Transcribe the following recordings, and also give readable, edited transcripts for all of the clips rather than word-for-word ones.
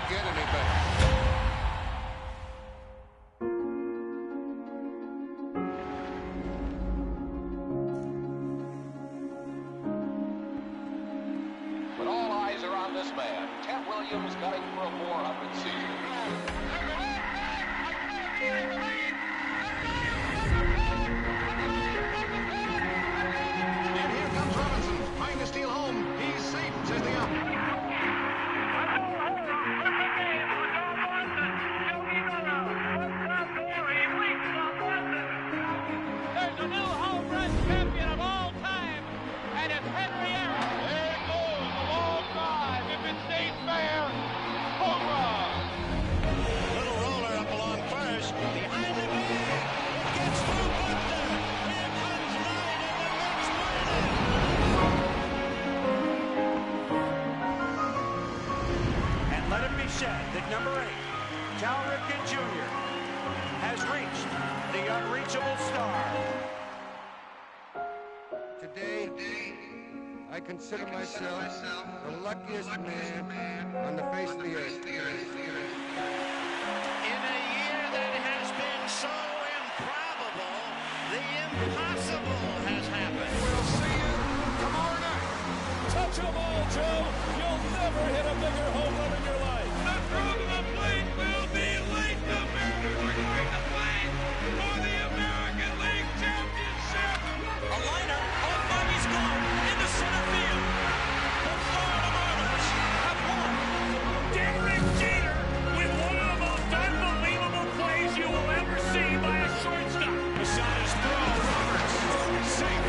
get any better. But all eyes are on this man, Ted Williams, gunning for a 400 season. And here comes Robinson, trying to steal home. He's safe, says the ump. There's a new home run champion of all time, and it's Henry Aaron. There it goes, a long drive. If it stays fair, home run. Little roller up along first. Behind the bag. Gets through Buckner. Here comes Knight and the Mets win it. And let it be said that number 8, Cal Ripken Jr., has reached the unreachable star. Today, I consider myself the luckiest man on the face of the earth. In a year that has been so improbable, the impossible has happened. We'll see you tomorrow night. Touch them all, Joe. You'll never hit a bigger home run in your life. The throw to the plate will be late. The Mariners are going to play for the American League Championship. A liner on Bobby's glove into center field. The Florida Marlins have won. Derek Jeter with one of the most unbelievable plays you will ever see by a shortstop. Posada's throw. Roberts. Safe.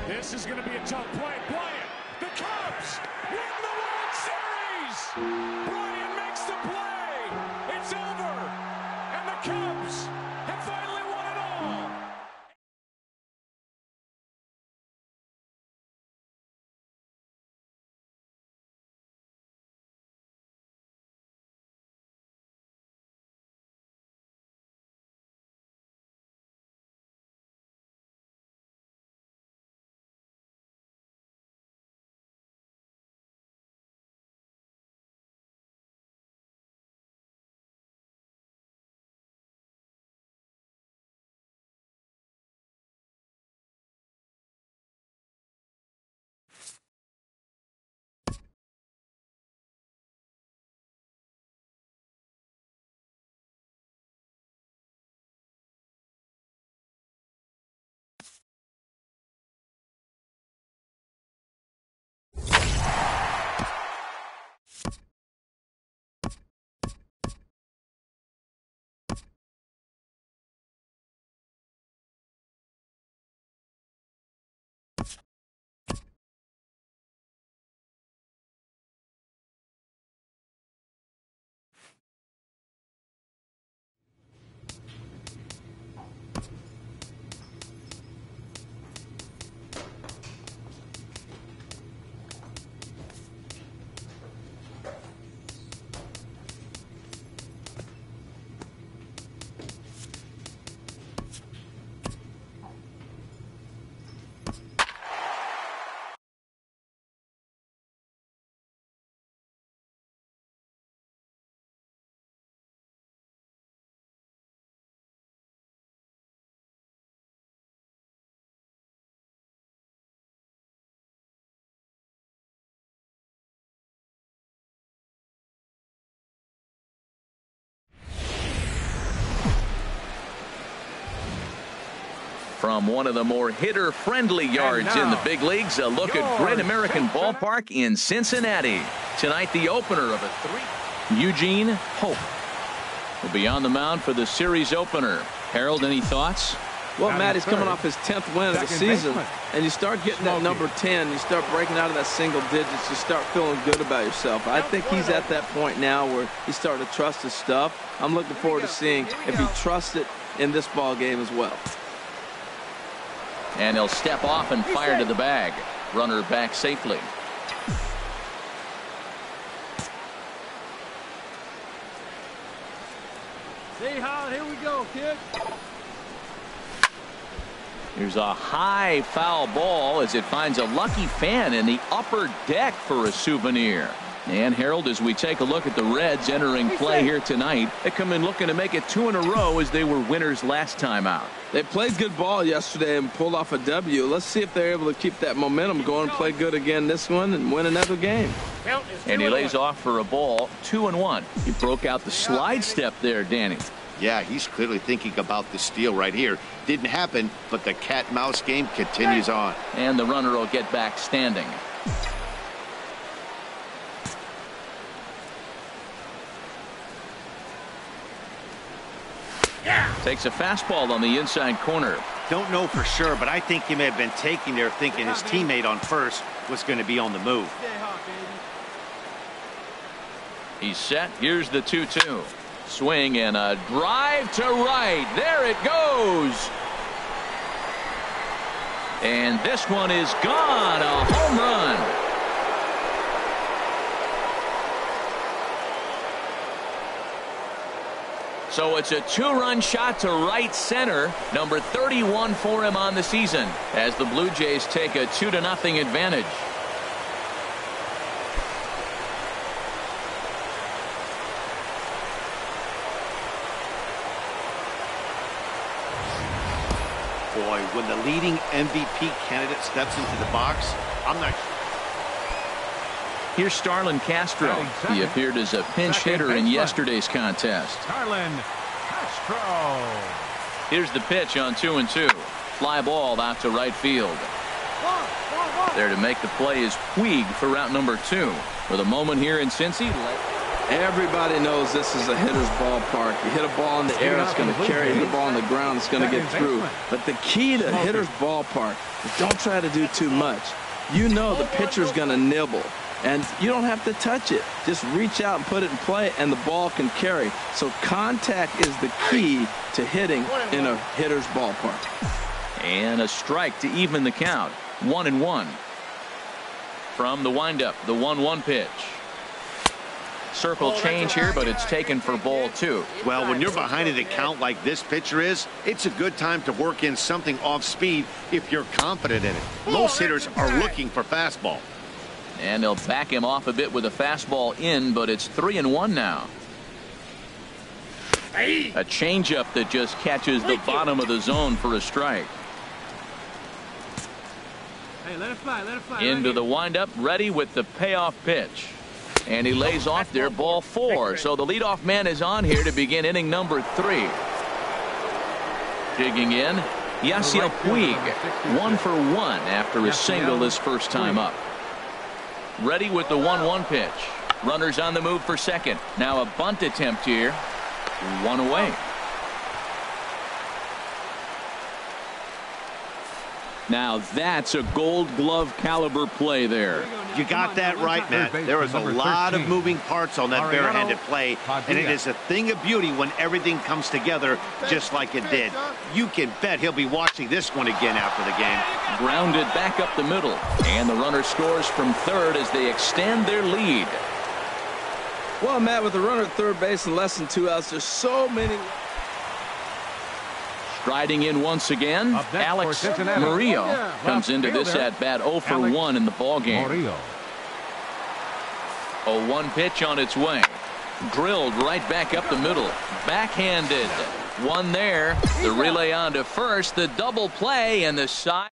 This is going to be a tough play. Bryant, the Cubs win the World Series. Bryant makes the play. It's over. And the Cubs have finally won it all. From one of the more hitter-friendly yards in the big leagues, a look at Great American Ballpark in Cincinnati. Tonight, the opener of a 3. Eugene Hope will be on the mound for the series opener. Harold, any thoughts? Well, Matt, he's coming off his 10th win of the season, and you start getting that number 10, you start breaking out of that single digits, you start feeling good about yourself. I think he's at that point now where he's starting to trust his stuff. I'm looking forward to seeing if he trusts it in this ball game as well. And he'll step off and fire to the bag. Runner back safely. See how, here we go, kid. Here's a high foul ball as it finds a lucky fan in the upper deck for a souvenir. And Harold, as we take a look at the Reds entering play here tonight, they come in looking to make it 2 in a row as they were winners last time out. They played good ball yesterday and pulled off a W. Let's see if they're able to keep that momentum going, play good again this one, and win another game. And he lays off for a ball, 2-1. He broke out the slide step there, Danny. Yeah, he's clearly thinking about the steal right here. Didn't happen, but the cat-mouse game continues on. And the runner will get back standing. Takes a fastball on the inside corner. Don't know for sure, but I think he may have been taking there thinking his teammate on first was going to be on the move. He's set. Here's the 2-2. Swing and a drive to right. There it goes. And this one is gone. A home run. So it's a 2-run shot to right center. Number 31 for him on the season as the Blue Jays take a 2-0 advantage. Boy, when the leading MVP candidate steps into the box, I'm not. Here's Starlin Castro. He appeared as a pinch hitter in yesterday's contest. Starlin Castro. Here's the pitch on 2-2. Fly ball out to right field. There to make the play is Puig for route number 2. For the moment here in Cincy. Everybody knows this is a hitter's ballpark. You hit a ball in the air, it's going to carry. Hit a ball on the ground, it's going to get through. But the key to hitter's ballpark is don't try to do too much. You know the pitcher's going to nibble. And you don't have to touch it. Just reach out and put it in play, and the ball can carry. So contact is the key to hitting in a hitter's ballpark. And a strike to even the count. 1-1. From the windup, the 1-1 pitch. Circle change here, but it's taken for ball 2. Well, when you're behind in the count like this pitcher is, it's a good time to work in something off speed if you're confident in it. Most hitters are looking for fastball. And they'll back him off a bit with a fastball in, but it's 3-1 now. A changeup that just catches the bottom of the zone for a strike. Hey, let it fly, let it fly. Into the windup, ready with the payoff pitch. And he lays off there, ball 4. So the leadoff man is on here to begin inning number 3. Digging in, Yasiel Puig, 1 for 1 after a single his first time up. Ready with the 1-1 pitch. Runners on the move for second. Now a bunt attempt here. 1 away. Now that's a Gold Glove caliber play there. You got that right, Matt. There is a lot of moving parts on that barehanded play, and it is a thing of beauty when everything comes together just like it did. You can bet he'll be watching this one again after the game. Grounded back up the middle, and the runner scores from third as they extend their lead. Well, Matt, with the runner at third base and less than 2 outs, there's so many. Striding in once again, Alex Murillo comes into this at bat 0 for 1 in the ball game. 0-1 pitch on its way. Drilled right back up the middle. Backhanded. One there. The relay on to first. The double play and the side.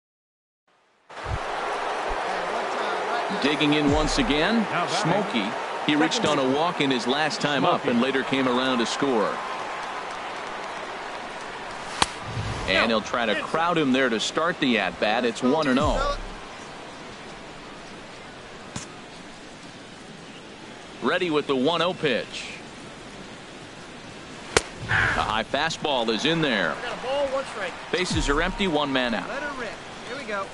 Digging in once again, Smokey. He reached on a walk in his last time up and later came around to score. And he'll try to crowd him there to start the at-bat. It's 1-0. Ready with the 1-0 pitch. The high fastball is in there. Bases are empty, 1 man out. Let her rip. Here we go.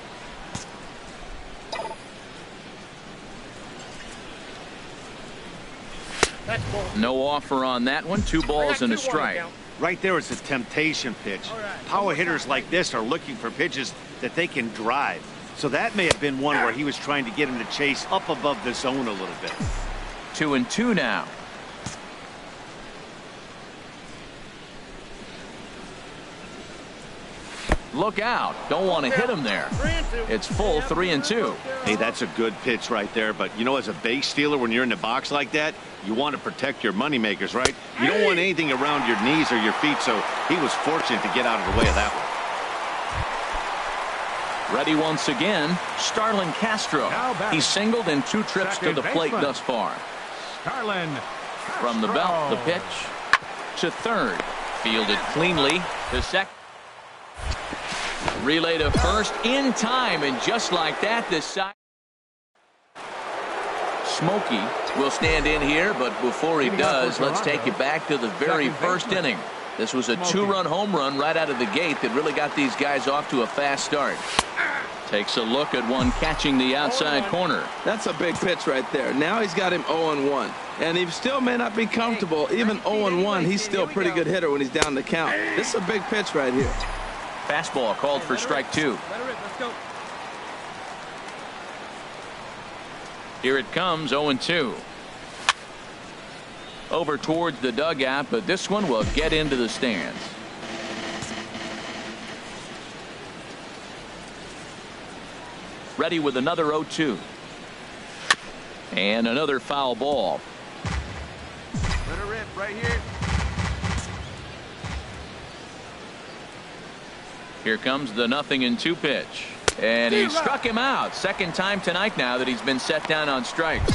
No offer on that one. 2 balls and a strike. Right there is a temptation pitch. Power hitters like this are looking for pitches that they can drive. So that may have been one where he was trying to get him to chase up above the zone a little bit. 2-2 now. Look out. Don't want to hit him there. It's full 3-2. Hey, that's a good pitch right there. But, you know, as a base stealer, when you're in the box like that, you want to protect your moneymakers, right? You don't want anything around your knees or your feet, so he was fortunate to get out of the way of that one. Ready once again, Starlin Castro. He's singled in 2 trips to the plate thus far. From the belt, the pitch to third. Fielded cleanly to second. Relay to first in time, and just like that, the side. Smokey will stand in here, but before he does, let's take you back to the very first inning. This was a 2-run home run right out of the gate that really got these guys off to a fast start. Takes a look at one catching the outside corner. That's a big pitch right there. Now he's got him 0-1. And he still may not be comfortable. Even 0-1, he's still a pretty good hitter when he's down the count. This is a big pitch right here. Fastball called for strike 2. Here it comes, 0-2. Over towards the dugout, but this one will get into the stands. Ready with another 0-2. And another foul ball. Let her rip right here. Here comes the 0-2 pitch. And he struck him out. Second time tonight now that he's been set down on strikes.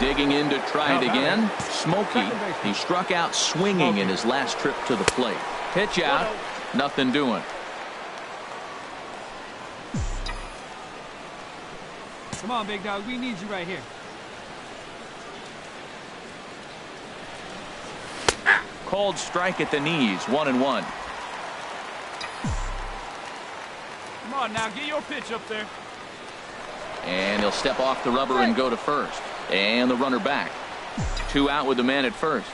Digging in to try it again. Smokey, he struck out swinging in his last trip to the plate. Pitch out, nothing doing. Come on, big dog, we need you right here. Called strike at the knees, 1-1. Come on now, get your pitch up there. And he'll step off the rubber and go to first. And the runner back. 2 out with the man at first.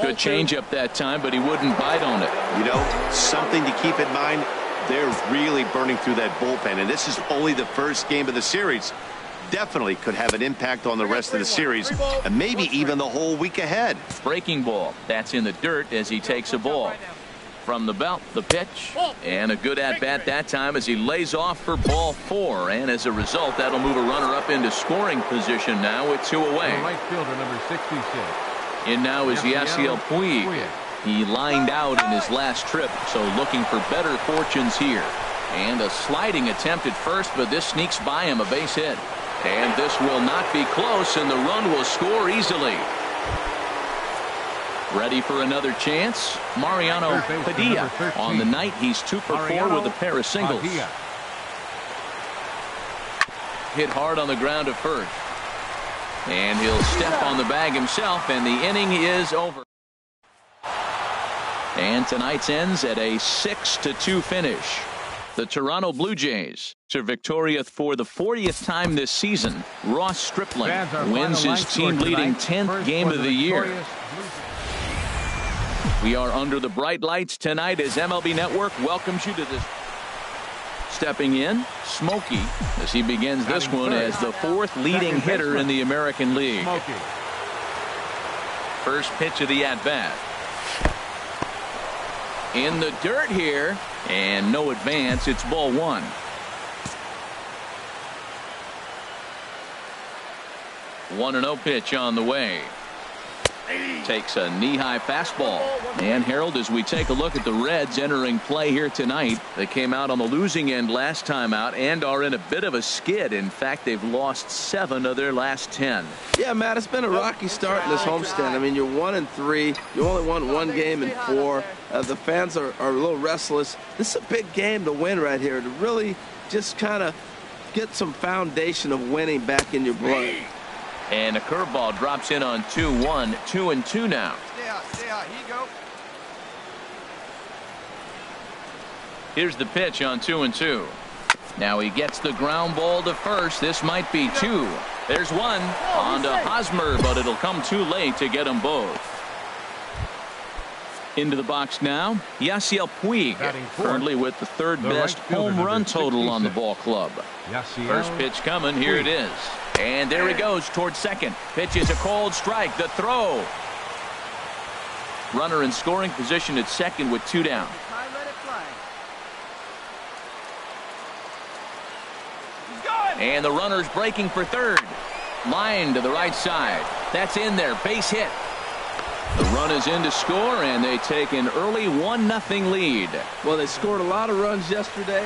Good changeup that time, but he wouldn't bite on it. You know, something to keep in mind. They're really burning through that bullpen, and this is only the first game of the series. Definitely could have an impact on the rest of the series, and maybe even the whole week ahead. Breaking ball. That's in the dirt as he takes a ball. From the belt, the pitch, and a good at-bat that time as he lays off for ball 4. And as a result, that'll move a runner up into scoring position now with 2 away. Right fielder, number 66. In now is Yasiel Puig. He lined out in his last trip, so looking for better fortunes here. And a sliding attempt at first, but this sneaks by him, a base hit. And this will not be close, and the run will score easily. Ready for another chance? Mariano Padilla. On the night, he's 2 for 4 with a pair of singles. Hit hard on the ground to first. And he'll step on the bag himself, and the inning is over. And tonight's ends at a 6-2 finish. The Toronto Blue Jays are victorious for the 40th time this season. Ross Stripling wins his team-leading 10th game of the year. We are under the bright lights tonight as MLB Network welcomes you to this. Stepping in, Smokey, as he begins this one as the 4th leading hitter in the American League. First pitch of the at-bat. In the dirt here, and no advance. It's ball 1. One 1-0 pitch on the way. Takes a knee-high fastball. And Harold, as we take a look at the Reds entering play here tonight, they came out on the losing end last time out and are in a bit of a skid. In fact, they've lost 7 of their last 10. Yeah, Matt, it's been a rocky start in this homestand. I mean, you're 1-3. You only won 1 game in 4. The fans are a little restless. This is a big game to win right here, to really just kind of get some foundation of winning back in your blood. And a curveball drops in on 2-1, 2-2 now. Stay out. Here you go. Here's the pitch on 2-2. Now he gets the ground ball to first. This might be 2. There's 1 on to Hosmer, but it'll come too late to get them both. Into the box now, Yasiel Puig, currently with the third best home run total on the ball club. First pitch coming, here it is. And there he goes towards second. Pitch is a cold strike, the throw. Runner in scoring position at second with 2 down. And the runner's breaking for third. Line to the right side. That's in there, base hit. The run is in to score, and they take an early 1-0 lead. Well, they scored a lot of runs yesterday.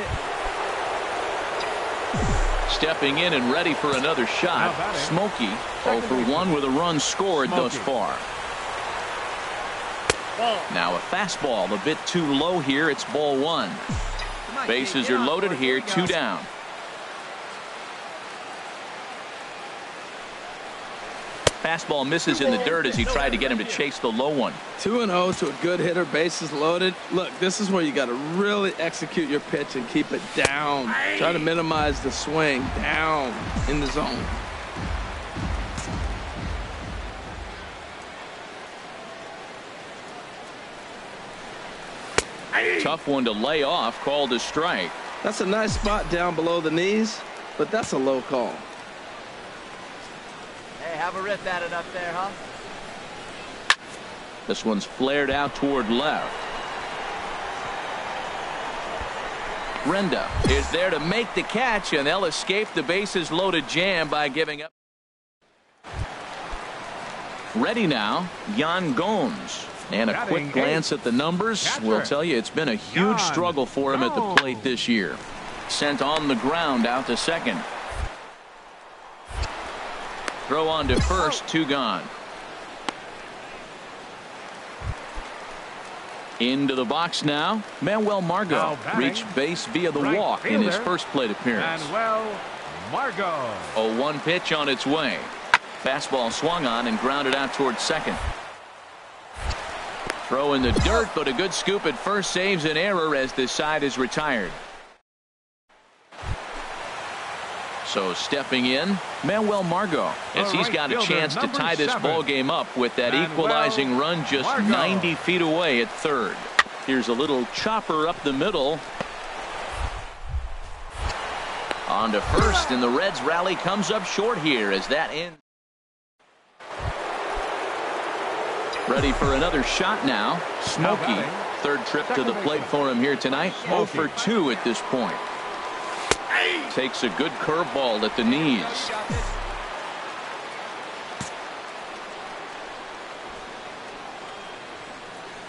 Stepping in and ready for another shot. Smokey 0 for 1 with a run scored thus far. Now a fastball a bit too low here. It's ball 1. Bases are loaded here, 2 down. Fastball misses in the dirt as he tried to get him to chase the low one. 2-0 to a good hitter, bases loaded. Look, this is where you got to really execute your pitch and keep it down. Try to minimize the swing down in the zone. Tough one to lay off, called a strike. That's a nice spot down below the knees, but that's a low call. Have a rip at it up there, huh? This one's flared out toward left. Renda is there to make the catch, and they'll escape the bases loaded jam by giving up. Ready now, Yan Gomes. And a quick glance at the numbers will tell you it's been a huge struggle for him at the plate this year. Sent on the ground out to second. Throw on to first, 2 gone. Into the box now. Manuel Margot reached base via the walk in his first plate appearance. Manuel Margot. 0-1 pitch on its way. Fastball swung on and grounded out towards second. Throw in the dirt, but a good scoop at first saves an error as this side is retired. So stepping in, Manuel Margot, as he's got a chance to tie this ball game up with that equalizing run just 90 feet away at third. Here's a little chopper up the middle. On to first, and the Reds rally comes up short here as that ends. Ready for another shot now. Smokey, third trip to the plate for him here tonight. 0 for 2 at this point. Takes a good curveball at the knees.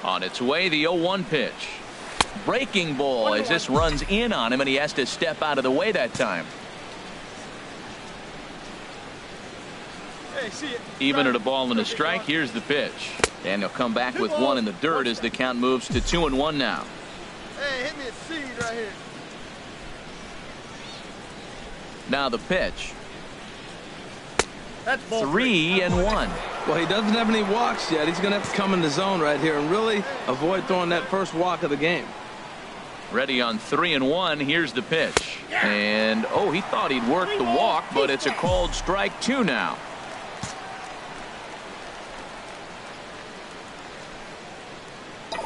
On its way, the 0-1 pitch. Breaking ball as this runs in on him, and he has to step out of the way that time. Even at a ball and a strike, here's the pitch. And he'll come back with 1 in the dirt as the count moves to 2-1 now. Hey, hit me a seed right here. Now the pitch. That's 3-1. Well, he doesn't have any walks yet. He's going to have to come in the zone right here and really avoid throwing that first walk of the game. Ready on 3-1. Here's the pitch. And, oh, he thought he'd work the walk, but it's a called strike 2 now.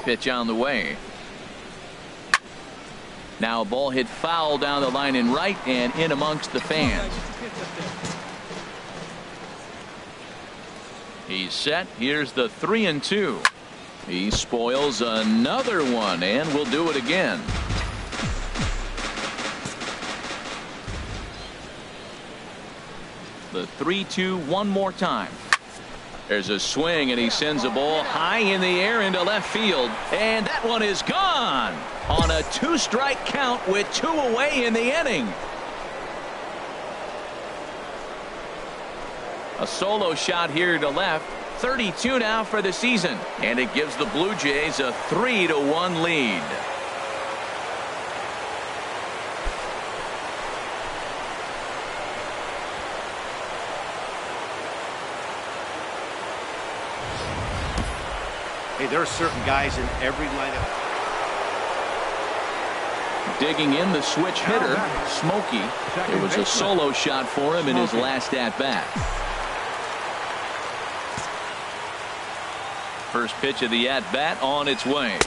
Pitch on the way. Now a ball hit foul down the line in right and in amongst the fans. He's set. Here's the 3-2. He spoils another one and will do it again. The 3-2 one more time. There's a swing, and he sends a ball high in the air into left field, and that one is gone on a 2-strike count with 2 away in the inning. A solo shot here to left. 32 now for the season, and it gives the Blue Jays a 3-1 lead. Hey, there are certain guys in every lineup. Digging in the switch hitter, Smokey. It was a solo shot for him in his last at-bat. First pitch of the at-bat on its way.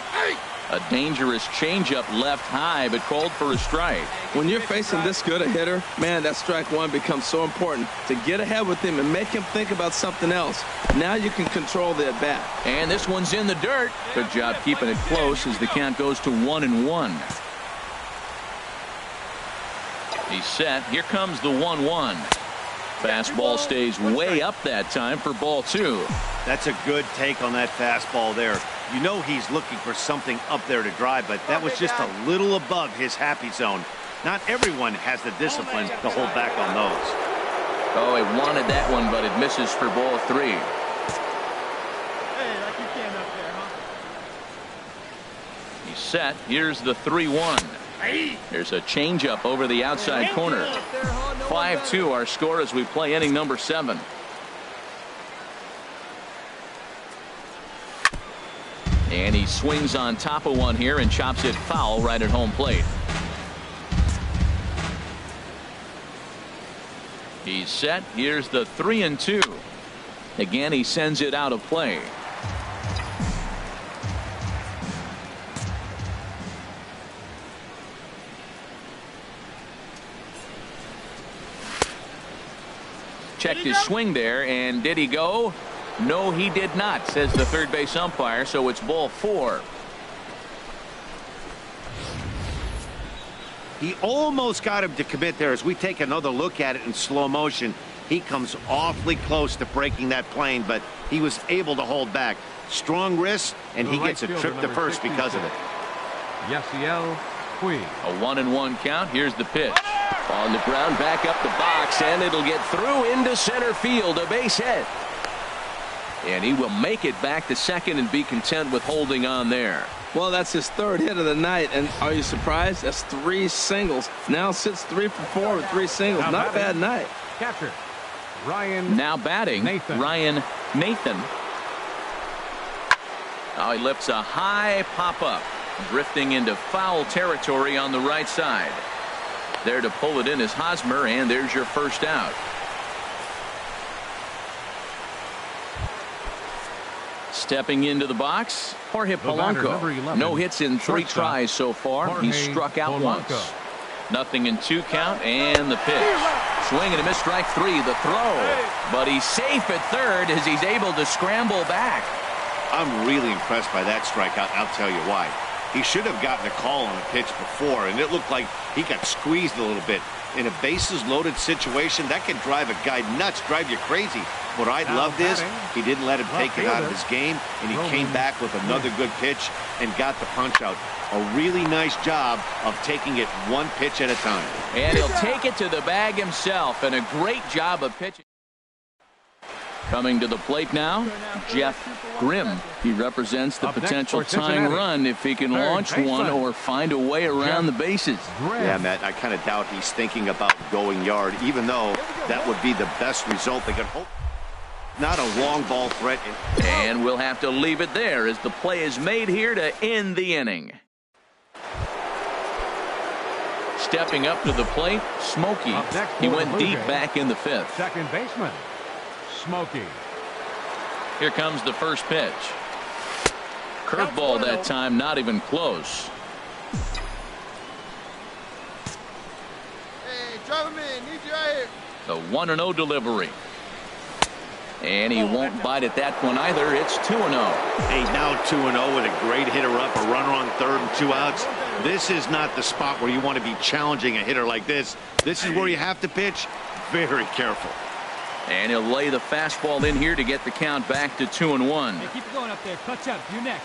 A dangerous changeup left high, but called for a strike. When you're facing this good a hitter, man, that strike one becomes so important to get ahead with him and make him think about something else. Now you can control the at-bat. And this one's in the dirt. Good job keeping it close as the count goes to 1-1. He's set. Here comes the 1-1. Fastball stays way up that time for ball 2. That's a good take on that fastball there. You know he's looking for something up there to drive, but that was just a little above his happy zone. Not everyone has the discipline to hold back on those. Oh, he wanted that one, but it misses for ball 3. Hey, like you can up there, huh? He's set. Here's the 3-1. There's a changeup over the outside corner. 5-2 our score as we play inning number 7. And he swings on top of one here and chops it foul right at home plate. He's set. Here's the 3-2. Again, he sends it out of play. Checked his swing there, and did he go? No, he did not, says the third base umpire, so it's ball 4. He almost got him to commit there. As we take another look at it in slow motion, he comes awfully close to breaking that plane, but he was able to hold back. Strong wrist, and he gets a trip to first because of it. Yasiel Puig. A 1-1 count. Here's the pitch. On the ground, back up the box, and it'll get through into center field. A base hit. And he will make it back to second and be content with holding on there. Well, that's his third hit of the night, and are you surprised? That's 3 singles. Now sits 3 for 4 with 3 singles. Not a bad night. Catcher Ryan. Now batting Nathan. Ryan Nathan. Now he lifts a high pop-up, drifting into foul territory on the right side. There to pull it in is Hosmer, and there's your first out. Stepping into the box, Jorge Polanco. No hits in 3 tries so far. He's struck out once. Nothing in 2 count, and the pitch. Swing and a miss, strike 3. The throw, but he's safe at third as he's able to scramble back. I'm really impressed by that strikeout, and I'll tell you why. He should have gotten a call on a pitch before, and it looked like he got squeezed a little bit. In a bases-loaded situation, that can drive a guy nuts, drive you crazy. What I loved is he didn't let him take it out of his game, and he came back with another good pitch and got the punch out. A really nice job of taking it one pitch at a time. And he'll take it to the bag himself, and a great job of pitching. Coming to the plate now, Jeff Grimm. He represents the potential tying run if he can launch one or find a way around the bases. Yeah, Matt, I kind of doubt he's thinking about going yard, even though that would be the best result they could hope. Not a long ball threat. And we'll have to leave it there as the play is made here to end the inning. Stepping up to the plate, Smokey. He went deep back in the 5th. Second baseman, Smokey. Here comes the first pitch. Curveball that time, not even close. Hey, drive him in. Need you right here. The 1-0 delivery. And he won't bite at that one either. It's 2-0. Hey, now 2-0 with a great hitter up, a runner on third and 2 outs. This is not the spot where you want to be challenging a hitter like this. This is where you have to pitch very careful. And he'll lay the fastball in here to get the count back to 2-1. Hey, keep going up there. Clutch up. You're next.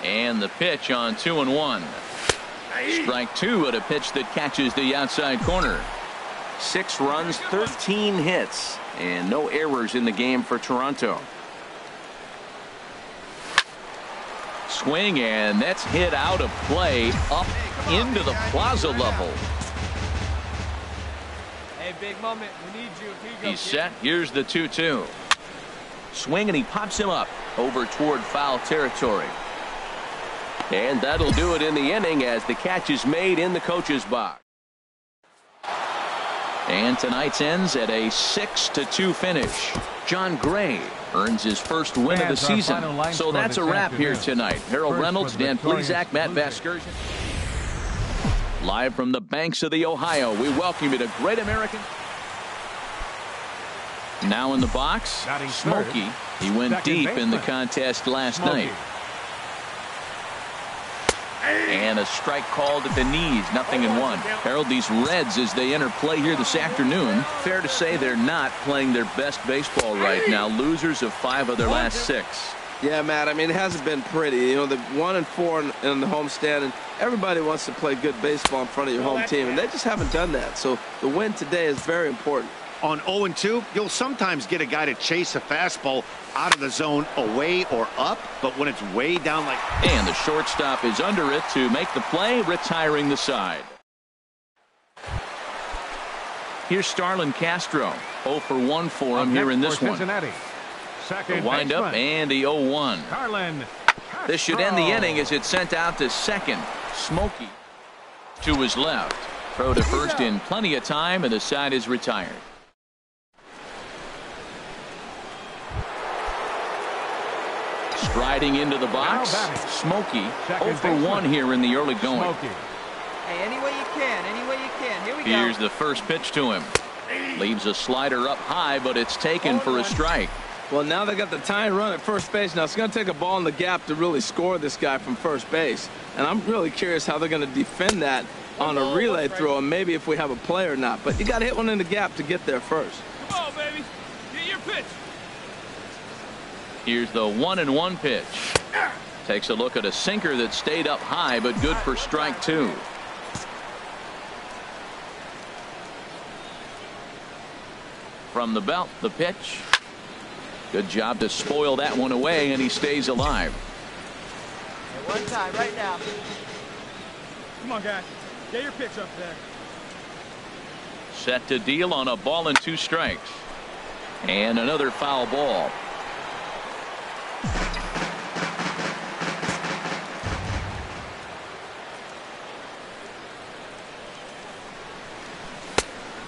And the pitch on 2-1. Strike 2 at a pitch that catches the outside corner. 6 runs, 13 hits, and no errors in the game for Toronto. Swing, and that's hit out of play up into the plaza level. Hey, big moment. We need you. Here you go, He's set. Here's the 2-2. Swing, and he pops him up over toward foul territory. And that'll do it in the inning as the catch is made in the coach's box. And tonight's ends at a 6-2 finish. John Gray earns his first win of the season. So that's a wrap here tonight. Harold Reynolds, Dan Plesac, Matt Vasgersian. Live from the banks of the Ohio, we welcome you to Great American. Now in the box, Smokey. He went deep in the contest last night. And a strike called at the knees, 0-1. Harold, these Reds, as they enter play here this afternoon, fair to say they're not playing their best baseball right now. Losers of 5 of their last 6. Yeah, Matt, I mean, it hasn't been pretty. You know, they're 1-4 in the homestand, and everybody wants to play good baseball in front of your home team, and they just haven't done that. So the win today is very important. On 0-2, you'll sometimes get a guy to chase a fastball out of the zone away or up, but when it's way down like... And the shortstop is under it to make the play, retiring the side. Here's Starlin Castro. 0-for-1 for him here in this one. The windup and the 0-1. This should end the inning as it's sent out to second. Smokey to his left. Throw to first in plenty of time, and the side is retired. Striding into the box, Smokey. 0-for-1 here in the early going. Hey, any way you can, Here we go. Here's the first pitch to him. Leaves a slider up high, but it's taken for a strike. Well, now they got the tying run at first base. Now it's going to take a ball in the gap to really score this guy from first base. And I'm really curious how they're going to defend that on a relay throw, and maybe if we have a play or not. But you got to hit one in the gap to get there first. Come on, baby. Get your pitch. Here's the 1-1 pitch. Takes a look at a sinker that stayed up high, but good for strike 2. From the belt, the pitch. Good job to spoil that one away, and he stays alive. Hey, one time, right now. Come on, guy. Get your pitch up there. Set to deal on a ball and 2 strikes. And another foul ball.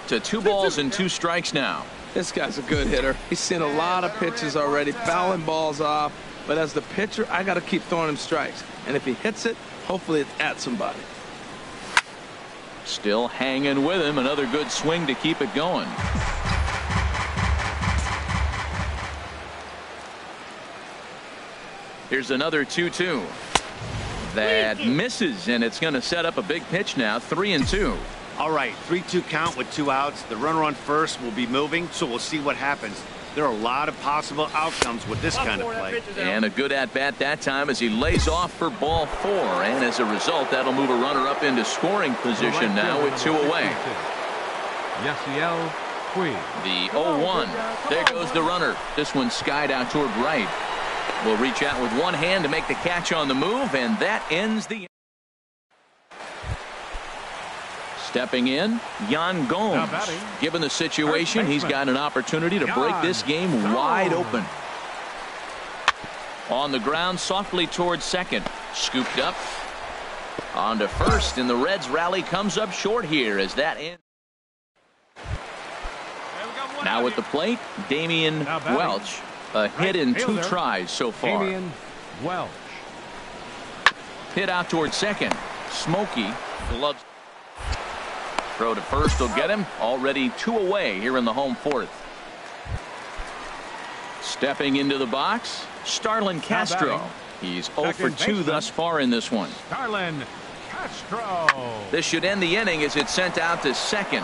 To 2 balls and 2 strikes now. This guy's a good hitter. He's seen a lot of pitches already, fouling balls off. But as the pitcher, I got to keep throwing him strikes. And if he hits it, hopefully it's at somebody. Still hanging with him. Another good swing to keep it going. Here's another 2-2. That misses, and it's going to set up a big pitch now. 3-2. All right, 3-2 count with 2 outs. The runner on first will be moving, so we'll see what happens. There are a lot of possible outcomes with this kind of play. And a good at-bat that time as he lays off for ball 4. And as a result, that'll move a runner up into scoring position now with 2 away. The 0-1. There goes the runner. This one skied out toward right. Will reach out with one hand to make the catch on the move, and that ends the... Stepping in, Yan Gomes. Given the situation, he's got an opportunity to break this game wide open. On the ground, softly towards second. Scooped up. On to first, and the Reds rally comes up short here as that ends. Now at the plate, Damian Welch. A hit in 2 tries so far. Hit out towards second. Smokey gloves. Throw to first will get him. Already 2 away here in the home 4th. Stepping into the box, Starlin Castro. He's 0 for 2 thus far in this one. Starlin Castro. This should end the inning as it's sent out to second.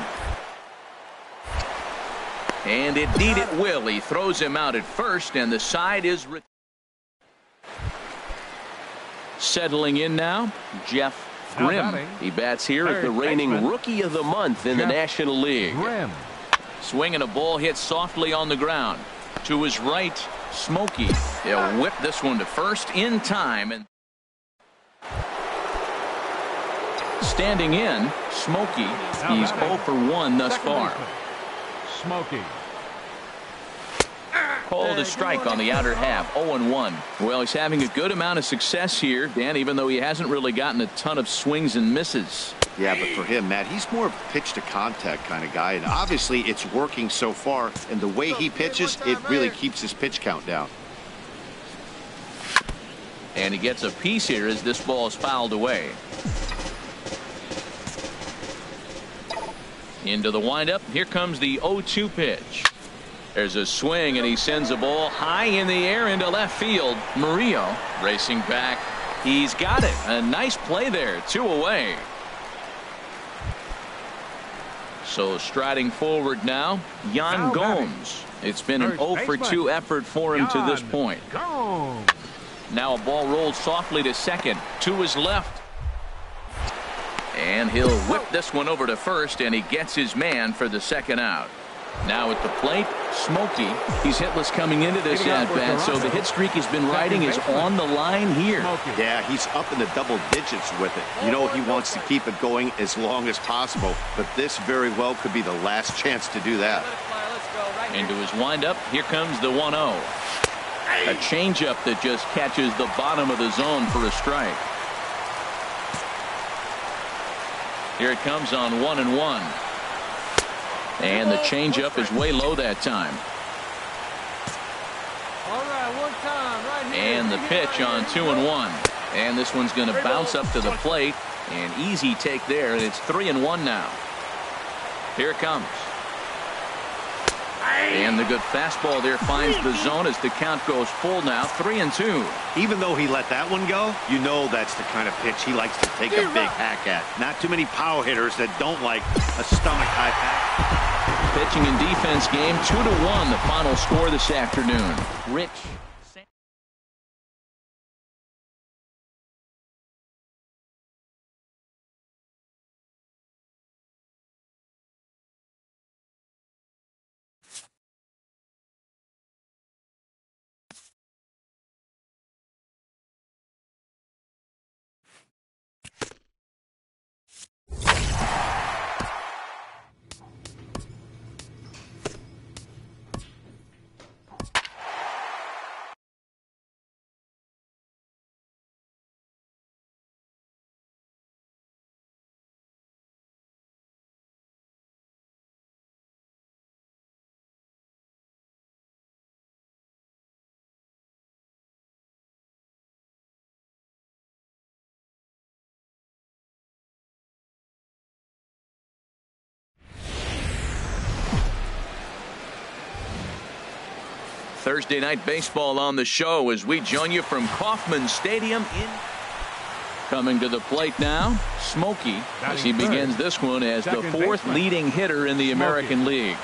And indeed it will. He throws him out at first, and the side is... Settling in now, Jeff Grimm. He bats here as the reigning Rookie of the Month in the National League. Swinging a ball hit softly on the ground. To his right, Smokey. They'll whip this one to first in time. And standing in, Smokey. He's 0 for 1 thus far. Smokey. Called a strike on the outer half, 0-1. Well, he's having a good amount of success here, Dan, even though he hasn't really gotten a ton of swings and misses. Yeah, but for him, Matt, he's more of a pitch-to-contact kind of guy, and obviously it's working so far, and the way he pitches, it really keeps his pitch count down. And he gets a piece here as this ball is fouled away. Into the windup. Here comes the 0-2 pitch. There's a swing, and he sends a ball high in the air into left field. Murillo racing back. He's got it. A nice play there. 2 away. So striding forward now, Yan Gomes. It's been an 0-for-2 effort for him to this point. Now a ball rolled softly to second. To his left. And he'll whip this one over to first, and he gets his man for the second out. Now at the plate, Smokey. He's hitless coming into this at-bat, so the hit streak he's been riding is on the line here. Yeah, he's up in the double digits with it. You know he wants to keep it going as long as possible, but this very well could be the last chance to do that. Into his windup, here comes the 1-0. A changeup that just catches the bottom of the zone for a strike. Here it comes on 1-1. And the changeup is way low that time. All right, one time, right here. And the pitch on 2-1. And this one's going to bounce up to the plate. An easy take there, and it's 3-1 now. Here it comes. And the good fastball there finds the zone as the count goes full now, 3-2. Even though he let that one go, you know that's the kind of pitch he likes to take a big hack at. Not too many power hitters that don't like a stomach high pack. Pitching and defense game, 2-1, the final score this afternoon. Rich. Thursday night baseball on the show as we join you from Kauffman Stadium in. Coming to the plate now, Smokey, as he begins this one as the fourth leading hitter in the American League.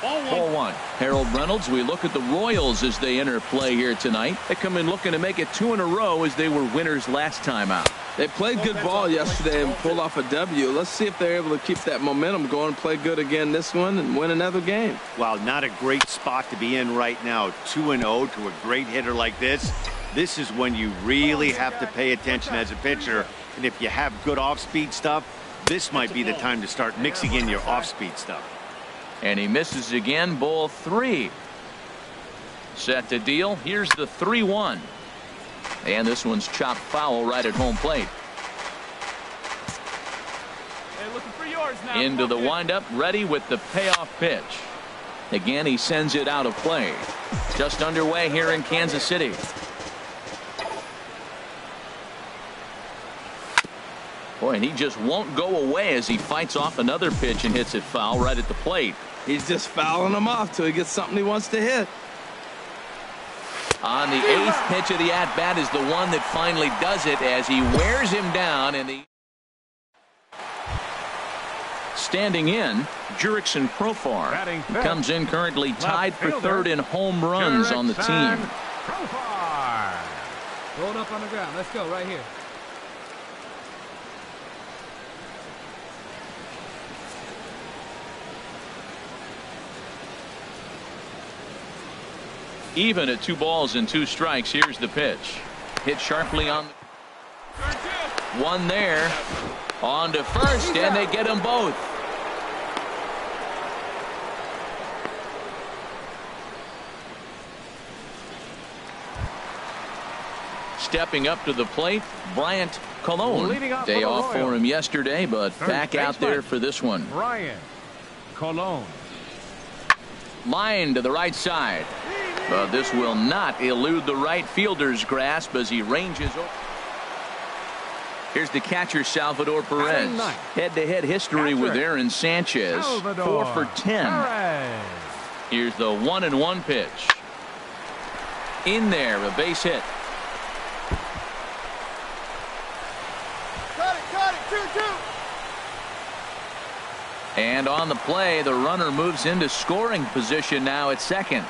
4-1. Harold Reynolds, we look at the Royals as they enter play here tonight. They come in looking to make it 2 in a row as they were winners last time out. They played good ball yesterday and pulled off a W. Let's see if they're able to keep that momentum going and play good again this one and win another game. Wow, not a great spot to be in right now. 2-0 to a great hitter like this. This is when you really have to pay attention as a pitcher. And if you have good off-speed stuff, this might be the time to start mixing in your off-speed stuff. And he misses again, ball 3. Set to deal. Here's the 3-1. And this one's chopped foul right at home plate. Hey, looking for yours now. Into the windup, ready with the payoff pitch. Again, he sends it out of play. Just underway here in Kansas City. Boy, and he just won't go away as he fights off another pitch and hits it foul right at the plate. He's just fouling them off till he gets something he wants to hit. On the 8th pitch of the at-bat is the one that finally does it as he wears him down. And the standing in, Jurickson Profar comes in currently tied for 3rd in home runs on the team. Rolled up on the ground. Let's go right here. Even at 2 balls and 2 strikes. Here's the pitch. Hit sharply on the one there. On to first, and they get them both. Stepping up to the plate, Bryant Colon. Day off for him yesterday, but back out there for this one. Bryant Colon. Line to the right side. But this will not elude the right fielder's grasp as he ranges over. Here's the catcher, Salvador Perez. Head-to-head history with Aaron Sanchez. 4 for 10. Here's the 1-1 pitch. In there, a base hit. Cut it, 2-2. And on the play, the runner moves into scoring position now at second.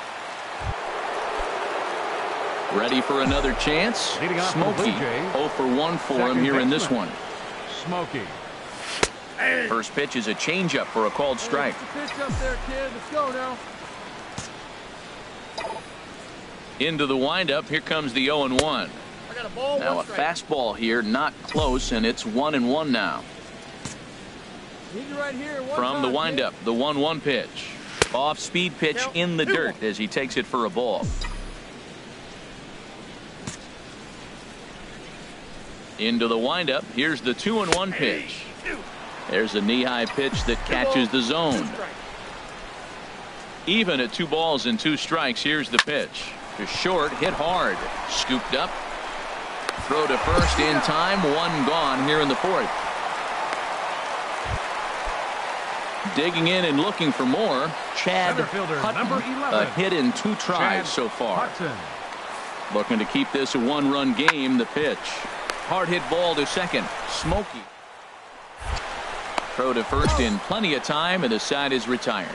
Ready for another chance. Smokey 0 for 1 for him here in this one. Smokey. First pitch is a changeup for a called strike. Pitch up there, kid. Let's go now. Into the windup. Here comes the 0-1. Now a fastball here, not close, and it's 1-1 now. Right here, from the windup, the 1-1 pitch. Off-speed pitch in the dirt as he takes it for a ball. Into the windup. Here's the 2-1 pitch. There's a knee-high pitch that catches the zone. Even at 2 balls and 2 strikes. Here's the pitch. To short, hit hard. Scooped up. Throw to first in time. 1 gone here in the 4th. Digging in and looking for more. Chad Hutton, a hit in 2 tries so far. Looking to keep this a 1-run game. The pitch. Hard hit ball to second. Smokey. Throw to first in plenty of time, and the side is retired.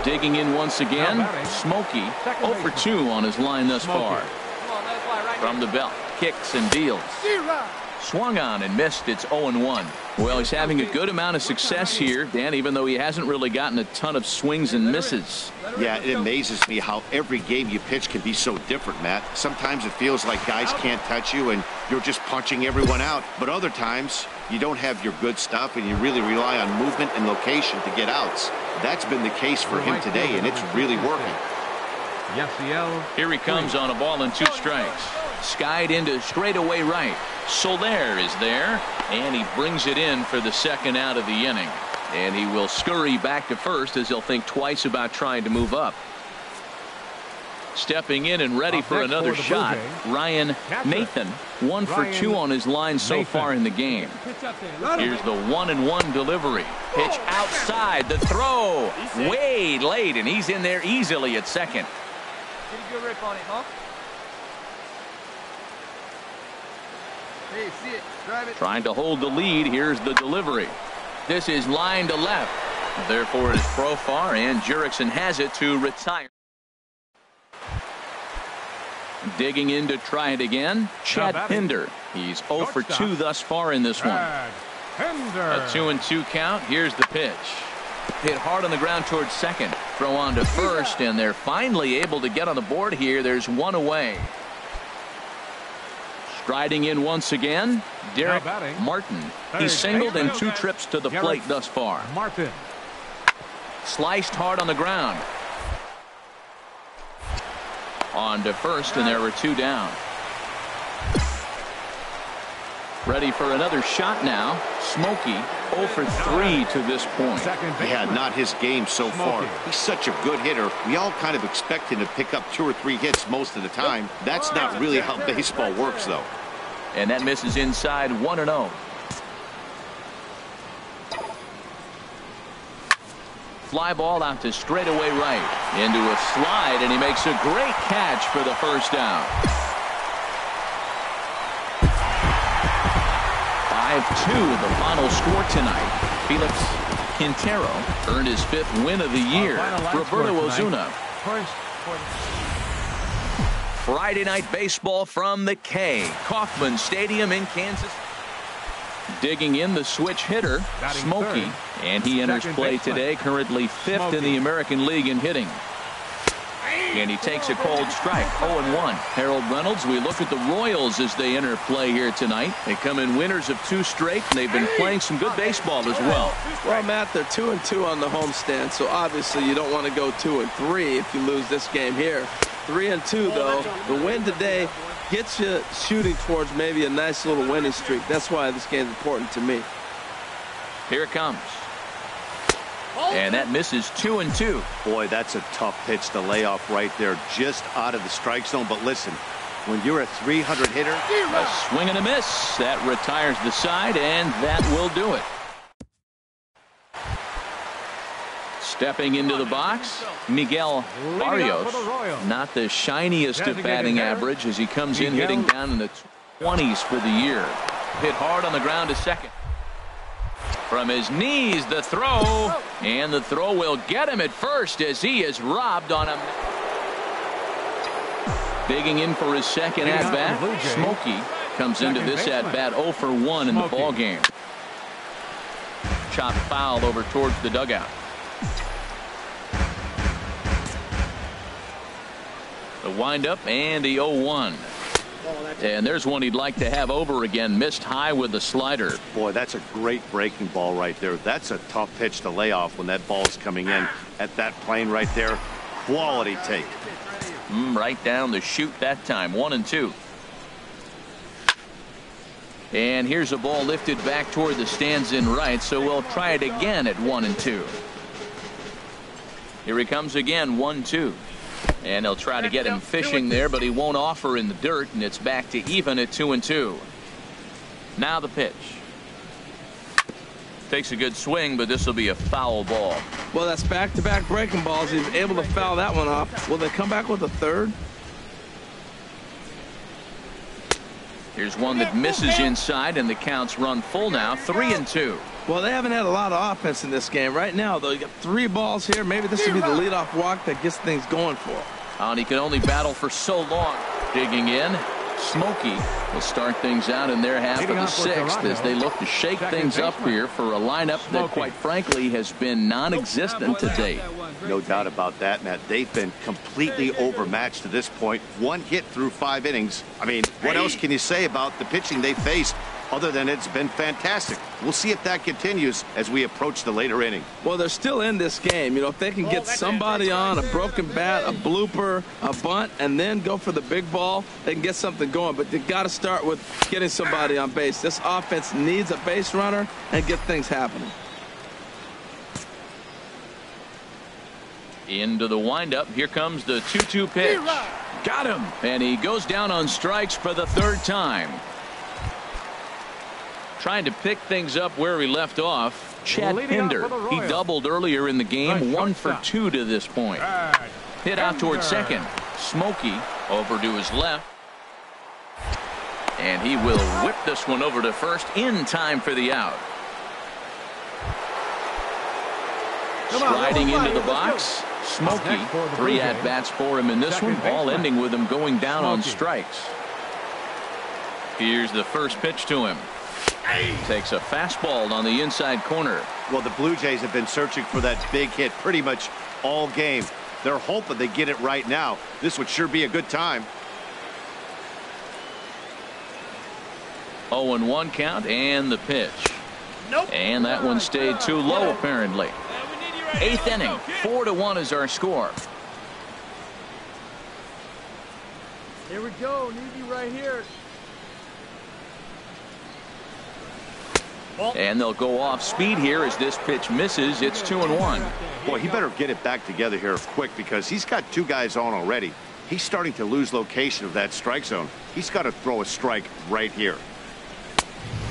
Digging in once again. Smokey 0 for 2 on his line thus far. From the belt. Kicks and deals. Swung on and missed. It's 0-1. Well, he's having a good amount of success here, Dan, even though he hasn't really gotten a ton of swings and misses. Yeah, it amazes me how every game you pitch can be so different, Matt. Sometimes it feels like guys can't touch you and you're just punching everyone out. But other times you don't have your good stuff and you really rely on movement and location to get outs. That's been the case for him today, and it's really working. Here he comes on a ball and 2 strikes. Skied into straightaway right. Soler is there, and he brings it in for the 2nd out of the inning. And he will scurry back to first as he'll think twice about trying to move up. Stepping in and ready for another shot, Ryan Nathan. 1 for 2 on his line so far in the game. Here's the 1-1 delivery. Pitch outside. The throw way late, and he's in there easily at second. Get a good rip on it, huh? Hey, see it. Drive it. Trying to hold the lead. Here's the delivery. This is line to left. Therefore, it is Profar, and Jurickson has it to retire. Digging in to try it again. Chad Pinder. He's 0 for 2 thus far in this one. A 2-2 count. Here's the pitch. Hit hard on the ground towards second. Throw on to first, and they're finally able to get on the board here. There's 1 away. Striding in once again, Derek Martin. He's singled in 2 trips to the plate thus far. Martin. Sliced hard on the ground. On to first, and there were 2 down. Ready for another shot now. Smokey 0 for 3 to this point. Yeah, not his game so far. He's such a good hitter. We all kind of expect him to pick up 2 or 3 hits most of the time. That's not really how baseball works, though. And that misses inside. 1-0. Fly ball out to straightaway right. Into a slide, and he makes a great catch for the first down. 5-2 the final score tonight. Felix Quintero earned his 5th win of the year. Roberto Ozuna. Friday night baseball from the K. Kauffman Stadium in Kansas. Digging in the switch hitter, Smokey, and he enters play today, currently 5th in the American League in hitting. And he takes a cold strike, 0-1. Harold Reynolds, we look at the Royals as they enter play here tonight. They come in winners of 2 straight, and they've been playing some good baseball as well. Well, Matt, they're 2-2 on the homestand, so obviously you don't want to go 2-3 if you lose this game here. 3-2, though. The win today gets you shooting towards maybe a nice little winning streak. That's why this game is important to me. Here it comes. And that misses 2-2. Boy, that's a tough pitch to lay off right there, just out of the strike zone. But listen, when you're a 300 hitter, a swing and a miss. That retires the side, and that will do it. Stepping into the box, Miguel Barrios. Not the shiniest of batting average as he comes in hitting down in the 20s for the year. Hit hard on the ground to second. From his knees, the throw, and the throw will get him at first as he is robbed on a... Digging in for his second at-bat, Smokey comes into this at-bat 0 for 1 in the ball game. Chopped foul over towards the dugout. The windup and the 0-1. And there's one he'd like to have over again. Missed high with the slider. Boy, that's a great breaking ball right there. That's a tough pitch to lay off when that ball's coming in at that plane right there. Quality take. Right down the chute that time. 1-2. And here's a ball lifted back toward the stands in right, so we'll try it again at 1-2. Here he comes again, 1-2. And they'll try to get him fishing there, but he won't offer in the dirt, and it's back to even at 2-2. Now the pitch. Takes a good swing, but this will be a foul ball. Well, that's back-to-back breaking balls. He's able to foul that one off. Will they come back with a third? Here's one that misses inside, and the count's run full now, 3-2. Well, they haven't had a lot of offense in this game. Right now, though, you got 3 balls here. Maybe this will be the leadoff walk that gets things going for him. And he can only battle for so long. Digging in, Smokey will start things out in their half of the 6th as they look to shake things up here for a lineup that, quite frankly, has been non-existent to date. No doubt about that, Matt. They've been completely overmatched to this point. 1 hit through 5 innings. I mean, what else can you say about the pitching they faced other than it's been fantastic? We'll see if that continues as we approach the later inning. Well, they're still in this game. You know, if they can get somebody on, a broken bat, a blooper, a bunt, and then go for the big ball, they can get something going. But they've got to start with getting somebody on base. This offense needs a base runner and get things happening. Into the windup. Here comes the 2-2 pitch. Got him. And he goes down on strikes for the 3rd time. Trying to pick things up where he left off. Chad Pinder. He doubled earlier in the game. 1 for 2 to this point. Hit out towards second. Smokey over to his left. And he will whip this one over to first in time for the out. Sliding into the box. Smokey. 3 at-bats for him in this one. All ending with him going down on strikes. Here's the first pitch to him. Takes a fastball on the inside corner. Well, the Blue Jays have been searching for that big hit pretty much all game. They're hoping they get it right now. This would sure be a good time. 0-1 count and the pitch. And that one stayed too low apparently. 8th inning. 4-1 is our score. Here we go. Needy right here. And they'll go off speed here as this pitch misses. It's 2-1. Boy, he better get it back together here quick because he's got 2 guys on already. He's starting to lose location of that strike zone. He's got to throw a strike right here.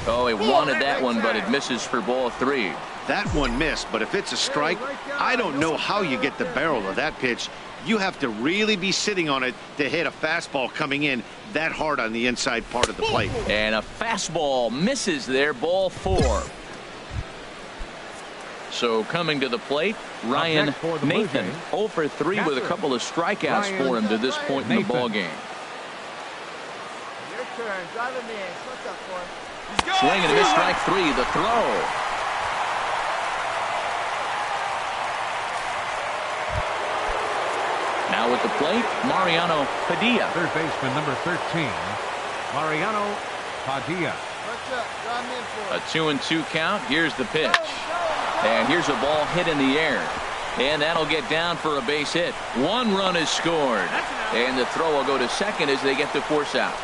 Oh, he wanted that one, but it misses for ball 3. That one missed, but if it's a strike, I don't know how you get the barrel of that pitch. You have to really be sitting on it to hit a fastball coming in that hard on the inside part of the plate. And a fastball misses there, ball 4. So coming to the plate, Ryan Nathan, 0 for 3 with a couple of strikeouts for him to this point in the ball game. Your turn. Drive him in. What's up for him? Swing and a miss, strike 3. The throw. Now at the plate, Mariano Padilla. Third baseman number 13, Mariano Padilla. A 2-2 count. Here's the pitch. And here's a ball hit in the air. And that'll get down for a base hit. 1 run is scored. And the throw will go to second as they get the force out.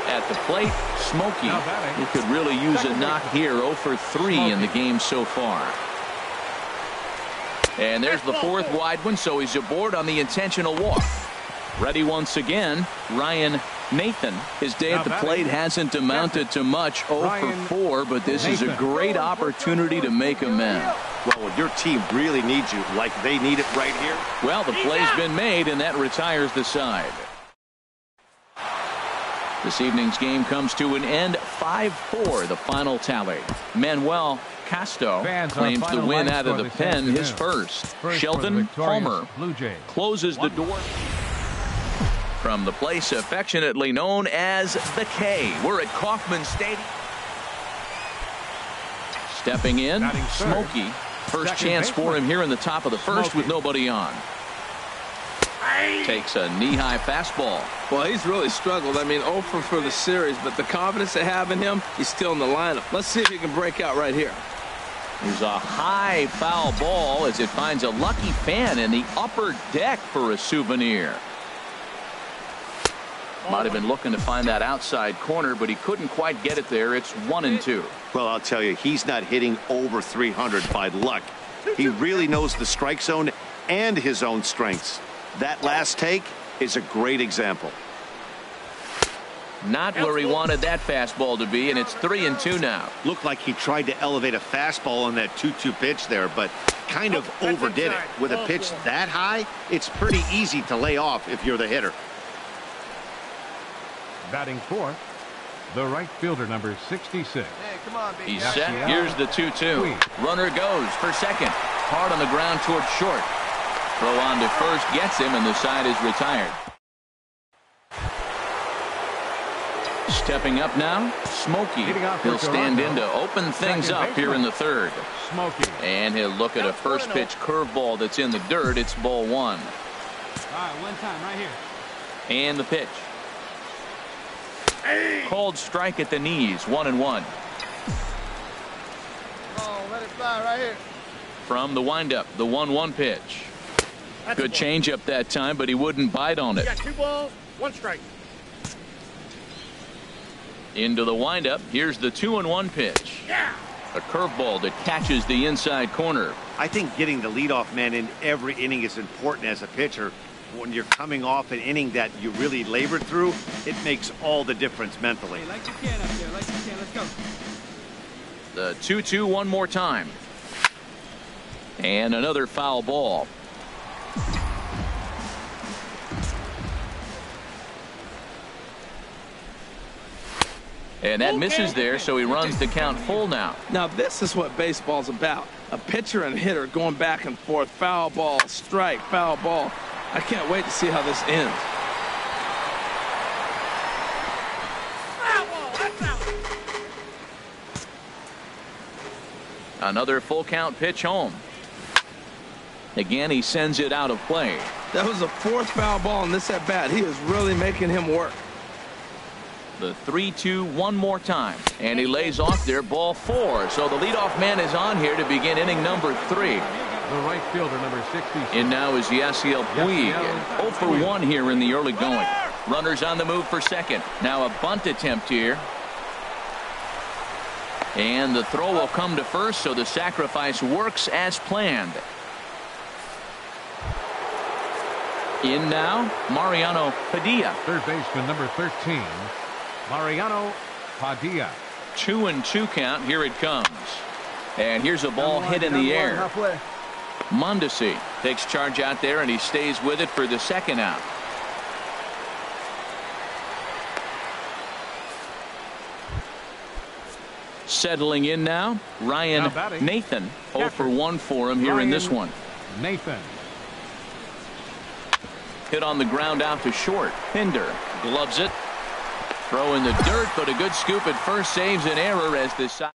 At the plate, Smokey. He could really use a knock here. 0 for 3 in the game so far. And there's the 4th wide one, so he's aboard on the intentional walk. Ready once again, Ryan Nathan. His day at the plate hasn't amounted to much. 0 for 4, but this is a great opportunity to make amends. Well, when your team really needs you, like they need it right here. Well, the play's been made, and that retires the side. This evening's game comes to an end. 5-4, the final tally. Manuel Casto claims the win out of the pen, his first. Sheldon Palmer closes the door. From the place affectionately known as the K, we're at Kauffman Stadium. Stepping in, Smokey. First chance for him here in the top of the first with nobody on. Takes a knee-high fastball. Well, he's really struggled. I mean, 0 for the series, but the confidence they have in him, he's still in the lineup. Let's see if he can break out right here. There's a high foul ball as it finds a lucky fan in the upper deck for a souvenir. Might have been looking to find that outside corner, but he couldn't quite get it there. It's 1-2. Well, I'll tell you, he's not hitting over 300 by luck. He really knows the strike zone and his own strengths. That last take is a great example. Not where he wanted that fastball to be, and it's 3-2 now. Looked like he tried to elevate a fastball on that 2-2 pitch there, but kind of overdid it. With a pitch that high, it's pretty easy to lay off if you're the hitter. Batting fourth, the right fielder, number 66. Hey, come on, baby. He's set. Here's the 2-2. Runner goes for second. Hard on the ground towards short. Throw on to first gets him, and the side is retired. Stepping up now, Smokey. He'll stand in to open things up here in the third. And he'll look at a first pitch curveball that's in the dirt. It's ball 1. All right, one time right here. And the pitch. Called strike at the knees. 1-1. Oh, let it fly right here. From the windup, the 1-1 pitch. Good changeup that time, but he wouldn't bite on it. You got 2 balls, 1 strike. Into the windup. Here's the 2-1 pitch. Yeah. A curveball that catches the inside corner. I think getting the leadoff man in every inning is important as a pitcher. When you're coming off an inning that you really labored through, it makes all the difference mentally. Hey, like you can up there, like you can. Let's go. The 2-2 one more time. And another foul ball. And that misses there, so he runs the count full now. Now, this is what baseball's about. A pitcher and hitter going back and forth. Foul ball, strike, foul ball. I can't wait to see how this ends. Another full count pitch home. Again, he sends it out of play. That was the 4th foul ball in this at bat. He is really making him work. The 3-2 one more time, and he lays off there, ball 4. So the leadoff man is on here to begin inning number 3. The right fielder, number 66. In now is Yasiel Puig. 0 for 1 here in the early going. Runners on the move for second. Now a bunt attempt here. And the throw will come to first, so the sacrifice works as planned. In now, Mariano Padilla. Third baseman, number 13, Mariano Padilla. 2-2 count. Here it comes. And here's a ball hit in the air. Mondesi takes charge out there, and he stays with it for the second out. Settling in now, Ryan Nathan. 0 for 1 for him here in this one. Nathan. Hit on the ground out to short. Pinder gloves it. Throw in the dirt, but a good scoop at first saves an error as this side.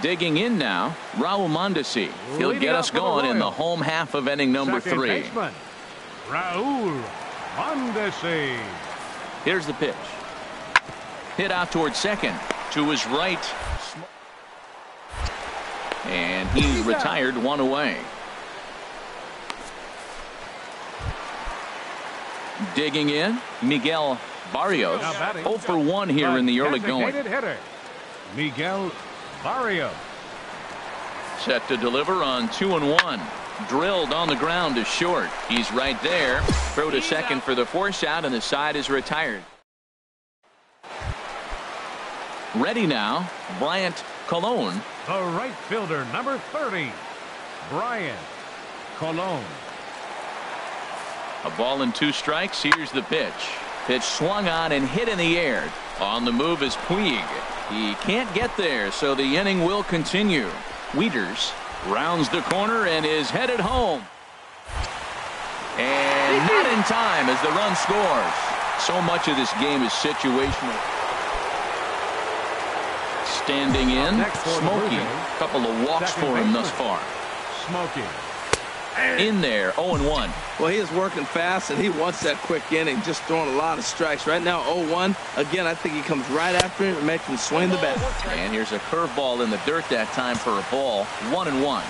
Digging in now, Raul Mondesi. He'll get us going in the home half of inning number 3. Raul Mondesi. Here's the pitch. Hit out towards second. To his right. And he's retired, 1 away. Digging in, Miguel Barrios. 0 for 1 here in the early going. Hitter, Miguel Barrios. Set to deliver on 2-1. Drilled on the ground to short. He's right there. Throw to second for the force out, and the side is retired. Ready now, Bryant Colon. The right fielder, number 30, Bryant Colon. A ball and 2 strikes. Here's the pitch. Pitch swung on and hit in the air. On the move is Puig. He can't get there, so the inning will continue. Wieters rounds the corner and is headed home. And not in time as the run scores. So much of this game is situational. Standing in, Smokey. A couple of walks for him thus far. Smokey. In there, 0-1. Well, he is working fast, and he wants that quick inning, just throwing a lot of strikes. Right now, 0-1. Again, I think he comes right after him and makes him swing the bat. And here's a curveball in the dirt that time for a ball. 1-1.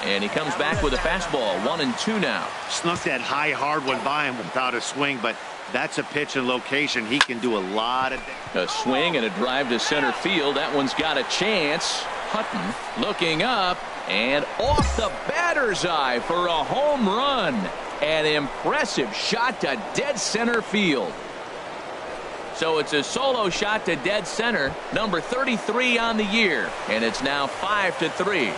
And he comes back with a fastball. 1-2 now. Snuck that high, hard one by him without a swing, but that's a pitch and location. He can do a lot of damage. A swing and a drive to center field. That one's got a chance. Hutton looking up and off the batter's eye for a home run. An impressive shot to dead center field. So it's a solo shot to dead center, number 33 on the year, and it's now 5-3.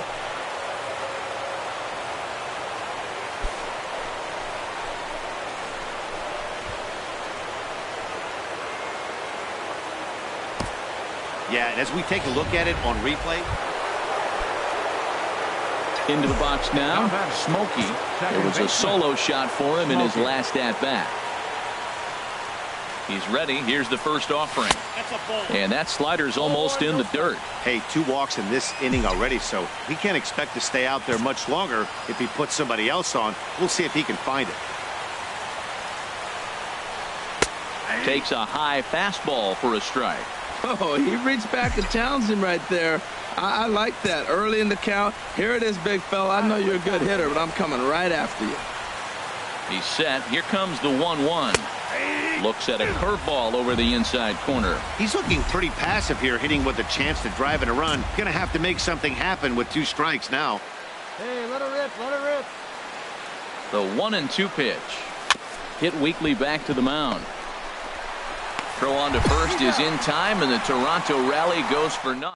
Yeah, and as we take a look at it on replay. Into the box now, Smokey. It was a solo shot for him in his last at-bat. He's ready. Here's the first offering. And that slider's almost in the dirt. Hey, 2 walks in this inning already, so he can't expect to stay out there much longer if he puts somebody else on. We'll see if he can find it. Takes a high fastball for a strike. Oh, he reached back and challenged him right there. I like that. Early in the count. Here it is, big fella. I know you're a good hitter, but I'm coming right after you. He's set. Here comes the 1-1. Looks at a curveball over the inside corner. He's looking pretty passive here, hitting with a chance to drive in a run. Gonna have to make something happen with 2 strikes now. Hey, let her rip, let her rip. The 1-2 pitch. Hit weakly back to the mound. Throw on to first is in time, and the Toronto rally goes for nothing.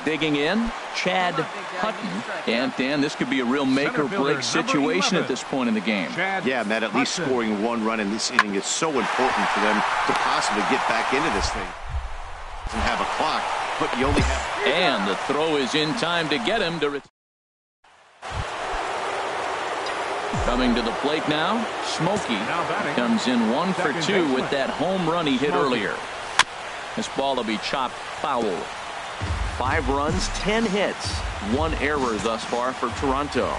Digging in, Chad Hutton. And, Dan, this could be a real make-or-break situation at this point in the game. Yeah, Matt, at least scoring 1 run in this inning is so important for them to possibly get back into this thing. Doesn't have a clock, but you only have... And the throw is in time to get him to... Coming to the plate now, Smokey comes in 1 for 2 with that home run he hit earlier. This ball will be chopped foul. 5 runs, 10 hits, 1 error thus far for Toronto.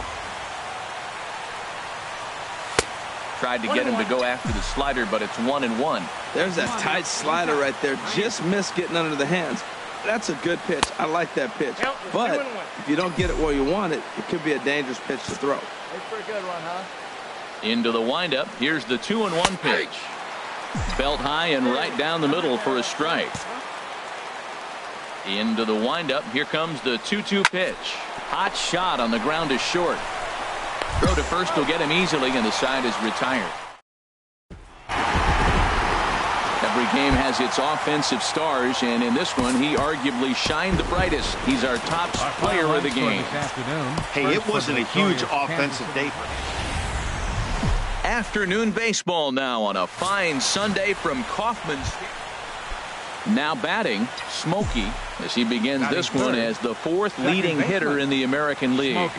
Tried to get him to go after the slider, but it's 1-1. There's that tight slider right there. Just missed getting under the hands. That's a good pitch. I like that pitch. But if you don't get it where you want it, it could be a dangerous pitch to throw. It's a good one, huh? Into the windup. Here's the 2-1 pitch. Belt high and right down the middle for a strike. Into the windup. Here comes the 2-2 pitch. Hot shot on the ground to short. Throw to first will get him easily, and the side is retired. Every game has its offensive stars, and in this one, he arguably shined the brightest. He's our top player of the game. Hey, it wasn't a huge offensive day for him. Afternoon baseball now on a fine Sunday from Kauffman's. Now batting, Smokey, as he begins this one as the 4th leading hitter in the American League.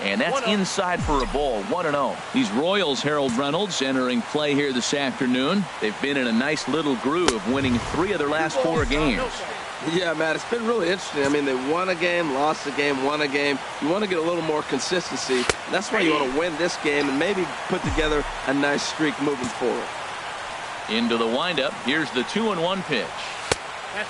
And that's inside for a ball, 1-0. These Royals, Harold Reynolds, entering play here this afternoon. They've been in a nice little groove, winning 3 of their last 4 games. Yeah, Matt, it's been really interesting. I mean, they won a game, lost a game, won a game. You want to get a little more consistency. And that's why you want to win this game and maybe put together a nice streak moving forward. Into the windup. Here's the 2-1 pitch.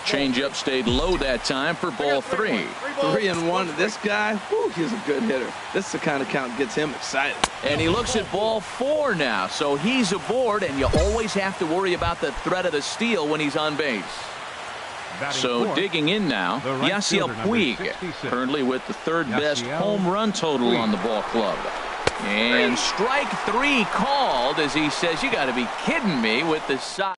Changeup stayed low that time for ball 3. 3-1. This guy, whew, he's a good hitter. This is the kind of count that gets him excited. And he looks at ball 4 now, so he's aboard, and you always have to worry about the threat of the steal when he's on base. So digging in now, Yasiel Puig, currently with the 3rd best home run total on the ball club. And strike 3 called as he says, you got to be kidding me with the side.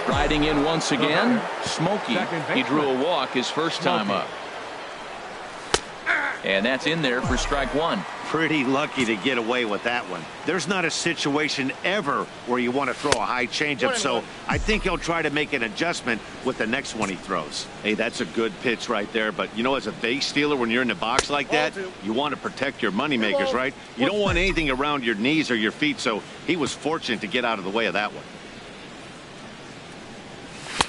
Riding in once again, Smokey. He drew a walk his first time up. And that's in there for strike 1. Pretty lucky to get away with that one. There's not a situation ever where you want to throw a high changeup, so I think he'll try to make an adjustment with the next one he throws. Hey, that's a good pitch right there, but you know, as a base stealer, when you're in the box like that, you want to protect your moneymakers, right? You don't want anything around your knees or your feet, so he was fortunate to get out of the way of that one.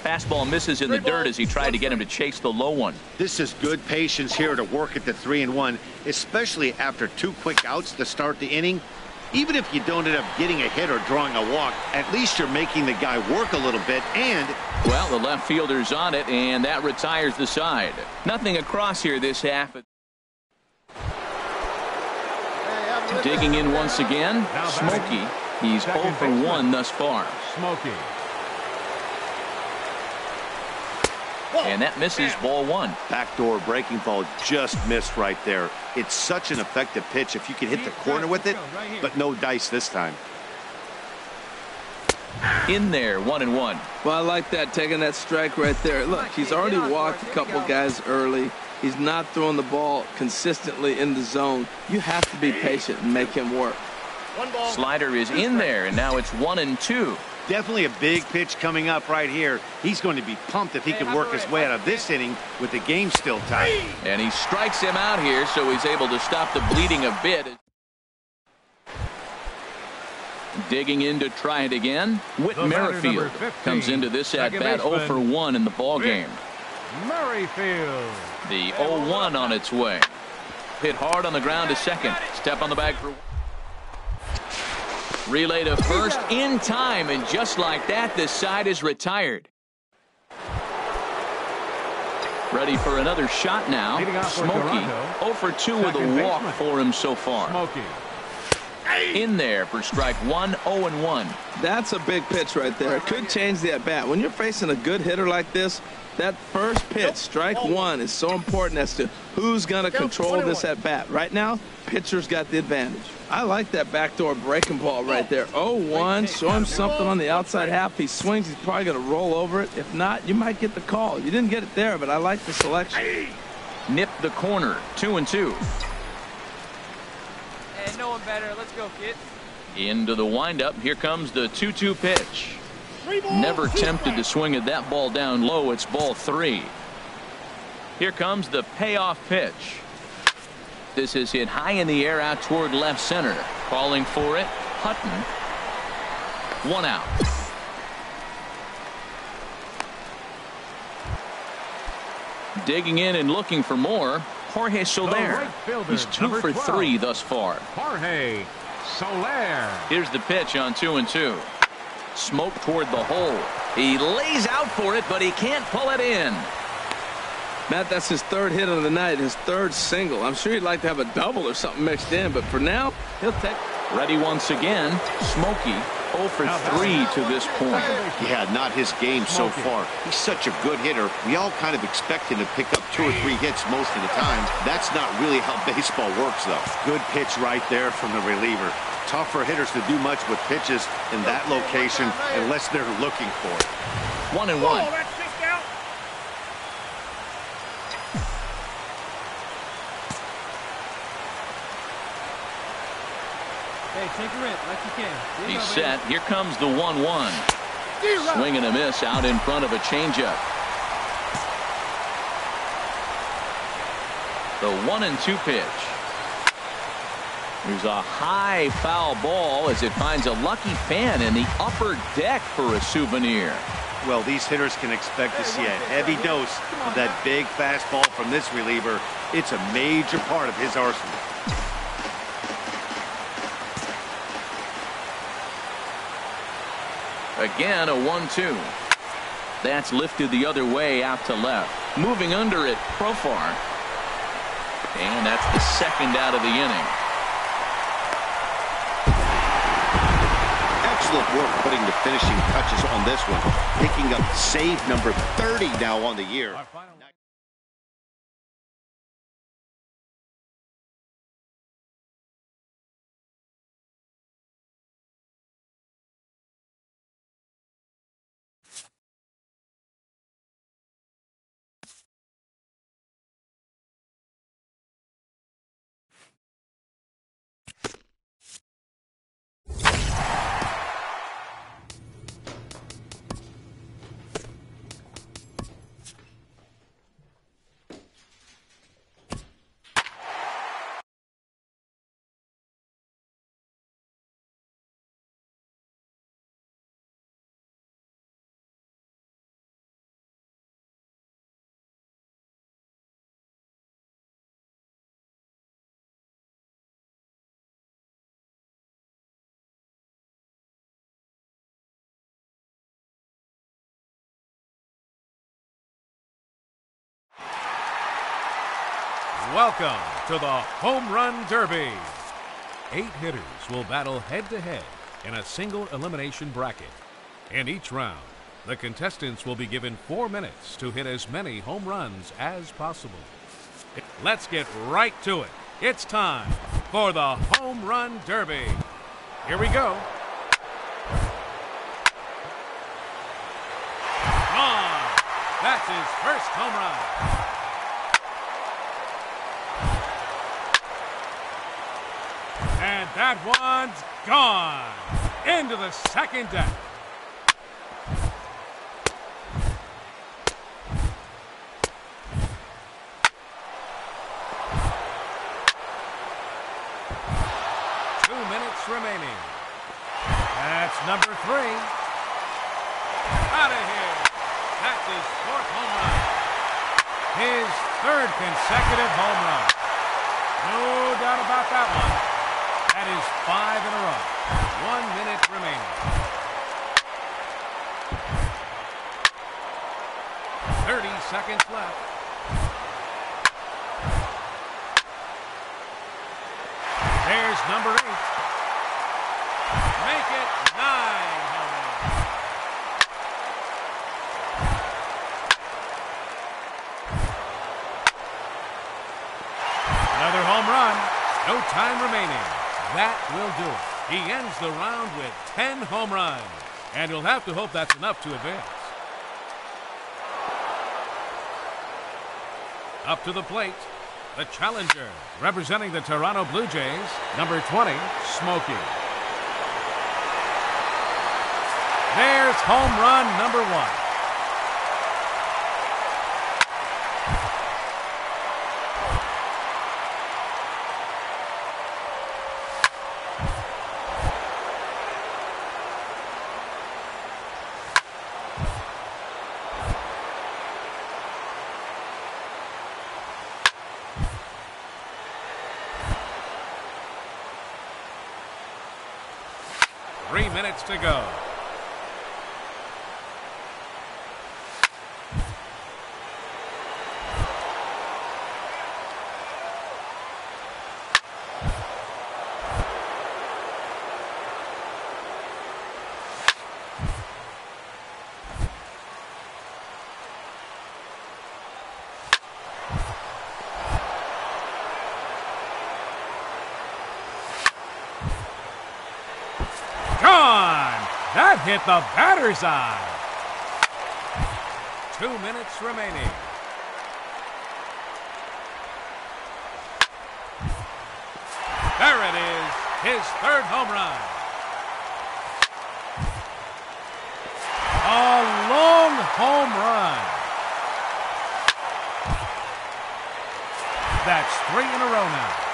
Fastball misses in the dirt as he tried to get him to chase the low one. This is good patience here to work at the 3-1, especially after 2 quick outs to start the inning. Even if you don't end up getting a hit or drawing a walk, at least you're making the guy work a little bit. And well, the left fielder's on it, and that retires the side. Nothing across here this half. Digging in once again, Smokey. He's 0 for 1 thus far. Smokey. And that misses ball 1. Backdoor breaking ball just missed right there. It's such an effective pitch if you can hit the corner with it, but no dice this time. In there, 1-1. Well, I like that, taking that strike right there. Look, he's already walked a couple guys early. He's not throwing the ball consistently in the zone. You have to be patient and make him work. Slider is in there, and now it's 1-2. Definitely a big pitch coming up right here. He's going to be pumped if he can work his way out of this inning with the game still tight. And he strikes him out here, so he's able to stop the bleeding a bit. Digging in to try it again. Whit Merrifield comes into this at-bat 0 for 1 in the ballgame. Merrifield. The 0-1 on its way. Hit hard on the ground to second. Step on the bag for... Relay to first in time, and just like that, this side is retired. Ready for another shot now. Smokey 0 for 2 with a walk for him so far. Smokey. In there for strike 1, 0-1. That's a big pitch right there. It could change the at-bat. When you're facing a good hitter like this, that first pitch, strike 1, is so important as to who's going to control this at-bat. Right now, pitcher's got the advantage. I like that backdoor breaking ball right there. 0-1, show him something on the outside half. He swings, he's probably going to roll over it. If not, you might get the call. You didn't get it there, but I like the selection. Nip the corner, 2-2. Hey, no one better. Let's go, kid. Into the windup. Here comes the 2-2 pitch. Never tempted to swing at that ball down low. It's ball 3. Here comes the payoff pitch. This is hit high in the air out toward left center. Calling for it, Hutton. 1 out. Digging in and looking for more, Jorge Soler. He's 2 for 3 thus far. Jorge Soler. Here's the pitch on 2-2. Smoke toward the hole. He lays out for it, but he can't pull it in. Matt, that's his 3rd hit of the night, his 3rd single. I'm sure he'd like to have a double or something mixed in, but for now, he'll take. Ready once again, Smokey 0 for 3 to this point. Yeah, not his game so far. He's such a good hitter. We all kind of expect him to pick up 2 or 3 hits most of the time. That's not really how baseball works, though. Good pitch right there from the reliever. Tough for hitters to do much with pitches in that location unless they're looking for it. 1-1. Hey, take a rip like you can. He's set. Here comes the 1-1. Swing and a miss out in front of a changeup. The 1-2 pitch. There's a high foul ball as it finds a lucky fan in the upper deck for a souvenir. Well, these hitters can expect to see a heavy dose of that big fastball from this reliever. It's a major part of his arsenal. Again, a 1-2. That's lifted the other way out to left. Moving under it, Profar. And that's the second out of the inning. Excellent work putting the finishing touches on this one. Picking up save number 30 now on the year. Welcome to the Home Run Derby. 8 hitters will battle head-to-head in a single elimination bracket. In each round, the contestants will be given 4 minutes to hit as many home runs as possible. Let's get right to it. It's time for the Home Run Derby. Here we go. Gone. That's his first home run. And that one's gone into the second deck. Remaining. That's number 3. Out of here. That's his 4th home run. His 3rd consecutive home run. No doubt about that one. That is 5 in a row. 1 minute remaining. 30 seconds left. There's number 8. Make it 9 home runs. Another home run. No time remaining. That will do it. He ends the round with 10 home runs. And you'll have to hope that's enough to advance. Up to the plate, the challenger, representing the Toronto Blue Jays, number 20, Smokey. There's home run number 1. Three minutes to go. Gone! That hit the batter's eye. 2 minutes remaining. There it is, his 3rd home run. A long home run. That's 3 in a row now.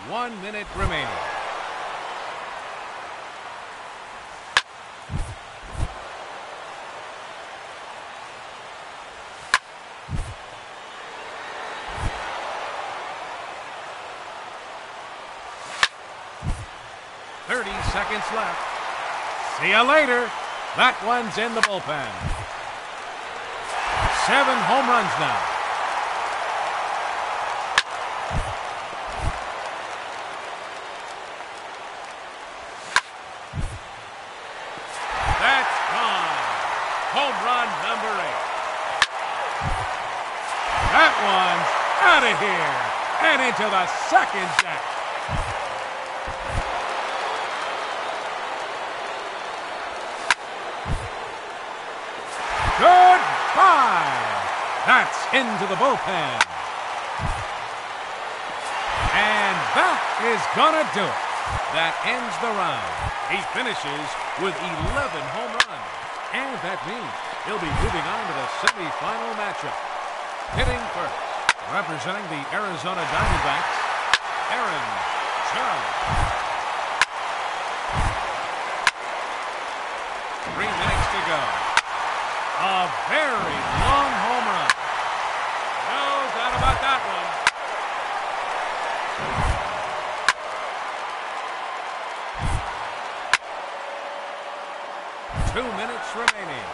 One minute remaining. seconds left. See you later. That one's in the bullpen. 7 home runs now. That's gone. Home run number 8. That one's out of here and into the second deck. Goodbye. That's into the bullpen. And that is gonna do it. That ends the round. He finishes with 11 home runs. And that means he'll be moving on to the semifinal matchup. Hitting first, representing the Arizona Diamondbacks, Aaron Judge. 3 minutes to go. A very long home run. No doubt about that one. Two minutes remaining.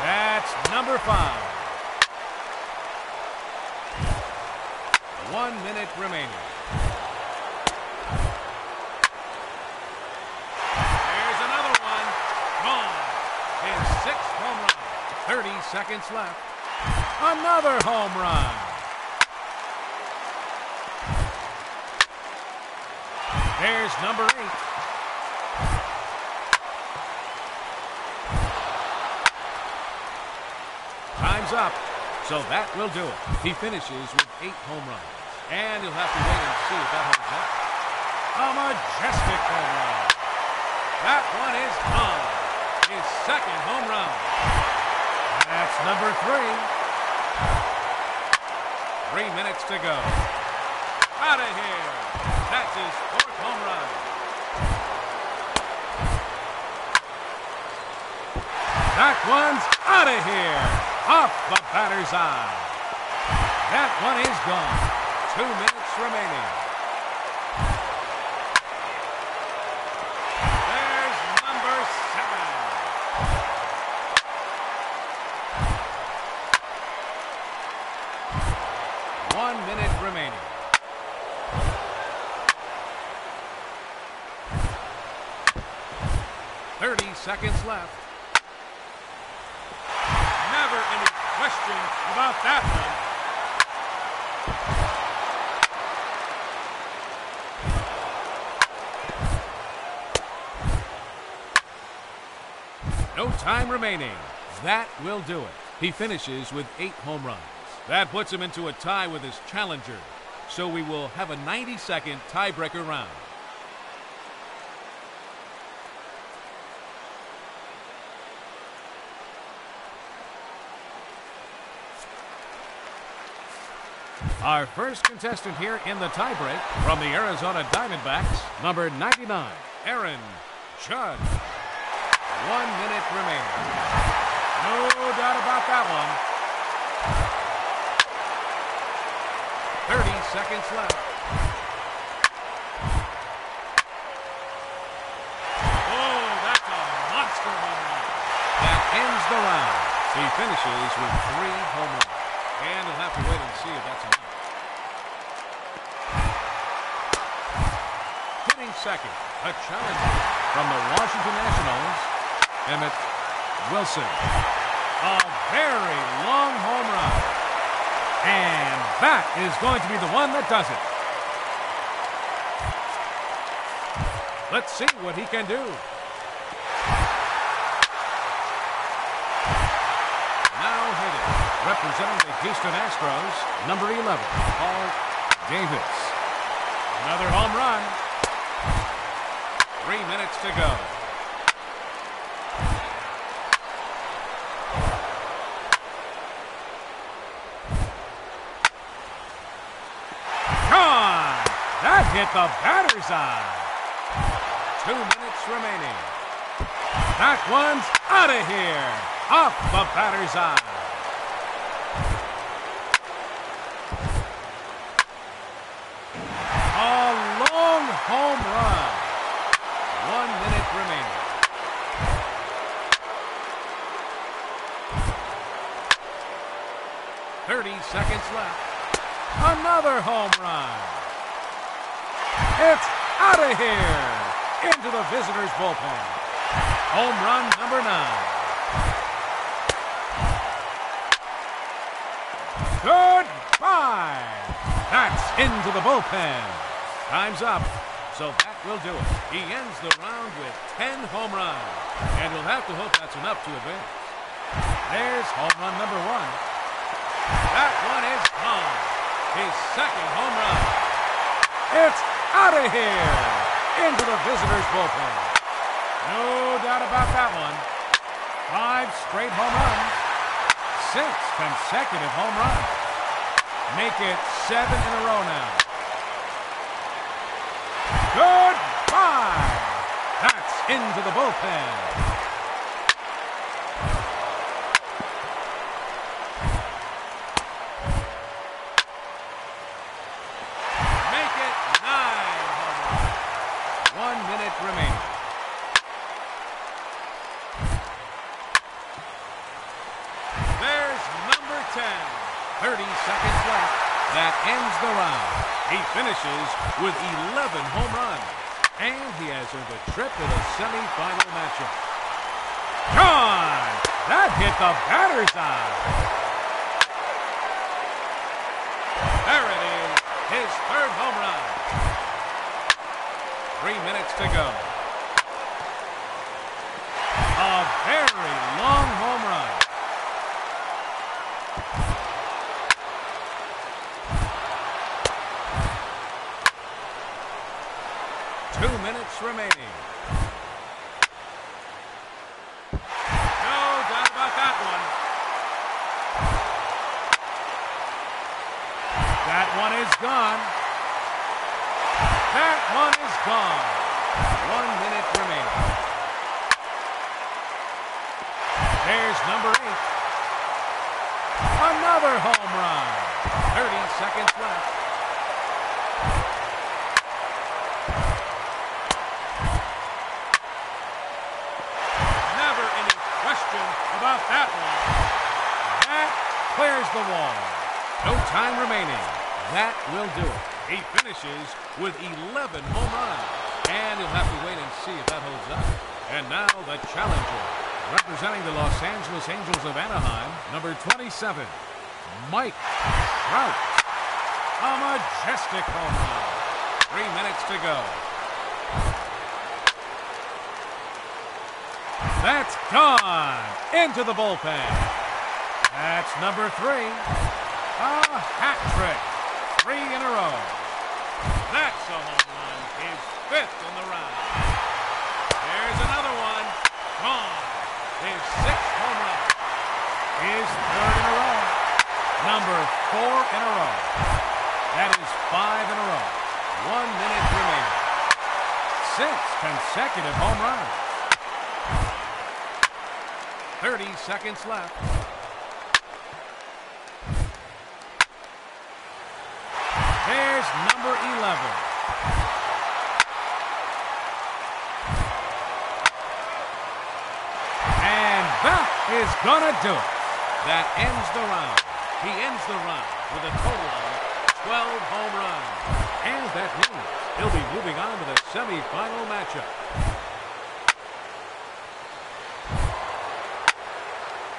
That's number 5. 1 minute remaining. There's another one. Gone. His 6th home run. 30 seconds left. Another home run. There's number 8. Time's up, so that will do it. He finishes with 8 home runs, and he'll have to wait and see if that holds up. A majestic home run. That one is gone. His 2nd home run. That's number 3. 3 minutes to go. Out of here. That's his 4th home run. That one's out of here. Off the batter's eye. That one is gone. 2 minutes remaining. There's number 7. One minute remaining. Seconds left. Never any question about that one. No time remaining. That will do it. He finishes with 8 home runs. That puts him into a tie with his challenger. So we will have a 90-second tiebreaker round. Our first contestant here in the tiebreak from the Arizona Diamondbacks, number 99, Aaron Judge. 1 minute remaining. No doubt about that one. 30 seconds left. Oh, that's a monster home run. That ends the round. He finishes with 3 home runs. And he'll have to wait and see if that's enough. Hitting second, a challenger from the Washington Nationals, Emmett Wilson. A very long home run. And that is going to be the one that does it. Let's see what he can do. Now hitting, representing the Houston Astros, number 11, Paul Davis. Another home run. 3 minutes to go. Gone! That hit the batter's eye. 2 minutes remaining. That one's out of here. Off the batter's eye. home run. 1 minute remaining. .30 seconds left. Another home run. It's out of here. Into the visitors' bullpen. Home run number 9. Goodbye. That's into the bullpen. Time's up. So that will do it. He ends the round with 10 home runs. And we'll have to hope that's enough to advance. There's home run number 1. That one is gone. His second home run. It's out of here. Into the visitors' bullpen. No doubt about that one. 5 straight home runs. 6 consecutive home runs. Make it 7 in a row now. Goodbye. That's into the bullpen. Make it 9 home runs. 1 minute remaining. There's number 10. 30 seconds left. That ends the round. He finishes with 11 home runs. And he has earned a trip to the semifinal matchup. Gone! That hit the batter's eye. There it is. His 3rd home run. 3 minutes to go. A very long home run. Remaining. No doubt about that one. That one is gone. That one is gone. 1 minute remaining. There's number 8. Another home run. 30 seconds left. About that one. That clears the wall. No time remaining. That will do it. He finishes with 11 home runs. And you'll have to wait and see if that holds up. And now the challenger, representing the Los Angeles Angels of Anaheim, number 27, Mike Trout. A majestic home run. 3 minutes to go. That's gone into the bullpen. That's number 3. A hat trick. 3 in a row. That's a home run. His 5th in the round. There's another one. Gone. His 6th home run. His 3rd in a row. Number 4 in a row. That is 5 in a row. 1 minute remaining. 6 consecutive home runs. 30 seconds left. There's number 11. And that is gonna do it. That ends the round. He ends the round with a total of 12 home runs. And that means he'll be moving on to the semifinal matchup.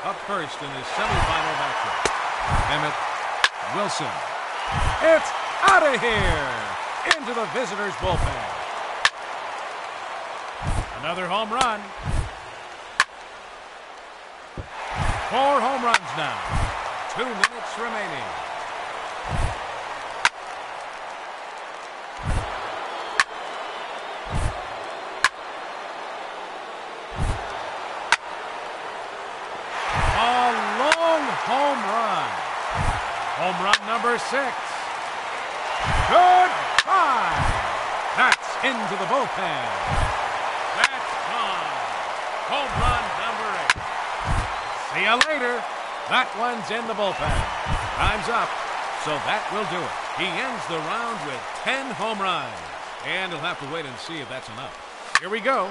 Up first in the semifinal matchup, Emmett Wilson. It's out of here into the visitors' bullpen. Another home run. 4 home runs now. 2 minutes remaining. Home run. Home run number 6. Goodbye. That's into the bullpen. That's gone. Home run number 8. See you later. That one's in the bullpen. Time's up. So that will do it. He ends the round with 10 home runs. And he'll have to wait and see if that's enough. Here we go.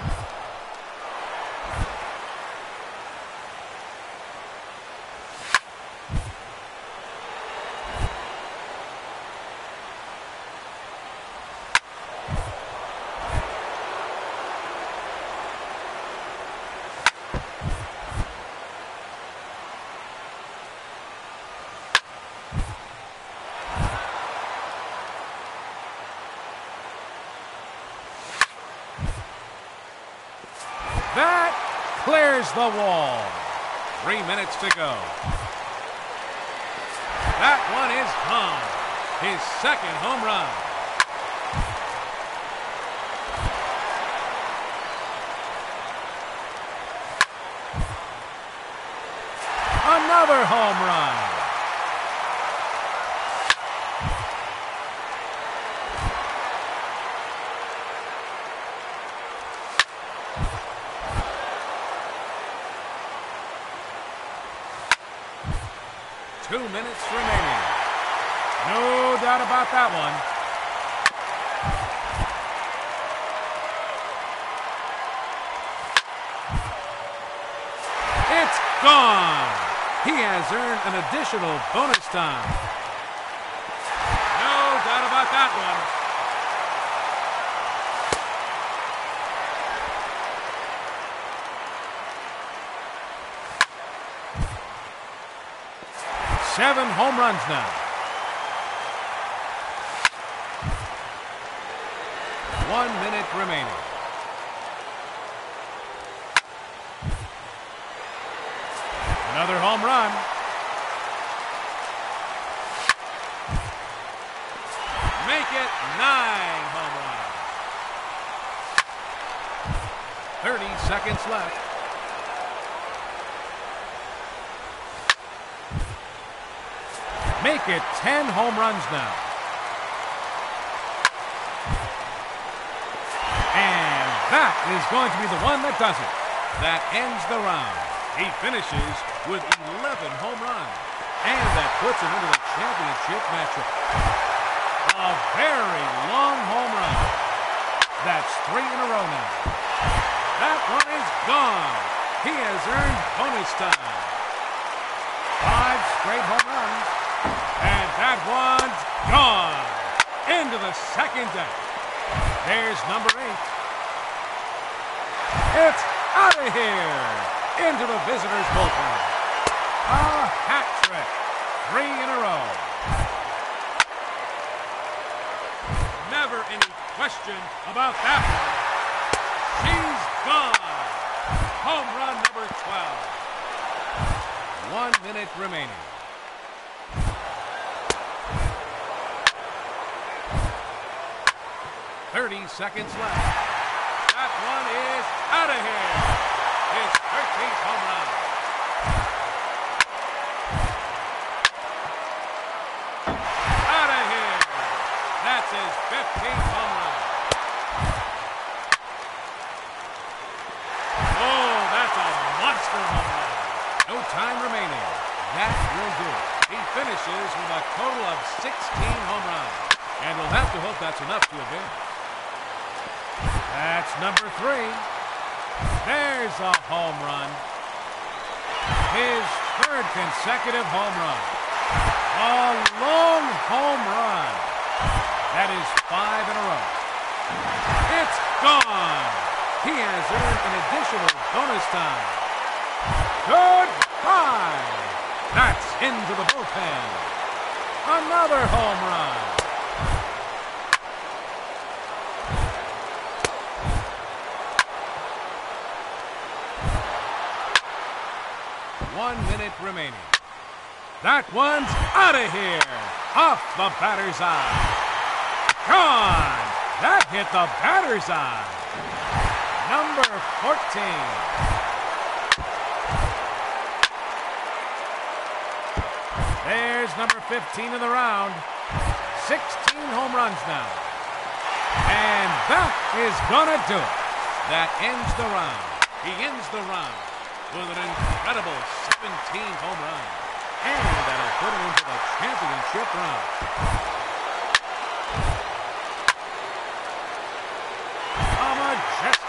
That clears the wall. 3 minutes to go. That one is gone. His second home run. Another home run. Two minutes remaining. No doubt about that one. It's gone. He has earned an additional bonus time. No doubt about that one. Seven home runs now. 1 minute remaining. Another home run. Make it 9 home runs. 30 seconds left. Make it 10 home runs now. And that is going to be the one that does it. That ends the round. He finishes with 11 home runs. And that puts him into the championship matchup. A very long home run. That's 3 in a row now. That one is gone. He has earned bonus time. 5 straight home runs. And that one's gone. Into the second deck. There's number 8. It's out of here. Into the visitors' bullpen. A hat trick. 3 in a row. Never any question about that one. She's gone. Home run number 12. 1 minute remaining. 30 seconds left. That one is out of here. His 13th home run. Out of here. That's his 15th home run. Oh, that's a monster home run. No time remaining. That will do it. He finishes with a total of 16 home runs. And we'll have to hope that's enough to advance. That's number 3. There's a home run. His 3rd consecutive home run. A long home run. That is 5 in a row. It's gone. He has earned an additional bonus time. Goodbye. That's into the bullpen. Another home run. One minute remaining. That one's out of here. Off the batter's eye. Gone. That hit the batter's eye. Number 14. There's number 15 in the round. 16 home runs now. And that is gonna do it. That ends the round. He ends the round with an incredible 17 home runs. And that'll put him into the championship round.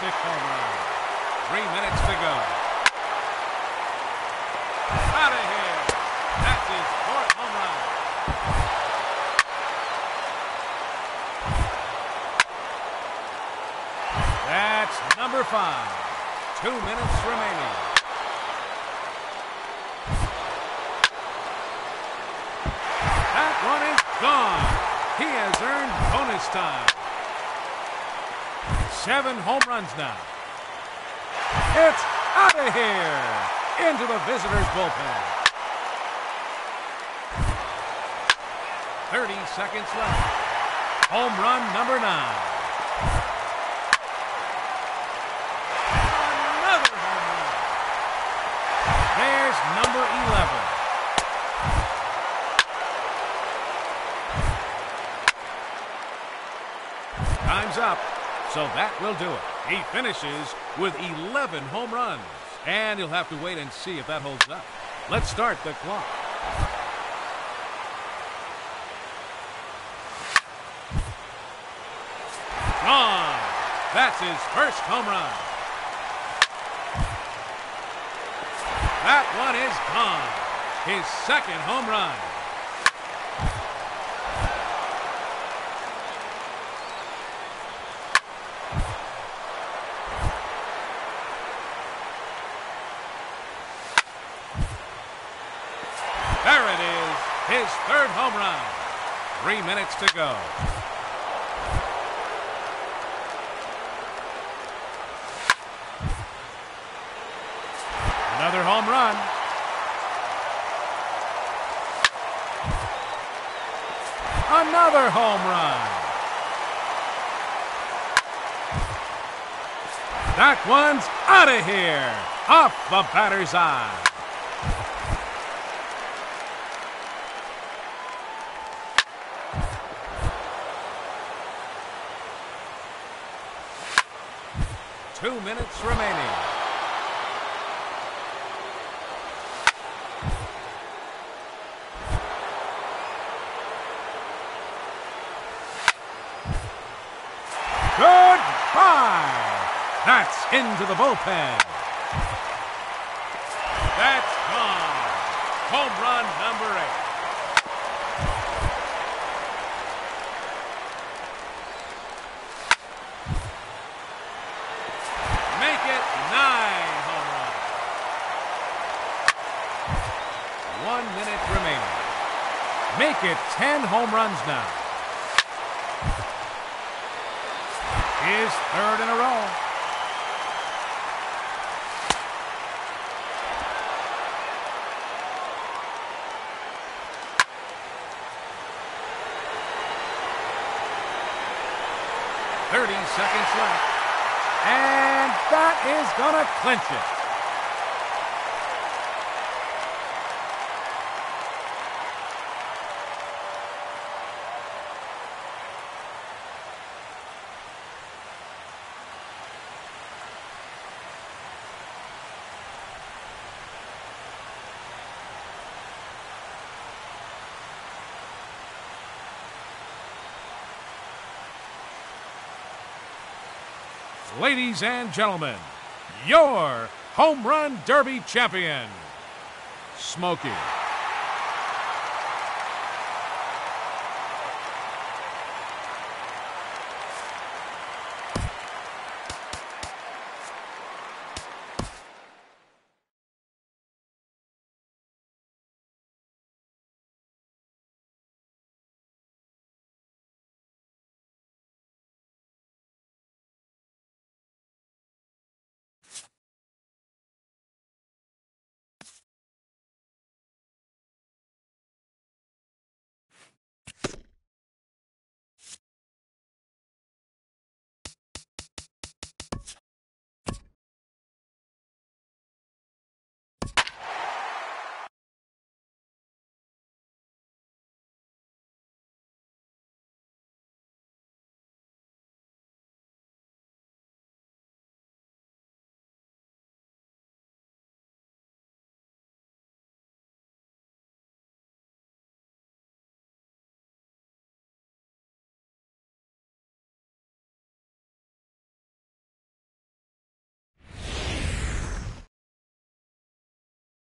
terrific home run. 3 minutes to go. Out of here. That's his 4th home run. That's number 5. 2 minutes remaining. That one is gone. He has earned bonus time. 7 home runs now. It's out of here. Into the visitors' bullpen. 30 seconds left. Home run number 9. Another home run. There's number 11. Time's up, so that will do it. He finishes with 11 home runs, and you'll have to wait and see if that holds up. Let's start the clock. Gone. That's his first home run. That one is gone. His second home run. There it is, his 3rd home run. 3 minutes to go. Another home run. Another home run. That one's out of here. Off the batter's eye. Two minutes remaining. Goodbye. That's into the bullpen. That's gone. Home run number 8. Make it 9 home runs. 1 minute remaining. Make it 10 home runs now. His 3rd in a row. Seconds left. And that is gonna clinch it. Ladies and gentlemen, your Home Run Derby champion, Smokey.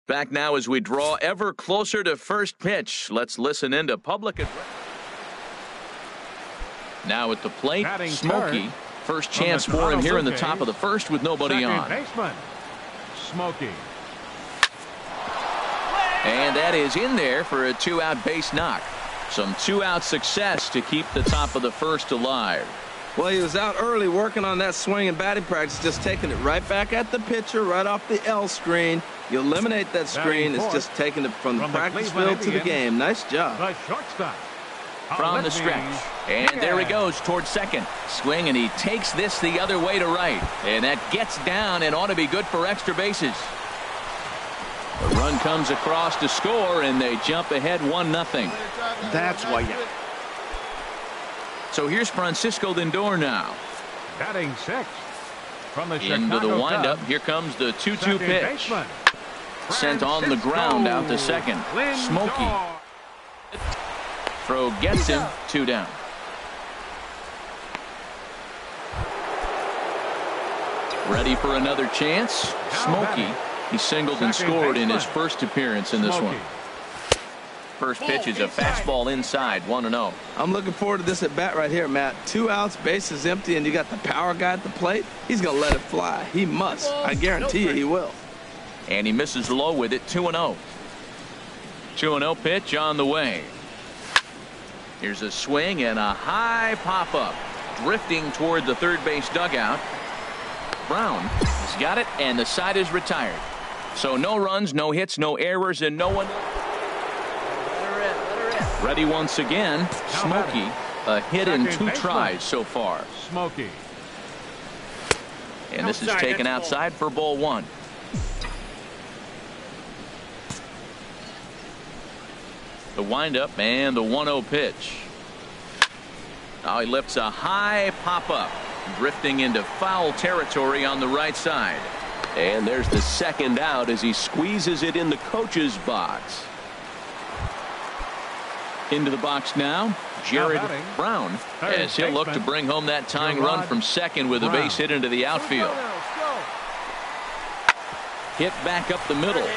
Back now as we draw ever closer to first pitch. Let's listen into public address. Now at the plate, Smokey. First chance for him here in the top of the first with nobody on. Baseman, Smokey. And that is in there for a 2-out base knock. Some 2-out success to keep the top of the first alive. Well, he was out early working on that swing and batting practice, just taking it right back at the pitcher, right off the L screen. You eliminate that screen. It's just taking it from the practice field to the game. Nice job. The shortstop. From the stretch. And there he goes towards second. Swing, and he takes this the other way to right. And that gets down and ought to be good for extra bases. The run comes across to score, and they jump ahead 1-0. That's why you... So here's Francisco Lindor now. Batting sixth. From the into the windup. Here comes the 2-2 pitch. Baseman. Sent on the ground out to second. Smokey. Throw gets him. 2 down. Ready for another chance. Smokey. He singled and scored in his first appearance in this one. First pitch is a fastball inside. 1-0. I'm looking forward to this at bat right here, Matt. 2 outs, bases empty, and you got the power guy at the plate. He's going to let it fly. He must. I guarantee you he will. And he misses low with it. 2-0. 2-0 pitch on the way. Here's a swing and a high pop-up. Drifting toward the third base dugout. Brown has got it, and the side is retired. So no runs, no hits, no errors, and no one. Ready once again. Smokey. A hit in 2 tries so far. Smokey. And this is taken outside for ball 1. The windup and the 1-0 pitch. Now he lifts a high pop-up. Drifting into foul territory on the right side. And there's the second out as he squeezes it in the coach's box. Into the box now, Jared Brown, as he'll look to bring home that tying run from second with a base hit into the outfield. Hit back up the middle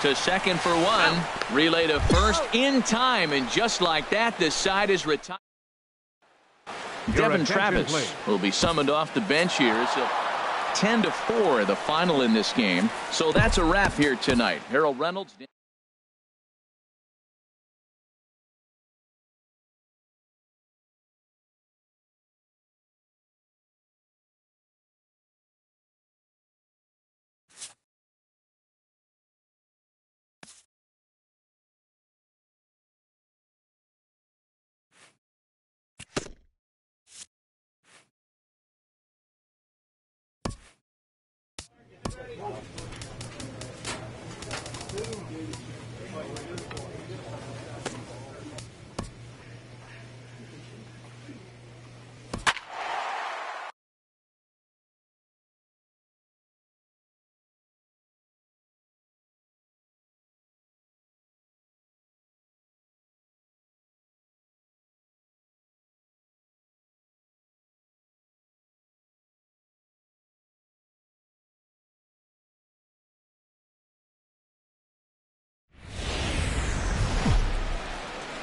to second for 1. Relay to first in time, and just like that, this side is retired. Devin Travis will be summoned off the bench here. So 10-4 the final in this game. So that's a wrap here tonight. Harold Reynolds.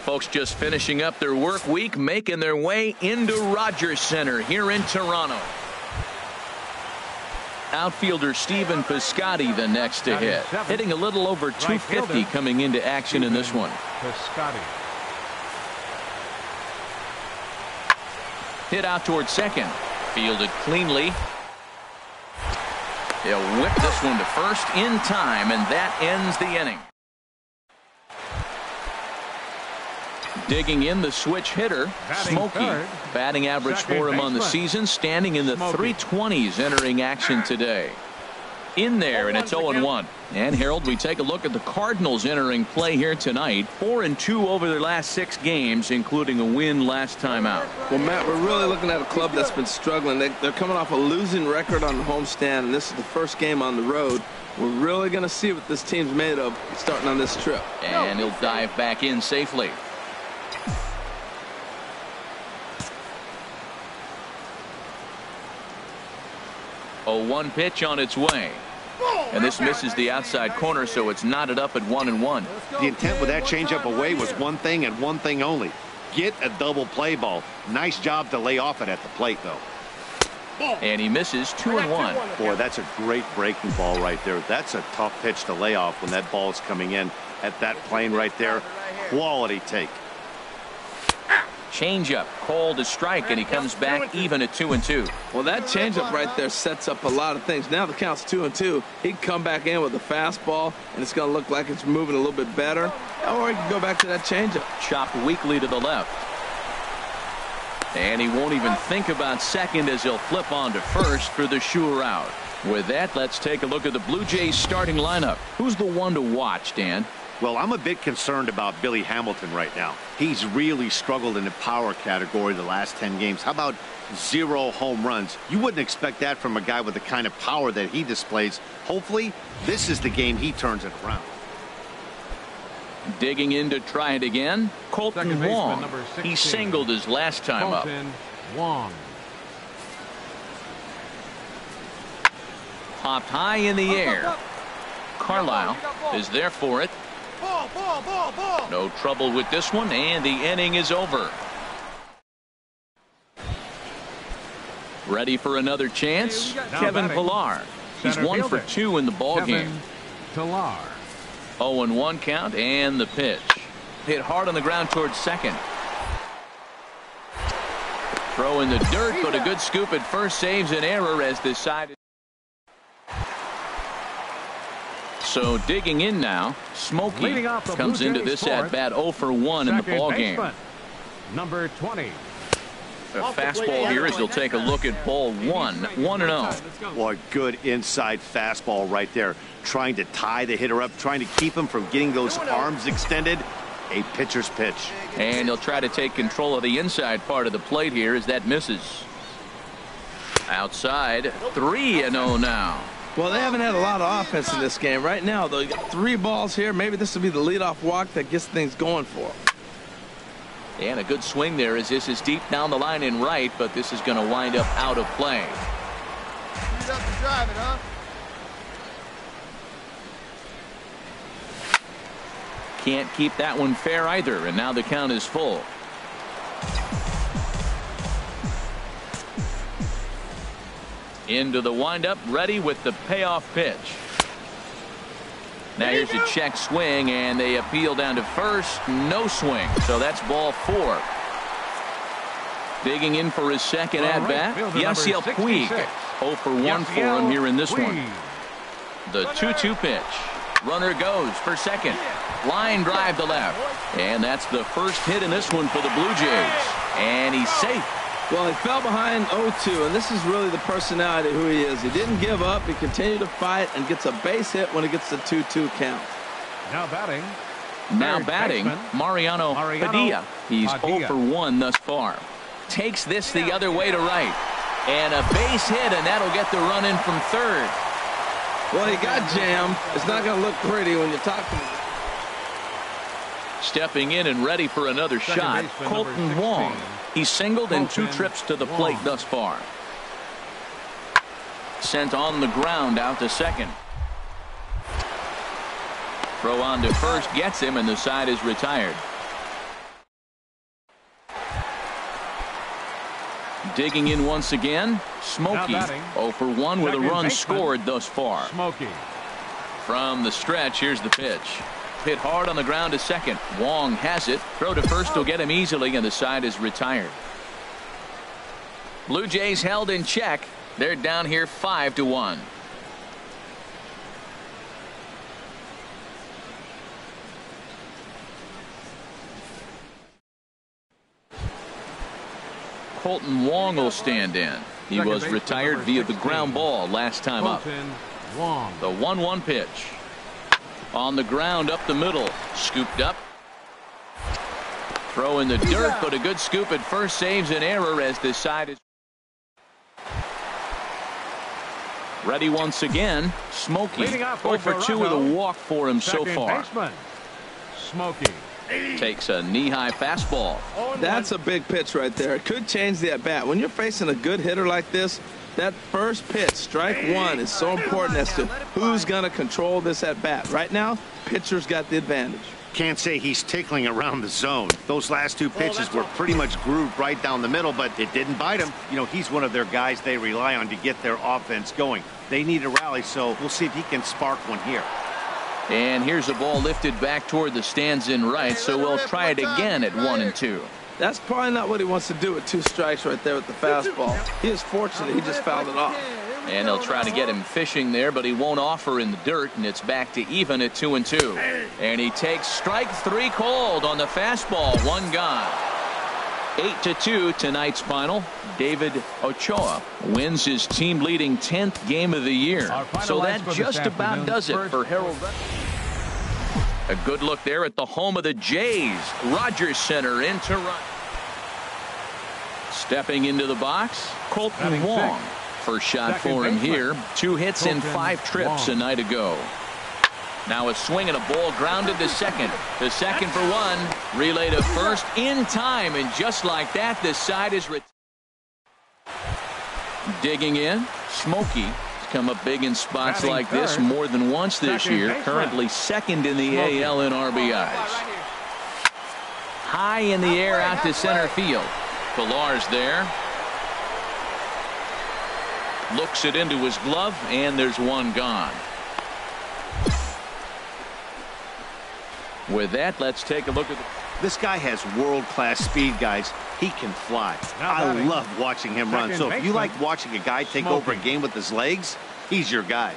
Folks just finishing up their work week, making their way into Rogers Center here in Toronto. Outfielder Stephen Piscotty the next to hit. Hitting a little over 250 coming into action in this one. Hit out towards second. Fielded cleanly. They'll whip this one to first in time, and that ends the inning. Digging in the switch hitter, Smokey. Batting average for him on the season, standing in the 320s entering action today. In there, and it's 0-1. And Harold, we take a look at the Cardinals entering play here tonight. 4-2 over their last 6 games, including a win last time out. Well, Matt, we're really looking at a club that's been struggling. They're coming off a losing record on the homestand, and this is the first game on the road. We're really going to see what this team's made of starting on this trip. And he'll dive back in safely. 0-1 pitch on its way. And this misses the outside corner, so it's knotted up at 1-1. The intent with that changeup away was one thing and one thing only. Get a double play ball. Nice job to lay off it at the plate, though. And he misses 2-1. Boy, that's a great breaking ball right there. That's a tough pitch to lay off when that ball is coming in at that plane right there. Quality take. Changeup called a strike, and he comes back even at 2-2. Well, that changeup right there sets up a lot of things. Now the count's 2-2. He can come back in with a fastball, and it's going to look like it's moving a little bit better. Or he can go back to that changeup. Chopped weakly to the left. And he won't even think about second as he'll flip on to first for the sure out. With that, let's take a look at the Blue Jays starting lineup. Who's the one to watch, Dan? Well, I'm a bit concerned about Billy Hamilton right now. He's really struggled in the power category the last 10 games. How about 0 home runs? You wouldn't expect that from a guy with the kind of power that he displays. Hopefully, this is the game he turns it around. Digging in to try it again, Colton Wong. He singled his last time up. Wong. Popped high in the air. Carlisle is there for it. No trouble with this one, and the inning is over. Ready for another chance? Kevin Pillar. He's 1 for 2 in the ballgame. Pillar. 0-1 count, and the pitch. Hit hard on the ground towards second. Throw in the dirt, but a good scoop at first saves an error as the side. So digging in now, Smokey comes into this at bat 0 for 1 in the ball game. Number 20. A fastball here as he'll take a look at ball 1, 1-0. Boy, good inside fastball right there. Trying to tie the hitter up, trying to keep him from getting those arms extended. A pitcher's pitch. And he'll try to take control of the inside part of the plate here as that misses. Outside, 3-0 now. Well, they haven't had a lot of offense in this game. Right now, though, you got 3 balls here. Maybe this will be the leadoff walk that gets things going for them. And a good swing there as this is deep down the line in right, but this is going to wind up out of play. Speed up and drive it, huh? Can't keep that one fair either, and now the count is full. Into the windup, ready with the payoff pitch. Now here's a check swing, and they appeal down to first. No swing, so that's ball 4. Digging in for his second at-bat, Yasiel Puig. 0 for 1 for him here in this one. The 2-2 pitch. Runner goes for second. Line drive to left. And that's the first hit in this one for the Blue Jays. And he's safe. Well, he fell behind 0-2, and this is really the personality of who he is. He didn't give up. He continued to fight and gets a base hit when it gets the 2-2 count. Now batting, Mariano Padilla. He's 0 for 1 thus far. Takes this the other way to right. And a base hit, and that'll get the run in from third. Well, he got jammed. It's not going to look pretty when you talk to him. Stepping in and ready for another shot, Colton Wong. He's singled in 2 trips to the plate thus far. Sent on the ground out to second. Throw on to first gets him, and the side is retired. Digging in once again, Smokey. 0 for 1 with a run scored thus far. Smokey. From the stretch, here's the pitch. Hit hard on the ground to second. Wong has it. Throw to first will get him easily, and the side is retired. Blue Jays held in check. They're down here 5-1. Colton Wong will stand in. He was retired via the ground ball last time up. The 1-1 pitch. On the ground up the middle. Scooped up. Throw in the dirt, but a good scoop at first saves an error as this side is ready once again. Smokey. 0 for 2 with a walk for him so far. Smokey. Takes a knee-high fastball. That's a big pitch right there. It could change the at-bat. When you're facing a good hitter like this, That first pitch, strike one, is so important as to who's going to control this at bat. Right now, pitcher's got the advantage. Can't say he's tickling around the zone. Those last two pitches were pretty much grooved right down the middle, but it didn't bite him. You know, he's one of their guys they rely on to get their offense going. They need a rally, so we'll see if he can spark one here. And here's a ball lifted back toward the stands in right, so we'll try it again at 1-2. That's probably not what he wants to do with 2 strikes right there with the fastball. He is fortunate he just fouled it off. And they'll try to get him fishing there, but he won't offer in the dirt, and it's back to even at 2-2. And he takes strike 3 cold on the fastball. 1 gone. 8-2 tonight's final. David Ochoa wins his team-leading 10th game of the year. So that just about does it for Harold. A good look there at the home of the Jays. Rogers Center in Toronto. Stepping into the box, Colton Wong. First shot for him here. 2 hits in 5 trips a night ago. Now a swing and a ball grounded to second. To second for 1. Relay to first in time. And just like that, this side is digging in. Smokey come up big in spots like this more than once this year. Currently second in the AL in RBIs. High in the air out to center field. Pillar's there. Looks it into his glove, and there's 1 gone. With that, let's take a look at this guy has world-class speed, guys. He can fly. I love watching him run. So if you like watching a guy take over a game with his legs, he's your guy.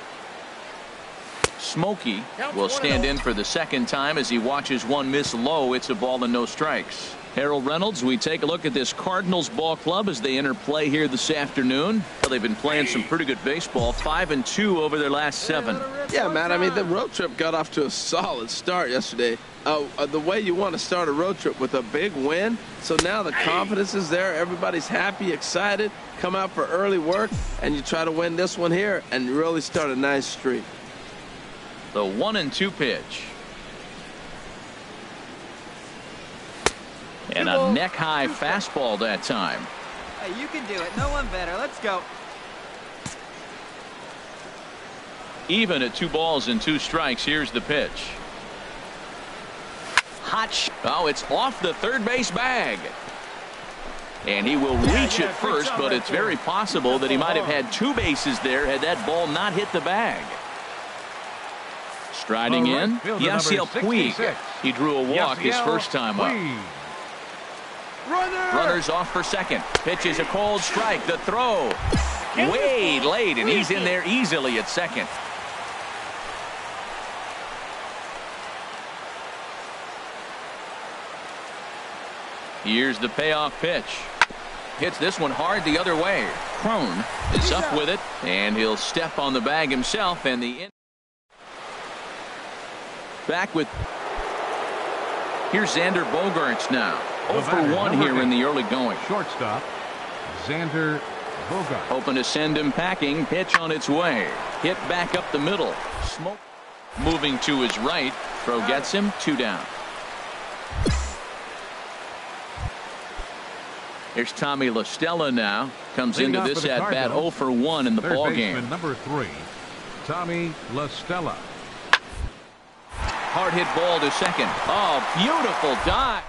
Smokey will stand in for the second time as he watches 1 miss low. It's a ball and no strikes. Harold Reynolds, we take a look at this Cardinals ball club as they enter play here this afternoon. Well, they've been playing some pretty good baseball. 5-2 over their last 7. Yeah, man, I mean, the road trip got off to a solid start yesterday. The way you want to start a road trip, with a big win. So now the confidence is there. Everybody's happy, excited. Come out for early work, and you try to win this one here and really start a nice streak. The 1-2 pitch. And a neck-high fastball that time. Hey, you can do it. No one better. Let's go. Even at 2 balls and 2 strikes. Here's the pitch. Hot shot. Oh, it's off the third base bag. And he will reach it first, but it's very possible that he might have had 2 bases there had that ball not hit the bag. Striding in, Yasiel Puig. He drew a walk his first time up. Runners off for second. Pitch is a cold strike. The throw way late, and he's in there easily at second. Here's the payoff pitch. Hits this one hard the other way. Crone is up with it, and he'll step on the bag himself. And the back with. Here's Xander Bogaerts now. 0 for 1 here in the early going. Shortstop, Xander Bogaerts. Hoping to send him packing. Pitch on its way. Hit back up the middle. Smoke moving to his right. Throw gets him. 2 down. Here's Tommy La Stella now. Comes into this at bat 0 for 1 in the ball game. Number 3, Tommy La Stella. Hard hit ball to second. Oh, beautiful dive.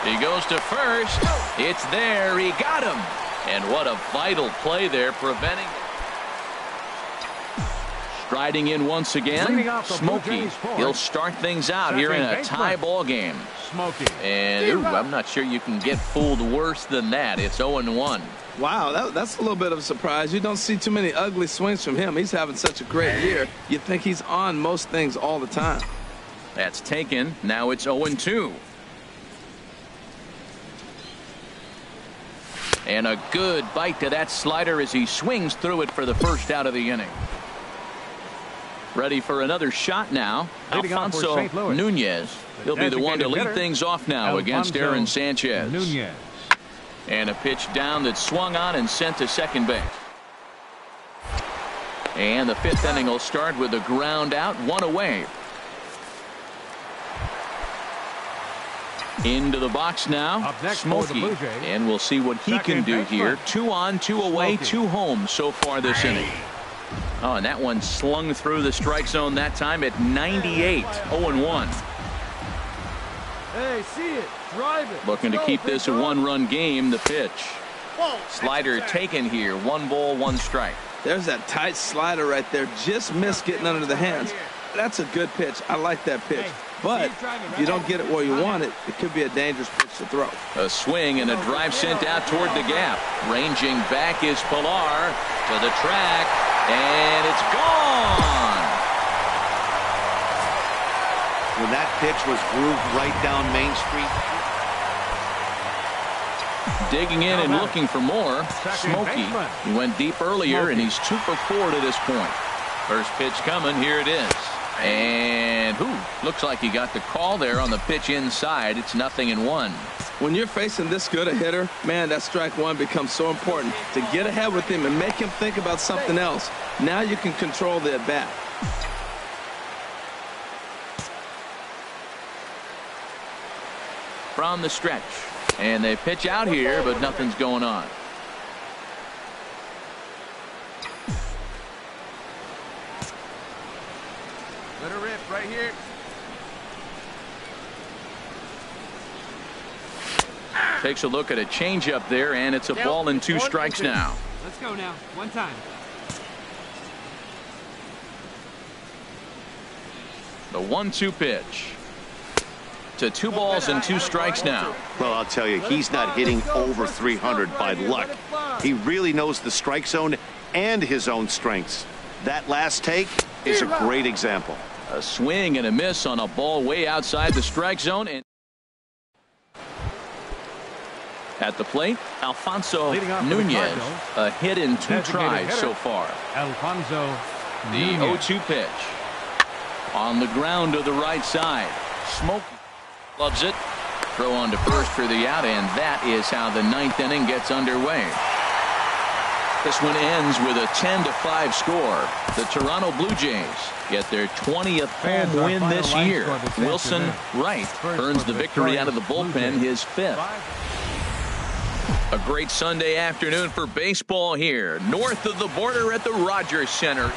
He goes to first. It's there. He got him. And what a vital play there, preventing. Striding in once again, Smokey. He'll start things out here in a tie ball game. Smokey. And I'm not sure you can get fooled worse than that. It's 0-1. Wow, that's a little bit of a surprise. You don't see too many ugly swings from him. He's having such a great year. You think he's on most things all the time. That's taken. Now it's 0-2. And a good bite to that slider as he swings through it for the first out of the inning. Ready for another shot now. Alfonso Nunez. He'll be the one to lead things off now against Aaron Sanchez. Nunez. And a pitch down that swung on and sent to second base. And the 5th inning will start with a ground out, 1 away. Into the box now, Smokey, and we'll see what he can do here. 2 on, 2 away, 2 home so far this inning. Oh, and that one slung through the strike zone that time at 98, 0-1. Hey, see it, drive it. Looking to keep this a 1-run game. The pitch. Slider taken here. 1 ball, 1 strike. There's that tight slider right there. Just missed getting under the hands. That's a good pitch. I like that pitch. But if you don't get it where you want it, it could be a dangerous pitch to throw. A swing and a drive sent out toward the gap. Ranging back is Pilar to the track, and it's gone. When that pitch was grooved right down Main Street. Digging in and looking for more. Smokey. He went deep earlier, and he's 2 for 4 to this point. First pitch coming. Here it is. And looks like he got the call there on the pitch inside. It's 0-1. When you're facing this good a hitter, man, that strike one becomes so important to get ahead with him and make him think about something else. Now you can control the at-bat. From the stretch. And they pitch out here, but nothing's going on. Let her rip right here. Takes a look at a changeup there, and it's a ball and 2 strikes now. Let's go now. 1 time. The 1-2 pitch. To 2 balls and 2 strikes now. Well, I'll tell you, he's not hitting over 300 by luck. He really knows the strike zone and his own strengths. That last take is a great example. A swing and a miss on a ball way outside the strike zone. And at the plate, Alfonso Nunez. A hit in 2 tries so far. Alfonso. The 0-2 pitch. On the ground to the right side. Smokey loves it. Throw on to first for the out, and that is how the 9th inning gets underway. This one ends with a 10-5 score. The Toronto Blue Jays get their 20th home win this year. Wilson Wright earns the victory out of the bullpen, his 5th. A great Sunday afternoon for baseball here, north of the border at the Rogers Center.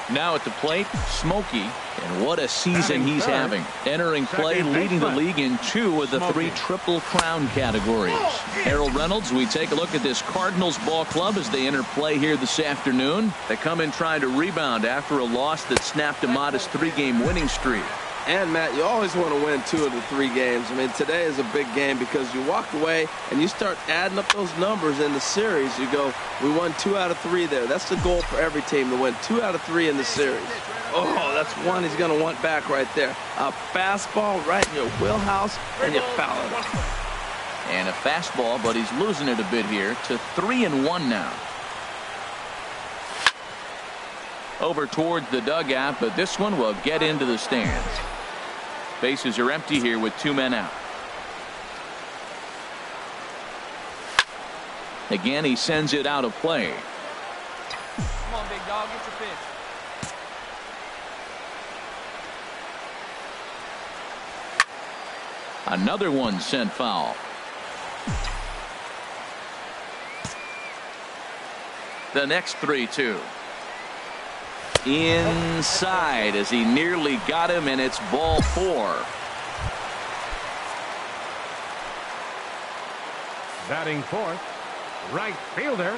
Now at the plate, Smokey, and what a season he's having. Entering play, leading the league in 2 of the 3 Triple Crown categories. Harold Reynolds, we take a look at this Cardinals ball club as they enter play here this afternoon. They come in trying to rebound after a loss that snapped a modest 3-game winning streak. And, Matt, you always want to win 2 of the 3 games. I mean, today is a big game because you walk away and you start adding up those numbers in the series. You go, we won 2 out of 3 there. That's the goal for every team, to win 2 out of 3 in the series. Oh, that's one he's going to want back right there. A fastball right in your wheelhouse, and you foul it. And a fastball, but he's losing it a bit here to 3-1 now. Over towards the dugout, but this one will get into the stands. Bases are empty here with 2 men out. Again, he sends it out of play. Come on, big dog, get your pitch. Another one sent foul. The next 3-2. Inside as he nearly got him, and it's ball 4. Batting 4th, right fielder,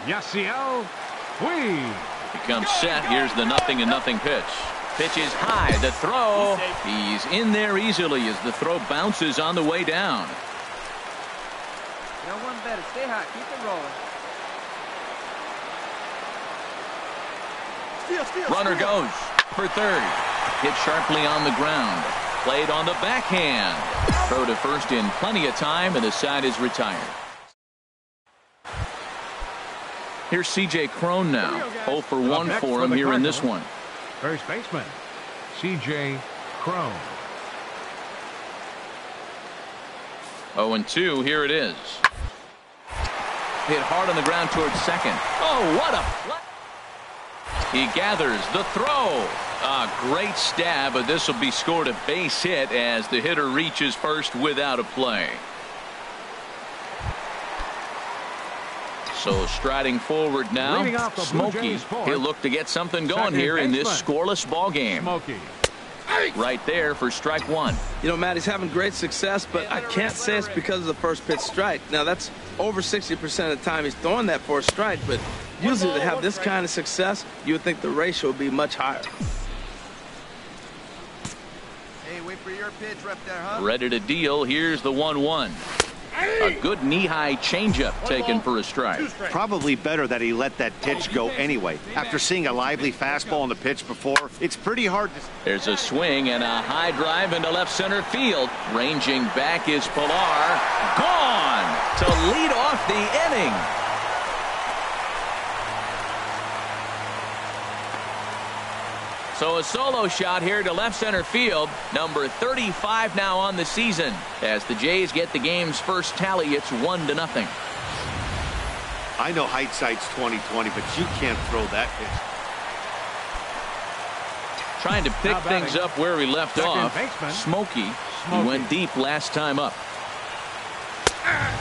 Yasiel Puig. He comes set. Here's the 0-0 pitch. Pitch is high. The throw. He's in there easily as the throw bounces on the way down. No one better. Stay hot. Keep it rolling. Runner goes for 3rd. Hit sharply on the ground. Played on the backhand. Throw to first in plenty of time, and the side is retired. Here's C.J. Cron now. 0 for 1 for him here in this one. First baseman, C.J. Cron. 0-2. Here it is. Hit hard on the ground towards second. Oh, what a play. He gathers the throw. Great stab, but this will be scored a base hit as the hitter reaches first without a play. So striding forward now, Smokey. He'll look to get something going here in this scoreless ball game. Right there for strike one. You know, Matt, he's having great success, but I can't say it's because of the first pitch strike. Now, that's over 60% of the time he's throwing that for a strike, but usually to have this kind of success, you would think the ratio would be much higher. Hey, wait for your pitch right there, huh? Ready to deal. Here's the 1-1. A good knee-high changeup taken for a strike. Probably better that he let that pitch go anyway. After seeing a lively fastball on the pitch before, it's pretty hard to... There's a swing and a high drive into left center field. Ranging back is Pilar. Gone to lead off the inning. So a solo shot here to left center field. Number 35 now on the season. As the Jays get the game's first tally, it's 1-0. I know hindsight's 20/20, but you can't throw that pitch. Trying to pick things up where we left off. Smokey. He went deep last time up.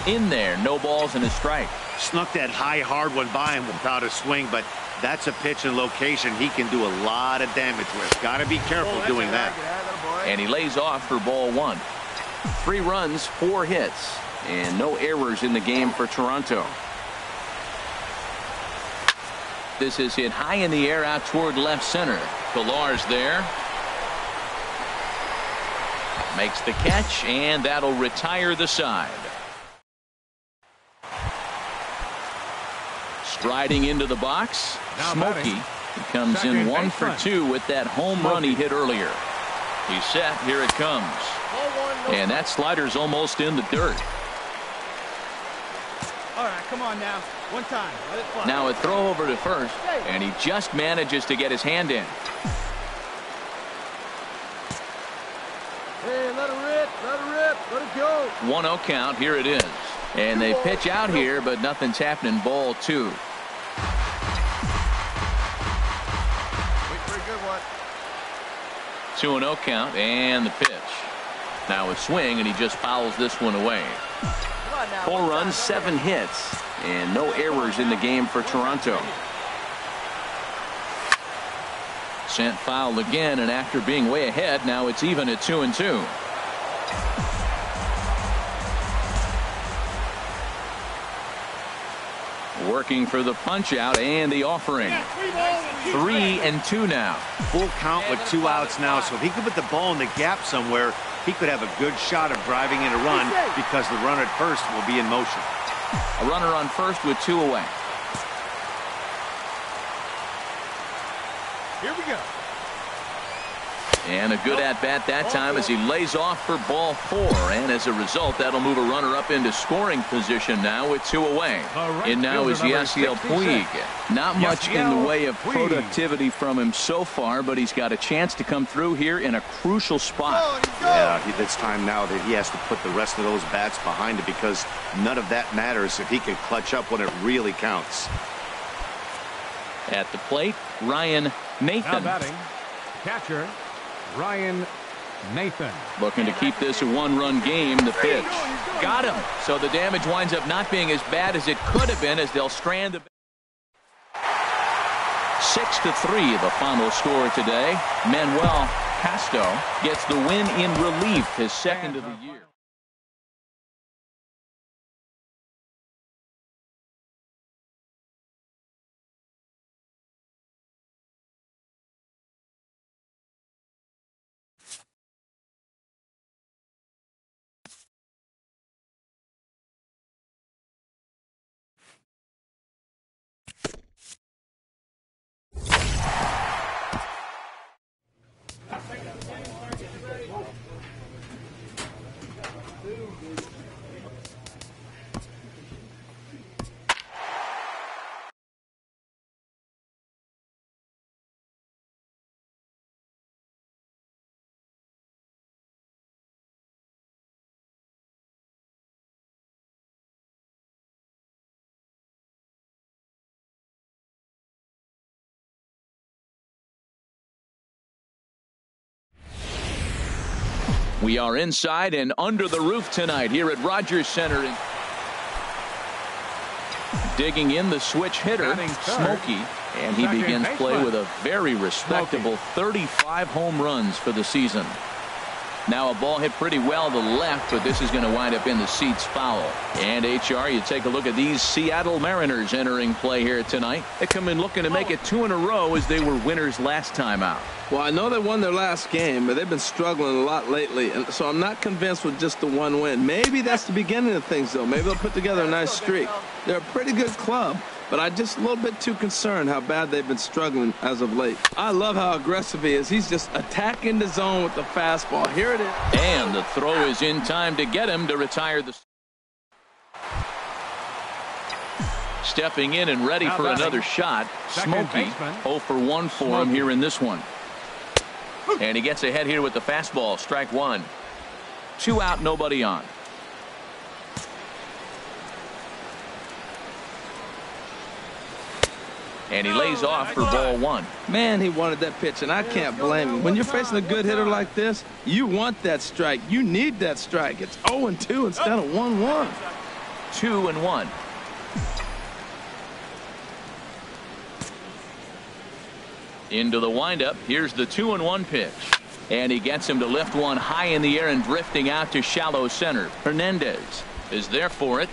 In there, no balls and a strike. Snuck that high hard one by him without a swing, but that's a pitch and location he can do a lot of damage with. Got to be careful doing that. And he lays off for ball one. 3 runs, 4 hits, and no errors in the game for Toronto. This is hit high in the air out toward left center. Pilar's there. Makes the catch, and that'll retire the side. Striding into the box, Smokey. He comes in 1 for 2 with that home run he hit earlier. He's set. Here it comes. And that slider's almost in the dirt. All right, come on now. One time. Let it fly. Now a throw over to first, and he just manages to get his hand in. Hey, let it rip. Let it rip. Let it go. 1-0 count. Here it is. And they pitch out here, but nothing's happening. Ball 2. Wait for a good one. 2-0 count, and the pitch. Now a swing, and he just fouls this one away. 4 runs, 7 hits, and no errors in the game for Toronto. Sent foul again, and after being way ahead, now it's even at 2-2. Working for the punch out and the offering. 3-2 now. Full count with 2 outs now, so if he could put the ball in the gap somewhere, he could have a good shot of driving in a run because the runner at first will be in motion. A runner on first with 2 away. Here we go. And a good at-bat that time as he lays off for ball 4. And as a result, that'll move a runner up into scoring position now with 2 away. And now is Yasiel Puig. Not much in the way of productivity from him so far, but he's got a chance to come through here in a crucial spot. Yeah, it's time now that he has to put the rest of those bats behind it because none of that matters if he can clutch up when it really counts. At the plate, Ryan Nathan. Now batting, catcher Ryan Nathan. Looking to keep this a 1-run game. The pitch. Got him. So the damage winds up not being as bad as it could have been as they'll strand the 6-3 the final score today. Manuel Casto gets the win in relief, his second of the year. We are inside and under the roof tonight here at Rogers Center. Digging in the switch hitter, Smokey, and he begins play with a very respectable 35 home runs for the season. Now a ball hit pretty well to the left, but this is going to wind up in the seats foul. And HR, you take a look at these Seattle Mariners entering play here tonight. They come in looking to make it 2 in a row as they were winners last time out. Well, I know they won their last game, but they've been struggling a lot lately, and so I'm not convinced with just the one win. Maybe that's the beginning of things, though. Maybe they'll put together a nice streak. They're a pretty good club, but I'm just a little bit too concerned how bad they've been struggling as of late. I love how aggressive he is. He's just attacking the zone with the fastball. Here it is. And the throw is in time to get him to retire the... Stepping in and ready for another shot, Smokey. 0 for 1 for him here in this one. And he gets ahead here with the fastball. Strike 1. 2 out, nobody on. And he lays off for ball 1. Man, he wanted that pitch, and I can't blame him. When you're facing a good hitter like this, you want that strike. You need that strike. It's 0-2 instead of 1-1. 2-1. Into the windup. Here's the 2-1 pitch. And he gets him to lift one high in the air and drifting out to shallow center. Hernandez is there for it.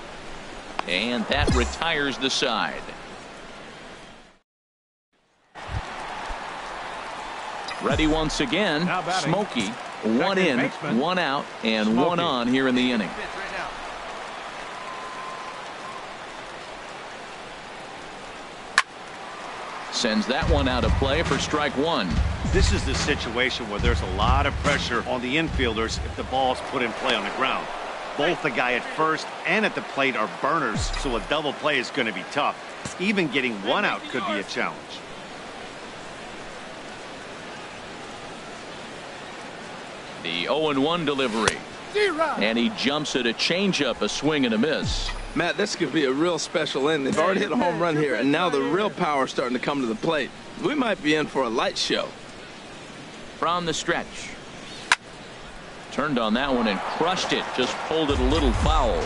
And that retires the side. Ready once again. Smokey. 1 in, 1 out, and 1 on here in the inning. Sends that one out of play for strike 1. This is the situation where there's a lot of pressure on the infielders if the ball's put in play on the ground. Both the guy at first and at the plate are burners, so a double play is going to be tough. Even getting 1 out could be a challenge. The 0-1 delivery. And he jumps at a changeup, a swing and a miss. Matt, this could be a real special inning. They've already hit a home run here, and now the real power is starting to come to the plate. We might be in for a light show. From the stretch. Turned on that one and crushed it. Just pulled it a little foul.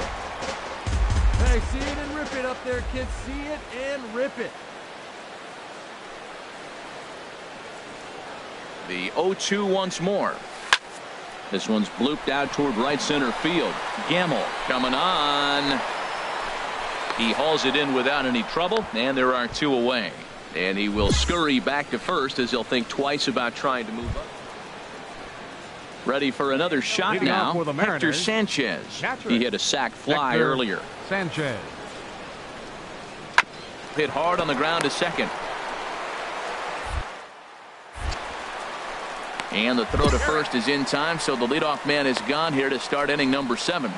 Hey, see it and rip it up there, kids. See it and rip it. The 0-2 once more. This one's blooped out toward right center field. Gamble coming on. He hauls it in without any trouble, and there are 2 away. And he will scurry back to first as he'll think twice about trying to move up. Ready for another shot now. Hector Sanchez. He hit a sac fly earlier. Sanchez. Hit hard on the ground to second. And the throw to first is in time, so the leadoff man is gone here to start inning number 7.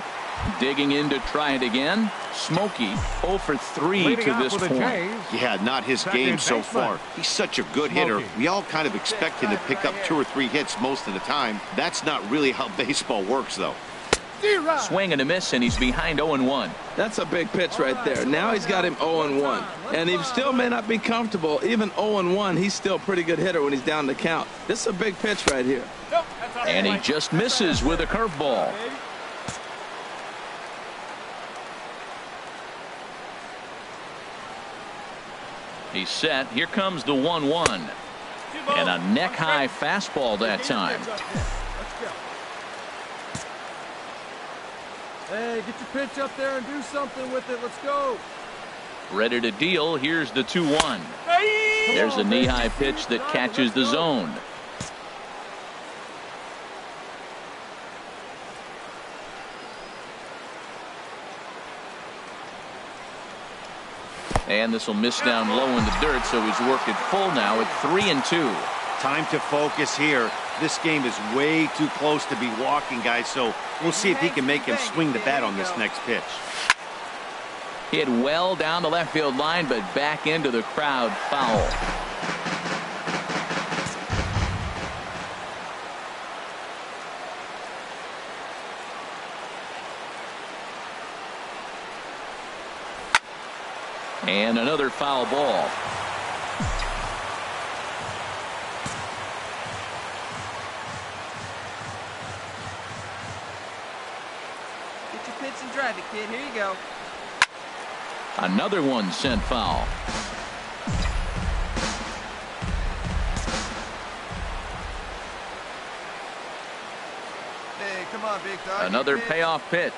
Digging in to try it again. Smokey 0 for 3 to this point. Yeah, not his game so far. He's such a good hitter. We all kind of expect him to pick up 2 or 3 hits most of the time. That's not really how baseball works, though. Swing and a miss, and he's behind 0-1. That's a big pitch right there. Now he's got him 0-1. And he still may not be comfortable. Even 0-1, he's still a pretty good hitter when he's down the count. This is a big pitch right here. And he just misses with a curveball. He's set. Here comes the 1-1. And a neck-high fastball that time. Hey, get your pitch up there and do something with it. Let's go. Ready to deal. Here's the 2-1. There's a knee-high pitch that catches the zone. And this will miss down low in the dirt, so he's worked it full now at 3-2. Time to focus here. This game is way too close to be walking, guys, so we'll see if he can make him swing the bat on this next pitch. Hit well down the left field line, but back into the crowd, foul. And another foul ball. Get your pitch and drive it, kid. Here you go. Another one sent foul. Hey, come on, big dog. Another payoff pitch.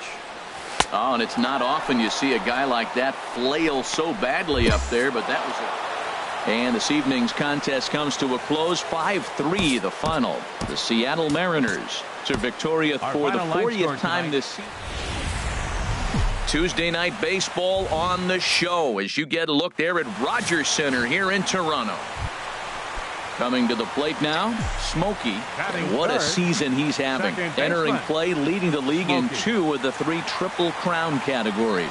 Oh, and it's not often you see a guy like that flail so badly up there, but that was it. And this evening's contest comes to a close. 5-3 the final. The Seattle Mariners to victorious for the 40th time this season. Tuesday night baseball on the show as you get a look there at Rogers Center here in Toronto. Coming to the plate now, Smokey. And what a season he's having. Entering play, leading the league in 2 of the 3 Triple Crown categories.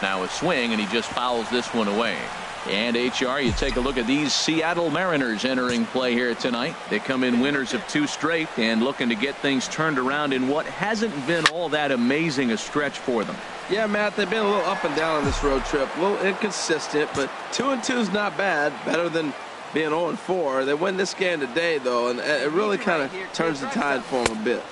Now a swing, and he just fouls this one away. And HR, you take a look at these Seattle Mariners entering play here tonight. They come in winners of 2 straight and looking to get things turned around in what hasn't been all that amazing a stretch for them. Yeah, Matt, they've been a little up and down on this road trip. A little inconsistent, but 2-2 is not bad. Better than being 0-4. They win this game today, though, and it really kind of turns the tide for them a bit.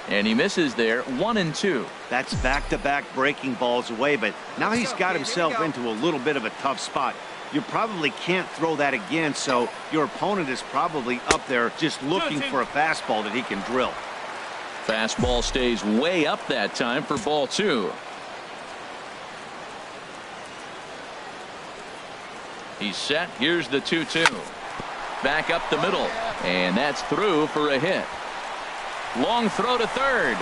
And he misses there, 1-2. That's back-to-back breaking balls away, but now he's got himself into a little bit of a tough spot. You probably can't throw that again, so your opponent is probably up there just looking for a fastball that he can drill. Fastball stays way up that time for ball 2. He's set. Here's the 2-2. Back up the middle, and that's through for a hit. Long throw to third,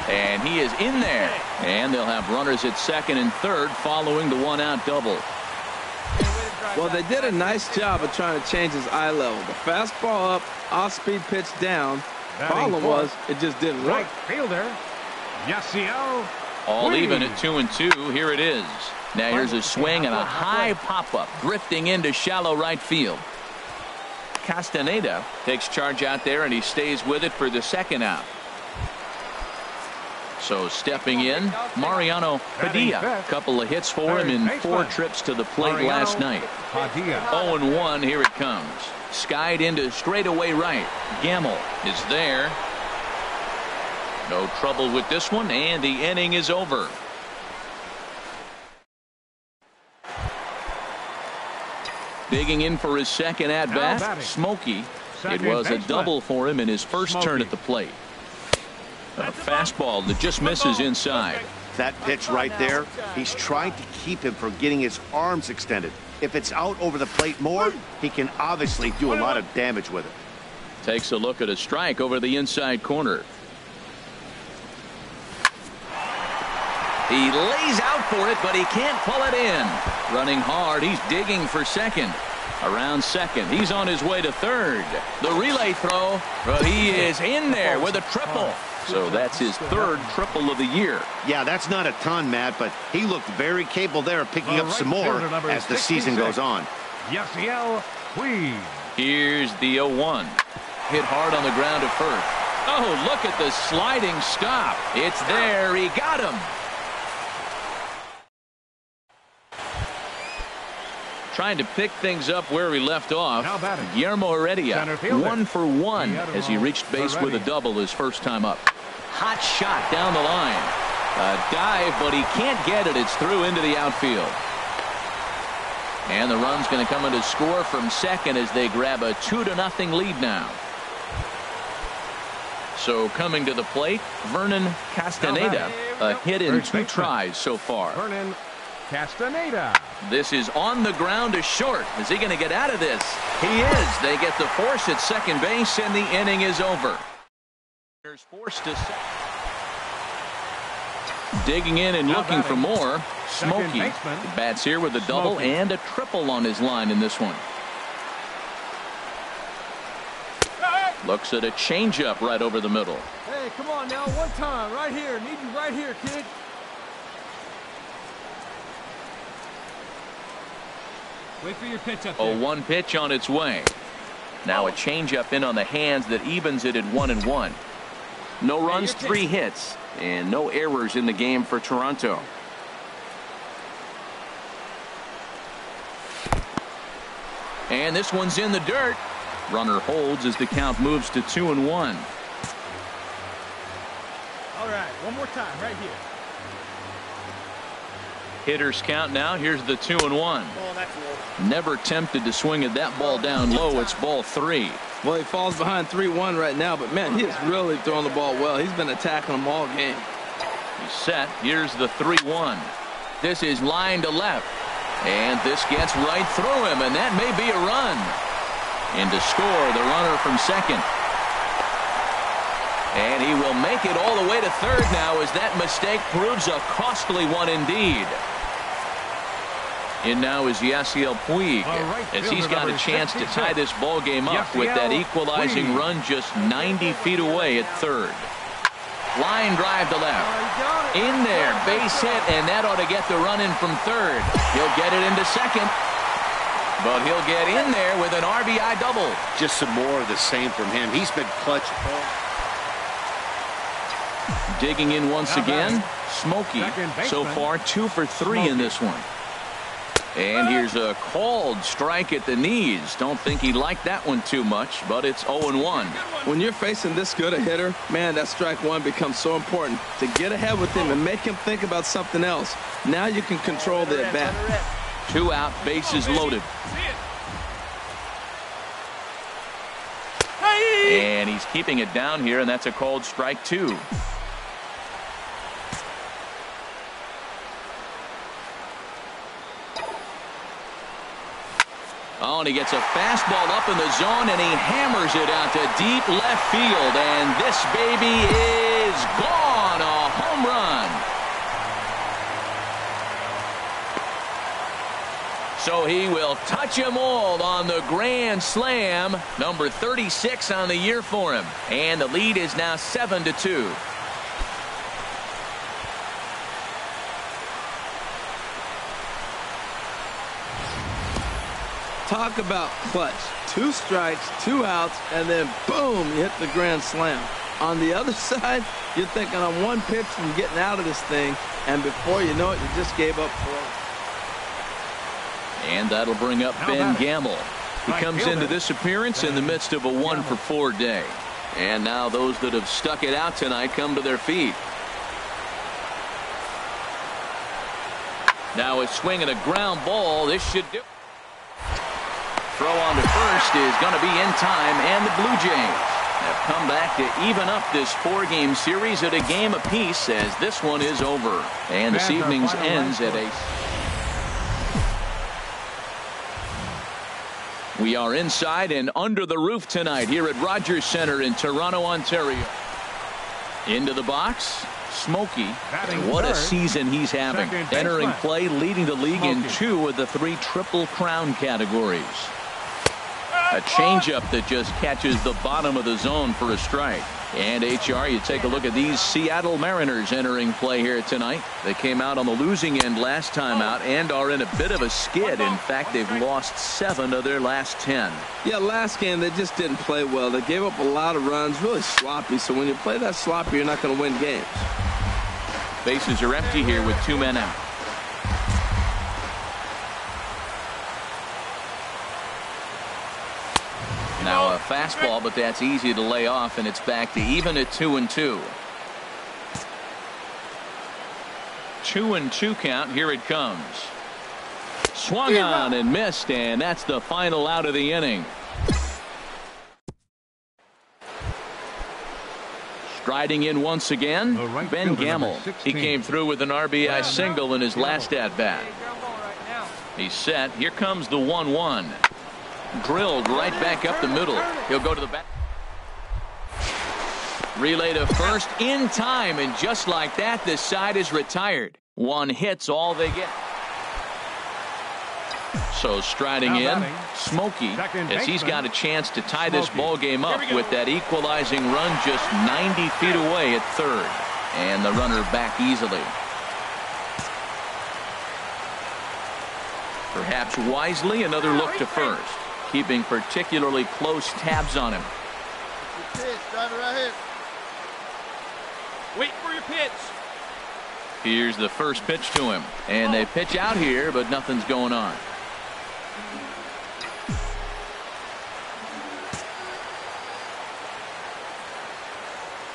and he is in there, and they'll have runners at second and third following the 1-out double. Well, they did a nice job of trying to change his eye level. The fastball up, off-speed pitch down. Problem was, it just didn't work. Right fielder, Yasiel. All even at 2-2. Here it is. Now here's a swing and a high pop-up, drifting into shallow right field. Castaneda takes charge out there, and he stays with it for the 2nd out. So stepping in, Mariano Padilla. Couple of hits for him in 4 trips to the plate last night. 0-1, here it comes. Skied into straightaway right. Gamble is there. No trouble with this one, and the inning is over. Digging in for his 2nd at-bat, Smokey. It was a double for him in his first turn at the plate. A fastball that just misses inside. That pitch right there, he's trying to keep him from getting his arms extended. If it's out over the plate more, he can obviously do a lot of damage with it. Takes a look at a strike over the inside corner. He lays out for it, but he can't pull it in. Running hard, he's digging for second. Around second, he's on his way to third. The relay throw, but he is in there with a triple. So that's his 3rd triple of the year. Yeah, that's not a ton, Matt, but he looked very capable there of picking up some more as the season goes on. Yasiel, please. Here's the 0-1. Hit hard on the ground to first. Oh, look at the sliding stop. It's there. He got him. Trying to pick things up where he left off. Guillermo Heredia, 1 for 1 as he reached base with a double his first time up. Hot shot down the line. A dive, but he can't get it. It's through into the outfield. And the run's going to come in to score from second as they grab a 2-0 lead now. So coming to the plate, Vernon Castaneda. A hit in 2 tries so far. Vernon Castaneda. This is on the ground to short. Is he going to get out of this? He is. They get the force at second base, and the inning is over. Forced to digging in and looking for more. Smokey bats here with a double and a triple on his line in this one. Looks at a changeup right over the middle. Hey, come on now, one time, right here. Need you right here, kid. Wait for your pitch up there. 0-1 pitch on its way. Now a changeup in on the hands that evens it at 1-1. No runs, 3 hits, and no errors in the game for Toronto. And this one's in the dirt. Runner holds as the count moves to 2-1. All One more time, right here. Hitters count now. Here's the 2-1. Oh, that's low. Never tempted to swing at that ball down low. It's ball 3. Well, he falls behind 3-1 right now, but man, he is really throwing the ball well. He's been attacking them all game. He's set. Here's the 3-1. This is line to left. And this gets right through him, and that may be a run. And to score, the runner from second. And he will make it all the way to third now as that mistake proves a costly one indeed. And now is Yasiel Puig as he's got a chance to tie this ball game up with that equalizing run just 90 feet away at third. Line drive to left. In there, base hit, and that ought to get the run in from third. He'll get it into second. But he'll get in there with an RBI double. Just some more of the same from him. He's been clutch. Digging in once again, Smokey. So far 2 for 3 in this one. And here's a called strike at the knees. Don't think he liked that one too much, but it's 0-1. When you're facing this good a hitter, man, that strike one becomes so important to get ahead with him and make him think about something else. Now you can control the at-bat. 2 out, bases loaded. And he's keeping it down here, and that's a called strike 2. Oh, and he gets a fastball up in the zone, and he hammers it out to deep left field. And this baby is gone. A home run. So he will touch them all on the grand slam. Number 36 on the year for him. And the lead is now 7-2. Talk about clutch. 2 strikes, 2 outs, and then boom, you hit the grand slam. On the other side, you're thinking on one pitch from getting out of this thing, and before you know it, you just gave up 4. And that'll bring up Ben Gamble. He comes into this appearance in the midst of a 1-for-4 day. And now those that have stuck it out tonight come to their feet. Now a swing and a ground ball. This should do. Throw on to first is going to be in time, and the Blue Jays have come back to even up this 4-game series at a game apiece as this one is over. And this evening's ends at a... We are inside and under the roof tonight here at Rogers Center in Toronto, Ontario. Into the box, Smokey. What a season he's having. Entering play, leading the league in 2 of the 3 Triple Crown categories. A changeup that just catches the bottom of the zone for a strike. And HR, you take a look at these Seattle Mariners entering play here tonight. They came out on the losing end last time out and are in a bit of a skid. In fact, they've lost 7 of their last 10. Yeah, last game they just didn't play well. They gave up a lot of runs, really sloppy. So when you play that sloppy, you're not going to win games. Bases are empty here with 2 men out. Now a fastball, but that's easy to lay off, and it's back to even at 2-2. 2-2 count. Here it comes. Swung on and missed, and that's the final out of the inning. Striding in once again, Ben Gamble. He came through with an RBI single in his last at-bat. He's set. Here comes the 1-1. Drilled right back up the middle. He'll go to the back. Relay to first in time, and just like that, this side is retired. 1 hit's all they get. So striding in, Smokey, as he's got a chance to tie this ball game up with that equalizing run just 90 feet away at third. And the runner back easily. Perhaps wisely, another look to first. Keeping particularly close tabs on him. Wait for your pitch. Here's the first pitch to him. And they pitch out here, but nothing's going on.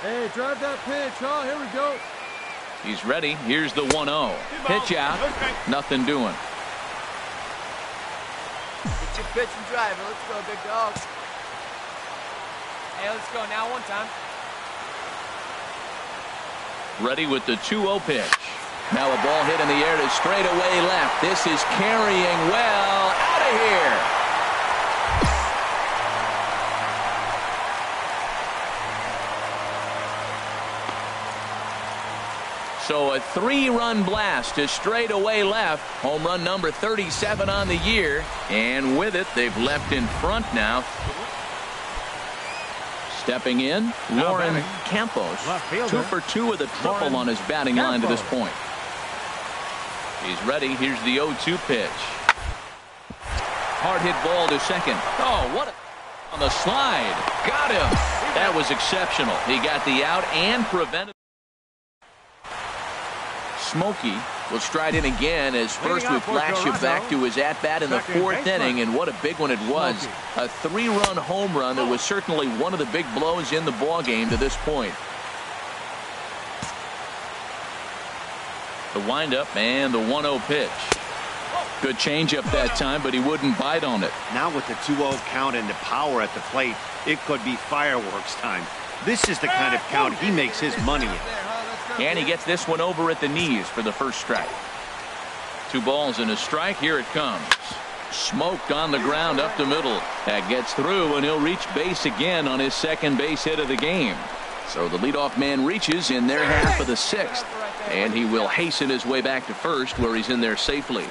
Hey, drive that pitch, huh? Here we go. He's ready. Here's the 1-0. Pitch out. Nothing doing. Get your pitch and drive it. Let's go, big dog. Hey, let's go now one time. Ready with the 2-0 pitch. Now a ball hit in the air to straightaway left. This is carrying well. Out of here. So a 3-run blast to straightaway left. Home run number 37 on the year. And with it, they've left in front now. Stepping in, Lauren Campos. 2 for 2 with a triple on his batting line to this point. He's ready. Here's the 0-2 pitch. Hard hit ball to second. Oh, what a on the slide. Got him. That was exceptional. He got the out and prevented. Smokey will stride in again as first we flash you back to his at-bat in the 4th inning, and what a big one it was. A 3-run home run that was certainly one of the big blows in the ball game to this point. The windup and the 1-0 pitch. Good changeup that time, but he wouldn't bite on it. Now with the 2-0 count and the power at the plate, it could be fireworks time. This is the kind of count he makes his money in. And he gets this one over at the knees for the first strike. 2 balls and a strike. Here it comes. Smoked on the ground up the middle. That gets through, and he'll reach base again on his second base hit of the game. So the leadoff man reaches in their half of the 6th, and he will hasten his way back to first where he's in there safely.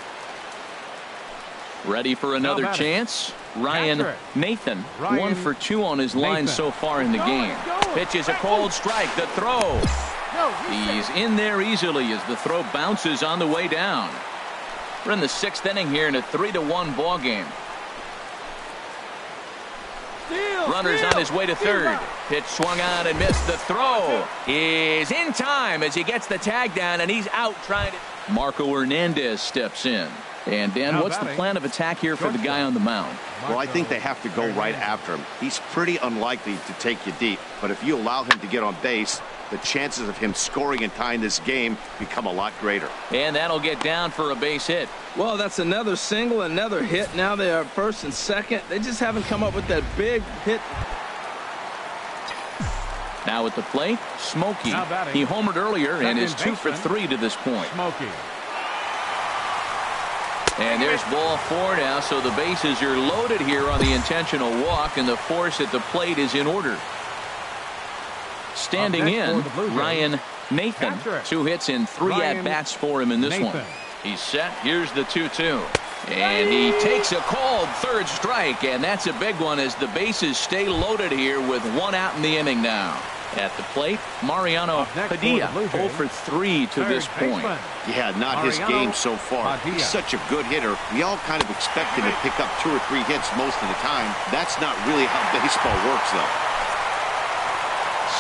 Ready for another chance. Ryan Nathan, 1 for 2 on his line so far in the game. Pitches a cold strike. The throw. He's in there easily as the throw bounces on the way down. We're in the 6th inning here in a 3-1 ball game. Runners on his way to third. Pitch swung on and missed. The throw is in time as he gets the tag down, and he's out trying to. Marco Hernandez steps in. And Dan, what's the plan of attack here for the guy on the mound? Well, I think they have to go right after him. He's pretty unlikely to take you deep, but if you allow him to get on base, the chances of him scoring and tying this game become a lot greater. And that'll get down for a base hit. Well, that's another single, another hit. Now they are first and second. They just haven't come up with that big hit. Now at the plate, Smokey. He homered earlier and is 2 for 3 to this point. Smokey. And there's ball 4 now, so the bases are loaded here on the intentional walk, and the force at the plate is in order. Standing in, Ryan Nathan. 2 hits and 3 at-bats for him in this one. He's set. Here's the 2-2. And he takes a called third strike, and that's a big one as the bases stay loaded here with 1 out in the inning now. At the plate, Mariano Padilla, 0 for 3 to this point. Yeah, not his game so far. He's such a good hitter. We all kind of expect him to pick up 2 or 3 hits most of the time. That's not really how baseball works, though.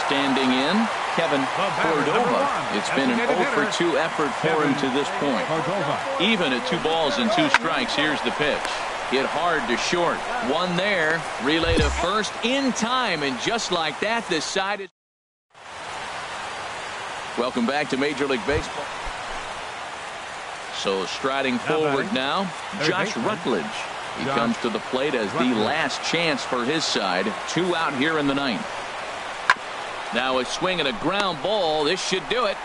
Standing in, Kevin Cordova. It's been an 0 for 2 effort for him to this point. Even at 2 balls and 2 strikes, here's the pitch. Hit hard to short. 1 there. Relay to first in time, and just like that, this side is. Welcome back to Major League Baseball. So striding forward now, Josh Rutledge. He comes to the plate as the last chance for his side. 2 out here in the 9th. Now a swing and a ground ball. This should do it.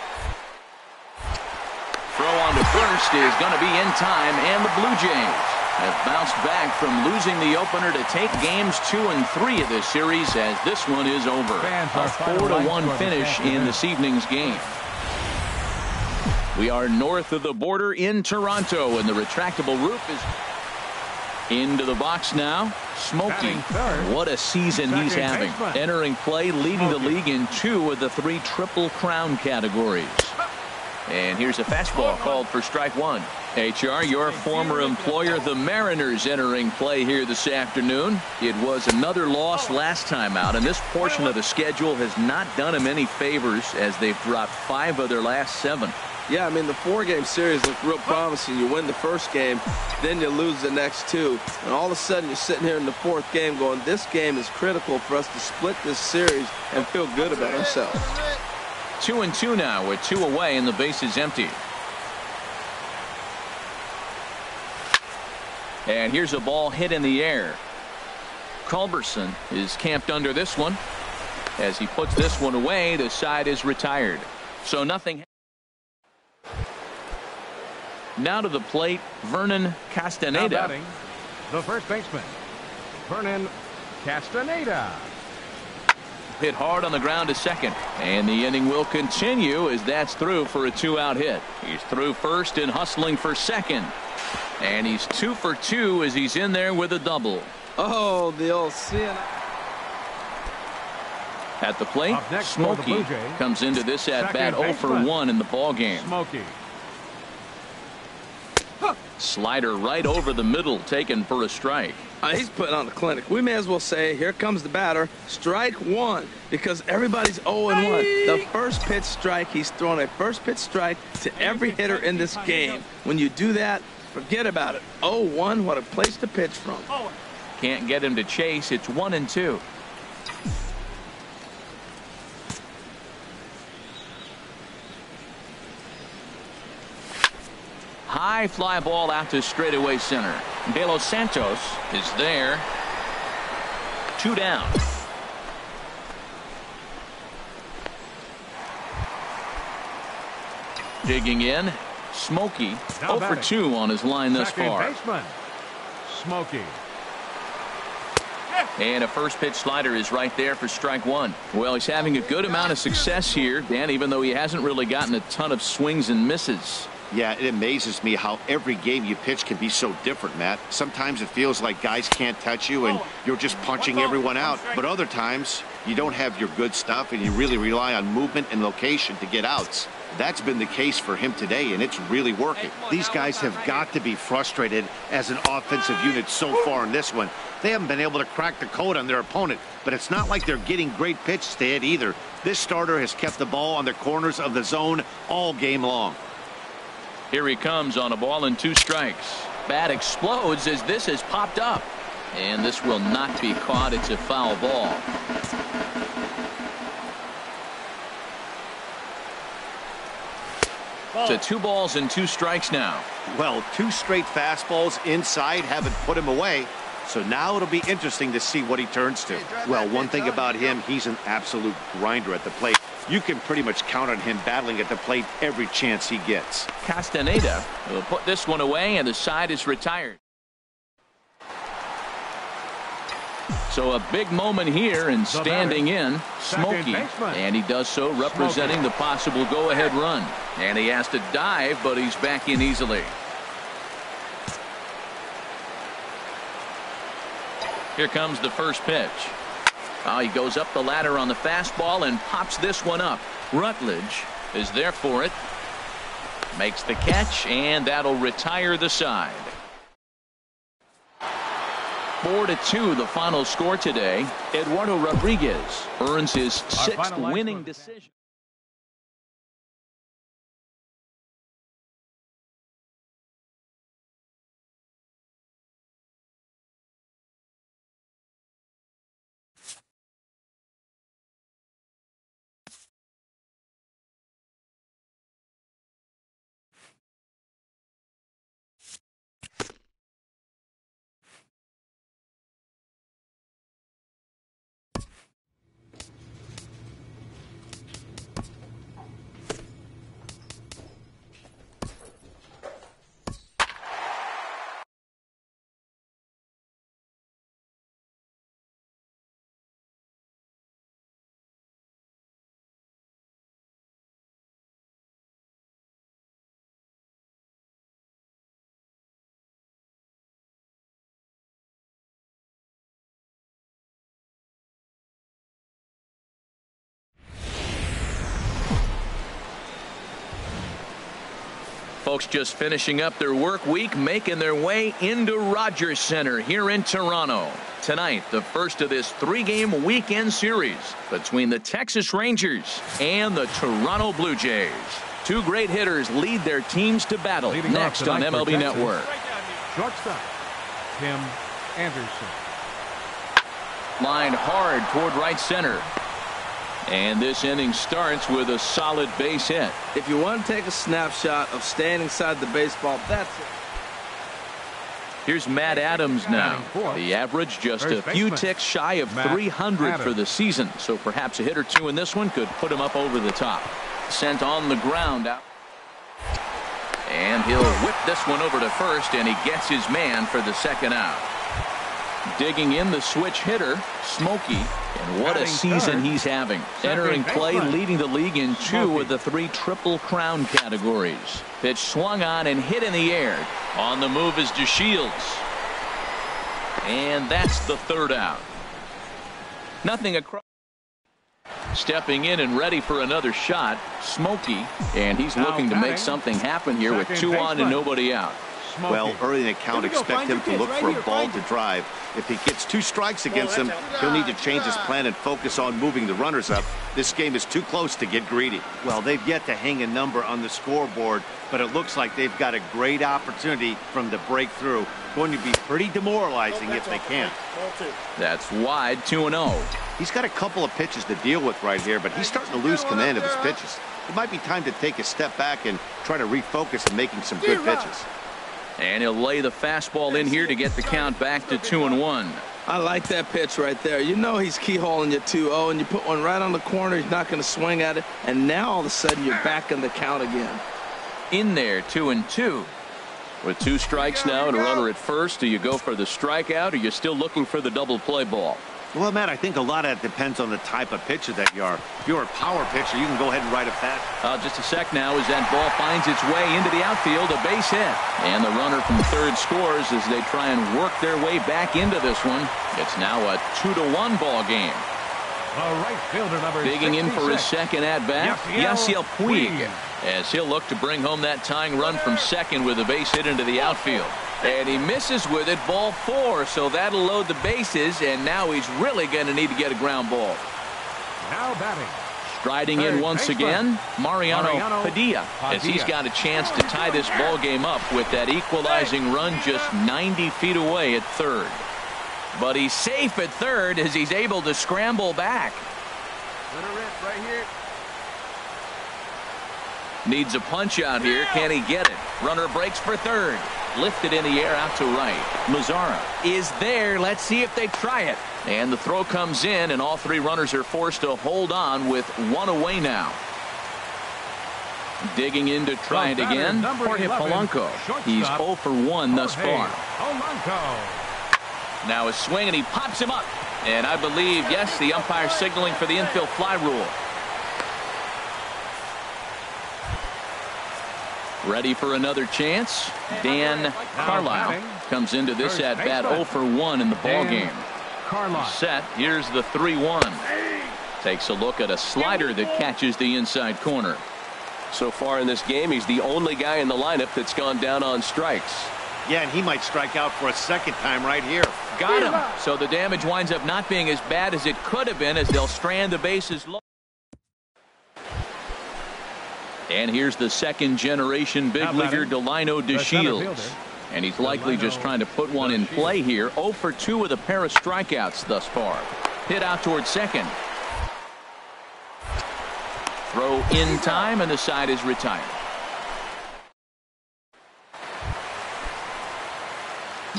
Throw on to first is going to be in time, and the Blue Jays have bounced back from losing the opener to take games 2 and 3 of this series as this one is over. A 4-1 finish in this evening's game. We are north of the border in Toronto, and the retractable roof is into the box now. Smokey, what a season he's having. Entering play, leading the league in 2 of the 3 Triple Crown categories. And here's a fastball called for strike 1. HR, your former employer, the Mariners, entering play here this afternoon. It was another loss last time out, and this portion of the schedule has not done them any favors as they've dropped 5 of their last 7. Yeah, I mean, the 4-game series looked real promising. You win the first game, then you lose the next 2. And all of a sudden, you're sitting here in the 4th game going, this game is critical for us to split this series and feel good about ourselves. 2-2 now with 2 away and the base is empty. And here's a ball hit in the air. Culberson is camped under this one. As he puts this one away, the side is retired. So nothing. Now to the plate, Vernon Castaneda. The first baseman, Vernon Castaneda. Hit hard on the ground to second. And the inning will continue as that's through for a 2-out hit. He's through first and hustling for second. And he's 2 for 2 as he's in there with a double. Oh, the old sin. At the plate, Smokey comes into this at bat 0 for 1 in the ball game. Smokey. Slider right over the middle, taken for a strike. He's putting on the clinic. We may as well say, here comes the batter. Strike 1, because everybody's 0-1. The first pitch strike, he's thrown a first pitch strike to every hitter in this game. When you do that, forget about it. 0-1, what a place to pitch from. Can't get him to chase. It's 1-2. High fly ball out to straightaway center. De Los Santos is there. 2 down. Digging in, Smokey. 0 for 2 on his line thus far. Baseman, Smokey. And a first pitch slider is right there for strike 1. Well, he's having a good amount of success here, Dan, even though he hasn't really gotten a ton of swings and misses. Yeah, it amazes me how every game you pitch can be so different, Matt. Sometimes it feels like guys can't touch you and you're just punching everyone out. But other times you don't have your good stuff and you really rely on movement and location to get outs. That's been the case for him today, and it's really working. These guys have got to be frustrated as an offensive unit so far in this one. They haven't been able to crack the code on their opponent, but it's not like they're getting great pitches to hit either. This starter has kept the ball on the corners of the zone all game long. Here he comes on a ball and 2 strikes. Bat explodes as this has popped up. And this will not be caught. It's a foul ball. To 2 balls and 2 strikes now. Well, 2 straight fastballs inside haven't put him away. So now it'll be interesting to see what he turns to. Well, one thing about him, he's an absolute grinder at the plate. You can pretty much count on him battling at the plate every chance he gets. Castaneda will put this one away, and the side is retired. So a big moment here, and standing in, Smokey. And he does so representing the possible go-ahead run. And he has to dive, but he's back in easily. Here comes the first pitch. Oh, he goes up the ladder on the fastball and pops this one up. Rutledge is there for it. Makes the catch, and that'll retire the side. 4-2 the final score today. Eduardo Rodriguez earns his 6th winning decision. Folks just finishing up their work week, making their way into Rogers Center here in Toronto. Tonight, the first of this 3-game weekend series between the Texas Rangers and the Toronto Blue Jays. 2 great hitters lead their teams to battle next on MLB Network. Shortstop, Tim Anderson. Lined hard toward right center. And this inning starts with a solid base hit. If you want to take a snapshot of staying inside the baseball, that's it. Here's Matt Adams now. The average just a few ticks shy of 300 for the season. So perhaps a hit or two in this one could put him up over the top. Sent on the ground out. And he'll whip this one over to first, and he gets his man for the second out. Digging in the switch hitter, Smokey. And what a season he's having. Entering play, leading the league in 2 of the 3 Triple Crown categories. Pitch swung on and hit in the air. On the move is DeShields. And that's the third out. Nothing across. Stepping in and ready for another shot, Smokey. And he's looking to make something happen here with 2 on and nobody out. Well, early in the count, expect him to look for a ball to drive. If he gets 2 strikes against him, he'll need to change his plan and focus on moving the runners up. This game is too close to get greedy. Well, they've yet to hang a number on the scoreboard, but it looks like they've got a great opportunity from the breakthrough. Going to be pretty demoralizing if they can. That's wide, 2-0. He's got a couple of pitches to deal with right here, but he's starting to lose command of his pitches. It might be time to take a step back and try to refocus on making some good pitches. And he'll lay the fastball in here to get the count back to 2-1. I like that pitch right there. You know he's keyholing you 2-0, and you put one right on the corner. He's not going to swing at it. And now all of a sudden you're back in the count again. In there, 2-2. With 2 strikes now and a runner at first, do you go for the strikeout, or are you still looking for the double play ball? Well, Matt, I think a lot of it depends on the type of pitcher that you are. If you're a power pitcher, you can go ahead and ride a fast. Just a sec now as that ball finds its way into the outfield, a base hit. And the runner from third scores as they try and work their way back into this one. It's now a 2-1 ball game. Right fielder number digging 66. in for his second at-bat, Yasiel Puig. As he'll look to bring home that tying run from second with a base hit into the outfield. And he misses with it, ball 4, so that'll load the bases, and now he's really going to need to get a ground ball. Now batting. Striding in once again, Mariano Padilla, as he's got a chance to tie this ball game up with that equalizing run just 90 feet away at third. But he's safe at third as he's able to scramble back. Right here. Needs a punch out here. Can he get it? Runner breaks for third. Lifted in the air out to right. Mazzara is there. Let's see if they try it. And the throw comes in, and all 3 runners are forced to hold on with 1 away now. Digging in to try it again. Jorge Polanco. He's 0 for 1 thus far. Now a swing, and he pops him up. And I believe, yes, the umpire signaling for the infield fly rule. Ready for another chance. Dan Carlisle comes into this at bat 0 for 1 in the ball game. Set. Here's the 3-1. Takes a look at a slider that catches the inside corner. So far in this game, he's the only guy in the lineup that's gone down on strikes. Yeah, and he might strike out for a second time right here. Got him. So the damage winds up not being as bad as it could have been as they'll strand the bases low. And here's the second generation big leaguer Delino DeShields. And he's likely just trying to put one in play here. 0 for 2 with a pair of strikeouts thus far. Hit out towards second. Throw in time, and the side is retired.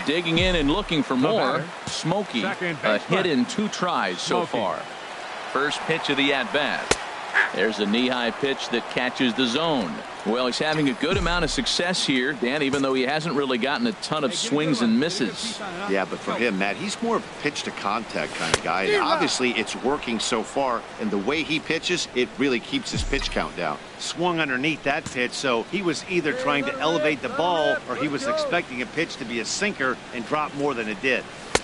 Digging in and looking for more. Smokey, a hit in 2 tries so far. First pitch of the at-bat. There's a knee-high pitch that catches the zone. Well, he's having a good amount of success here, Dan, even though he hasn't really gotten a ton of swings and misses. Yeah, but for him, Matt, he's more of a pitch-to-contact kind of guy. And obviously, it's working so far, and the way he pitches, it really keeps his pitch count down. Swung underneath that pitch, so he was either trying to elevate the ball or he was expecting a pitch to be a sinker and drop more than it did.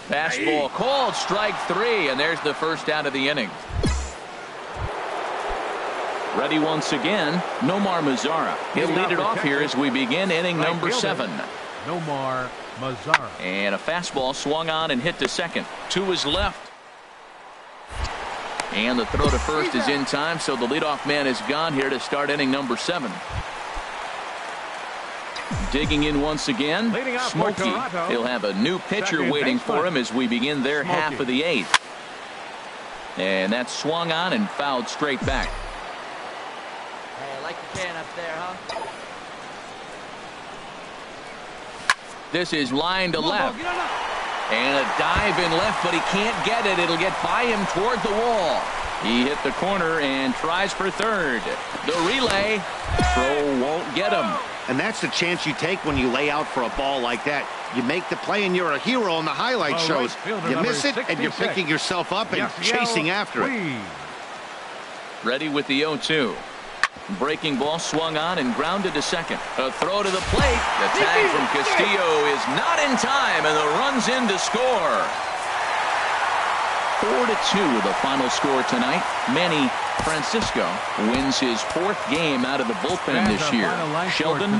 Fastball called, strike 3, and there's the first out of the inning. Ready once again, Nomar Mazzara. He'll lead it off here as we begin inning number 7. Nomar Mazzara. And a fastball swung on and hit to second. 2 is left. And the throw to first is in time, so the leadoff man is gone here to start inning number 7. Digging in once again, Smokey. He'll have a new pitcher waiting for him as we begin their half of the 8th. And that's swung on and fouled straight back. Hey, I like the can up there, huh? This is line to left. And a dive in left, but he can't get it. It'll get by him toward the wall. He hit the corner and tries for third. The relay. Throw won't get him. And that's the chance you take when you lay out for a ball like that. You make the play and you're a hero on the highlight shows. You miss it and you're picking yourself up and chasing after it. Ready with the 0-2. Breaking ball swung on and grounded to second. A throw to the plate. The tag from Castillo is not in time, and the run's in to score. 4-2 the final score tonight. Manny Francisco wins his 4th game out of the bullpen this year. Sheldon.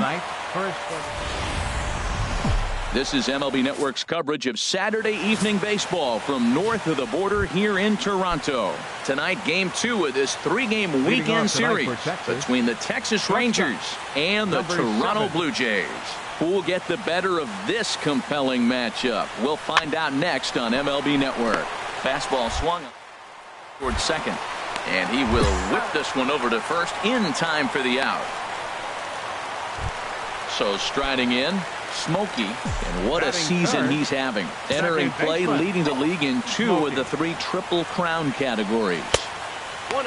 This is MLB Network's coverage of Saturday evening baseball from north of the border here in Toronto. Tonight, Game 2 of this 3-game weekend series between the Texas Rangers and the Toronto Blue Jays. Who will get the better of this compelling matchup? We'll find out next on MLB Network. Fastball swung toward second, and he will whip this one over to first in time for the out. So striding in, Smokey, and what a season he's having. Entering play, leading the league in 2 of the 3 Triple Crown categories.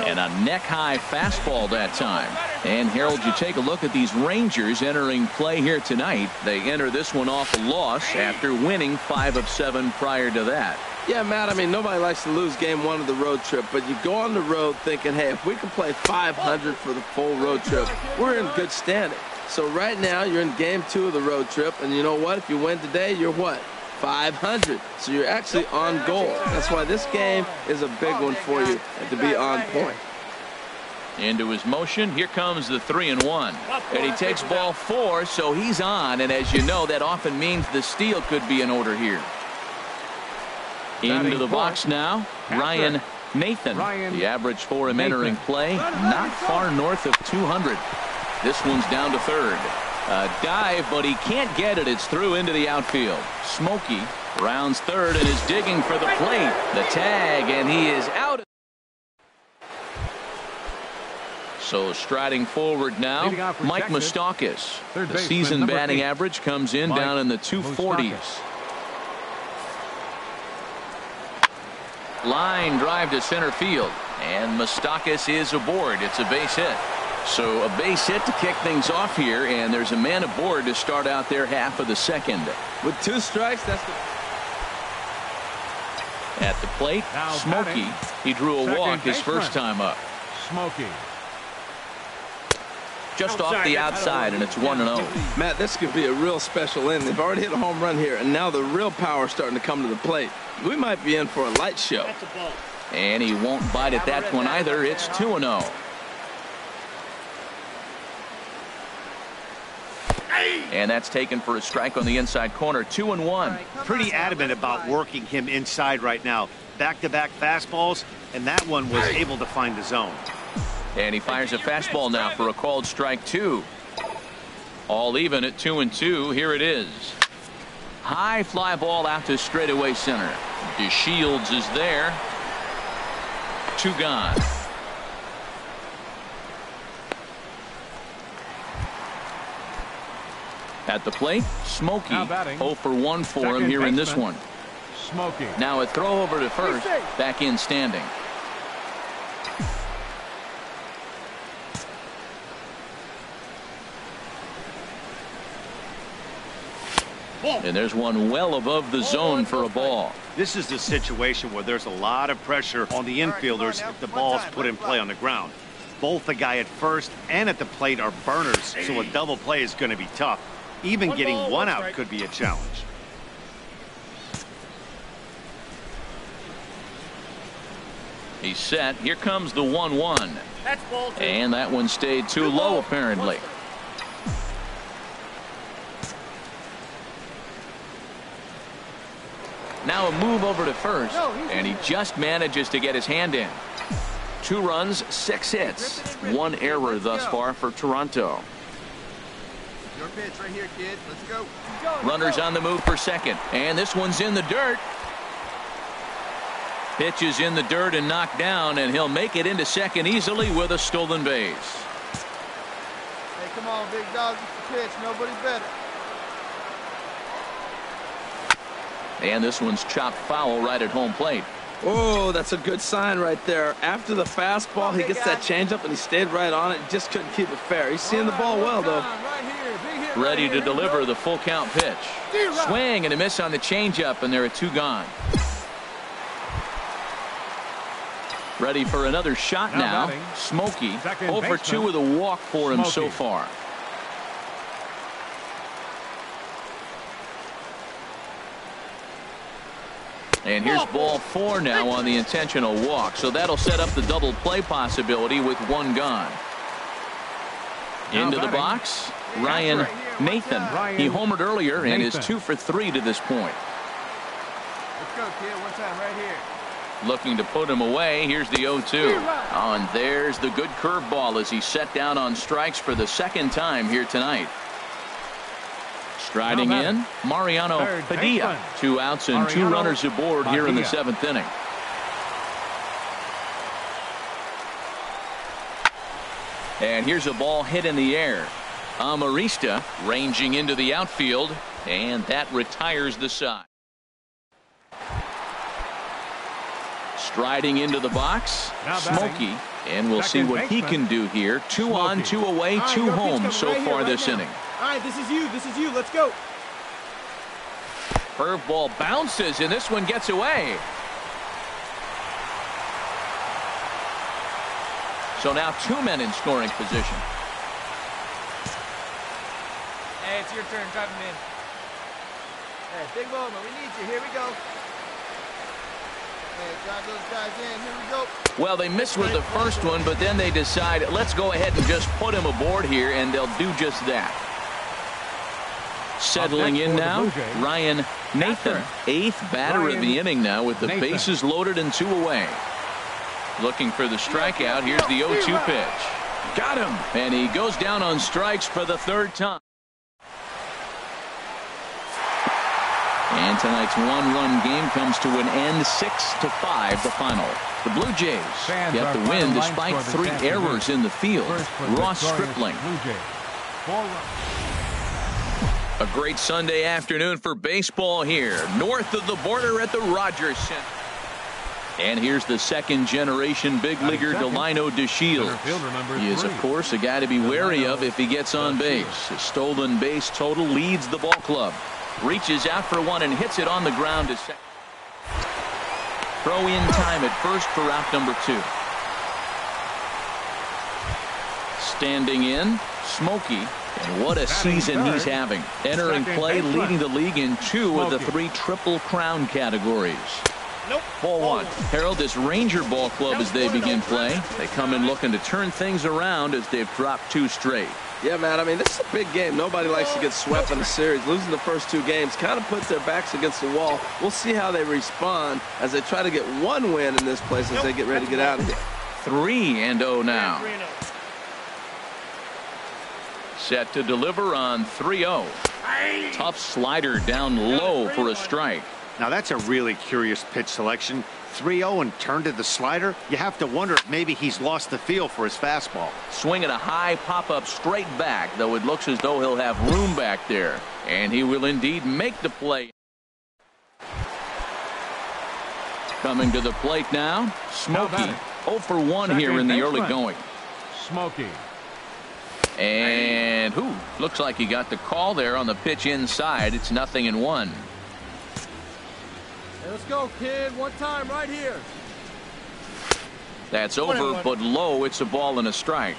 And a neck-high fastball that time. And Harold, you take a look at these Rangers entering play here tonight. They enter this one off a loss after winning 5 of 7 prior to that. Yeah, Matt, I mean, nobody likes to lose game 1 of the road trip, but you go on the road thinking, hey, if we can play 500 for the full road trip, we're in good standing. So right now, you're in game 2 of the road trip, and you know what? If you win today, you're what? 500. So you're actually on goal. That's why this game is a big one for you, and to be on point. Into his motion, here comes the 3-1. And he takes ball 4, so he's on, and as you know, that often means the steal could be in order here. Into the box now, Ryan Nathan. The average for him entering play, not far north of 200. This one's down to third. A dive, but he can't get it. It's through into the outfield. Smokey rounds third and is digging for the plate. The tag, and he is out. So striding forward now, Mike Moustakas. The season batting average comes in down in the 240s. Line drive to center field, and Moustakas is aboard. It's a base hit. So a base hit to kick things off here, and there's a man aboard to start out there half of the second. With 2 strikes, that's the... At the plate, Smokey. He drew a walk his first time up. Smokey. Just off the outside, and it's 1-0. Matt, this could be a real special inning. They've already hit a home run here, and now the real power is starting to come to the plate. We might be in for a light show. And he won't bite at that one either. It's 2-0. And that's taken for a strike on the inside corner. 2-1. Pretty adamant about working him inside right now. Back-to-back fastballs, and that one was able to find the zone. And he fires a fastball now for a called strike 2. All even at 2-2. Here it is. High fly ball out to straightaway center. DeShields is there. 2 gone. At the plate, Smokey. 0 for 1 for him here in this one. Smokey. Now a throw over to first. Back in standing. And there's one well above the zone for a ball. This is the situation where there's a lot of pressure on the infielders if the ball's put in play on the ground. Both the guy at first and at the plate are burners, so a double play is going to be tough. Even getting one out could be a challenge. He's set. Here comes the 1-1. And that one stayed too low, apparently. Now a move over to first, and he just manages to get his hand in. 2 runs, 6 hits, 1 error thus far for Toronto. Your pitch right here, kid. Let's go. Runners on the move for second, and this one's in the dirt. Pitch is in the dirt and knocked down, and he'll make it into second easily with a stolen base. Hey, come on, big dog. It's the pitch. Nobody better. And this one's chopped foul right at home plate. Oh, that's a good sign right there. After the fastball, he gets that changeup, and he stayed right on it. Just couldn't keep it fair. He's seeing the ball well, though. Ready to deliver the full count pitch. Swing and a miss on the changeup, and there are 2 gone. Ready for another shot now. Smokey, over 2 with a walk for him so far. And here's ball 4 now on the intentional walk. So that'll set up the double play possibility with 1 gone. Into the box, Ryan Nathan. He homered earlier and is 2 for 3 to this point. Let's go, kid. One time right here. Looking to put him away. Here's the 0-2. Oh, and there's the good curveball as he set down on strikes for the second time here tonight. Striding in, Mariano Padilla. 2 outs and 2 runners aboard here in the 7th inning. And here's a ball hit in the air. Amarista ranging into the outfield, and that retires the side. Striding into the box, Smokey, and we'll see what he can do here. 2 on, 2 away, 2 home so far this inning. All right, this is you, let's go. Curveball bounces, and this one gets away. So now 2 men in scoring position. Hey, it's your turn. Drive him in. Hey, big moment. We need you. Here we go. Hey, drive those guys in. Here we go. Well, they missed with the first one, but then they decide, let's go ahead and just put him aboard here, and they'll do just that. Settling in now, Ryan Nathan, 8th batter of the inning now with the bases loaded and 2 away. Looking for the strikeout. Here's the 0-2 pitch. Got him. And he goes down on strikes for the 3rd time. And tonight's 1-run game comes to an end, 6-5 the final. The Blue Jays get the win despite 3 errors in the field. Ross Stripling. A great Sunday afternoon for baseball here, north of the border at the Rogers Center. And here's the 2nd-generation big leaguer, Delino DeShields. He is, of course, a guy to be wary of if he gets on base. His stolen base total leads the ball club. Reaches out for one and hits it on the ground to second. Throw in time at first for out number 2. Standing in, Smokey. And what a season he's having. Entering play, leading the league in 2 of the 3 Triple Crown categories. Ball 1. Harold, this Ranger ball club as they begin play. They come in looking to turn things around as they've dropped 2 straight. Yeah, man, I mean, this is a big game. Nobody likes to get swept in the series. Losing the first 2 games kind of puts their backs against the wall. We'll see how they respond as they try to get 1 win in this place as they get ready to get out of here. 3-0 now. Set to deliver on 3-0. Tough slider down low for a strike. Now that's a really curious pitch selection. 3-0 and turned to the slider. You have to wonder if maybe he's lost the feel for his fastball. Swinging a high pop-up straight back, though it looks as though he'll have room back there. And he will indeed make the play. Coming to the plate now, Smokey. 0 for 1 here in the early going. Smokey. And looks like he got the call there on the pitch inside. It's 0-1. Hey, let's go, kid. 1 time right here. That's over, but low. It's a ball and a strike.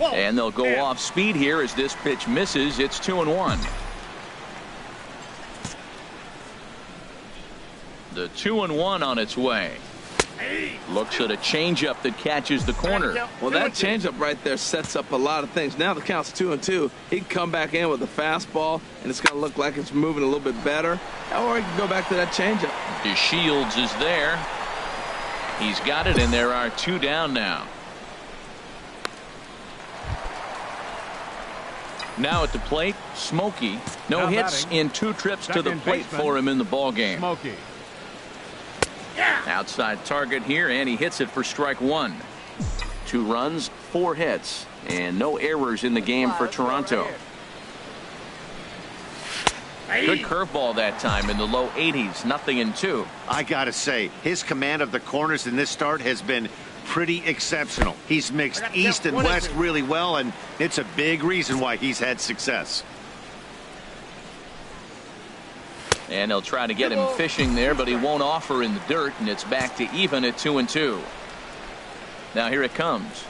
And they'll go off speed here as this pitch misses. It's 2-1. The 2-1 on its way. Looks at a changeup that catches the corner. Well, that changeup right there sets up a lot of things. Now the count's 2-2. He can come back in with a fastball, and it's going to look like it's moving a little bit better. Or he can go back to that changeup. DeShields is there. He's got it, and there are 2 down now. Now at the plate, Smokey. No hits in 2 trips to the plate for him in the ball game. Smokey. Outside target here, and he hits it for strike 1. 2 runs, 4 hits, and no errors in the game for Toronto. Good curveball that time in the low 80s, 0-2. I gotta say, his command of the corners in this start has been pretty exceptional. He's mixed east and west really well, and it's a big reason why he's had success. And they'll try to get him fishing there, but he won't offer in the dirt, and it's back to even at 2-2. Now here it comes.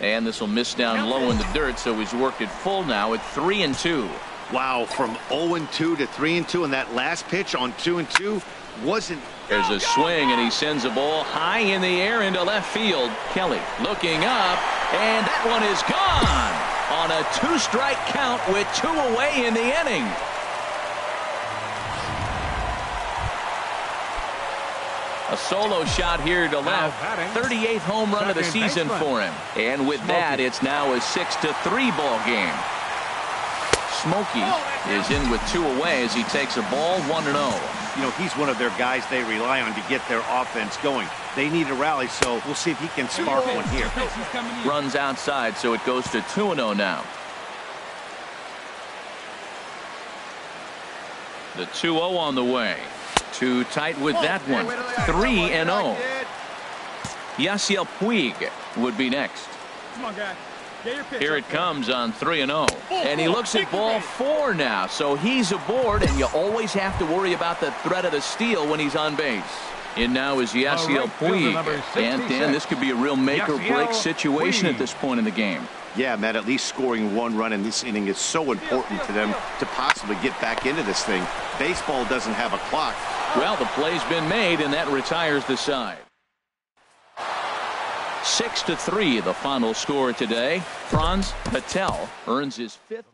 And this will miss down low in the dirt, so he's worked it full now at 3-2. Wow, from 0-2 to 3-2, and that last pitch on 2-2 wasn't. There's a swing, and he sends a ball high in the air into left field. Kelly looking up, and that one is gone on a 2-strike count with 2 away in the inning. A solo shot here to left. 38th home run of the season for him. And with that, it's now a 6-3 ball game. Smokey is in with 2 away as he takes a ball 1-0. You know, he's one of their guys they rely on to get their offense going. They need a rally, so we'll see if he can spark one here. Runs outside, so it goes to 2-0 now. The 2-0 on the way. Too tight with that one. 3-0. Yasiel Puig would be next. Come on, guy. Here it comes on 3-0. And he looks at ball 4 now. So he's aboard, and you always have to worry about the threat of the steal when he's on base. In now is Yasiel Puig. And Dan, this could be a real make-or-break situation at this point in the game. Yeah, Matt, at least scoring 1 run in this inning is so important to them to possibly get back into this thing. Baseball doesn't have a clock. Well, the play's been made, and that retires the side. 6-3, the final score today. Franz Patel earns his 5th.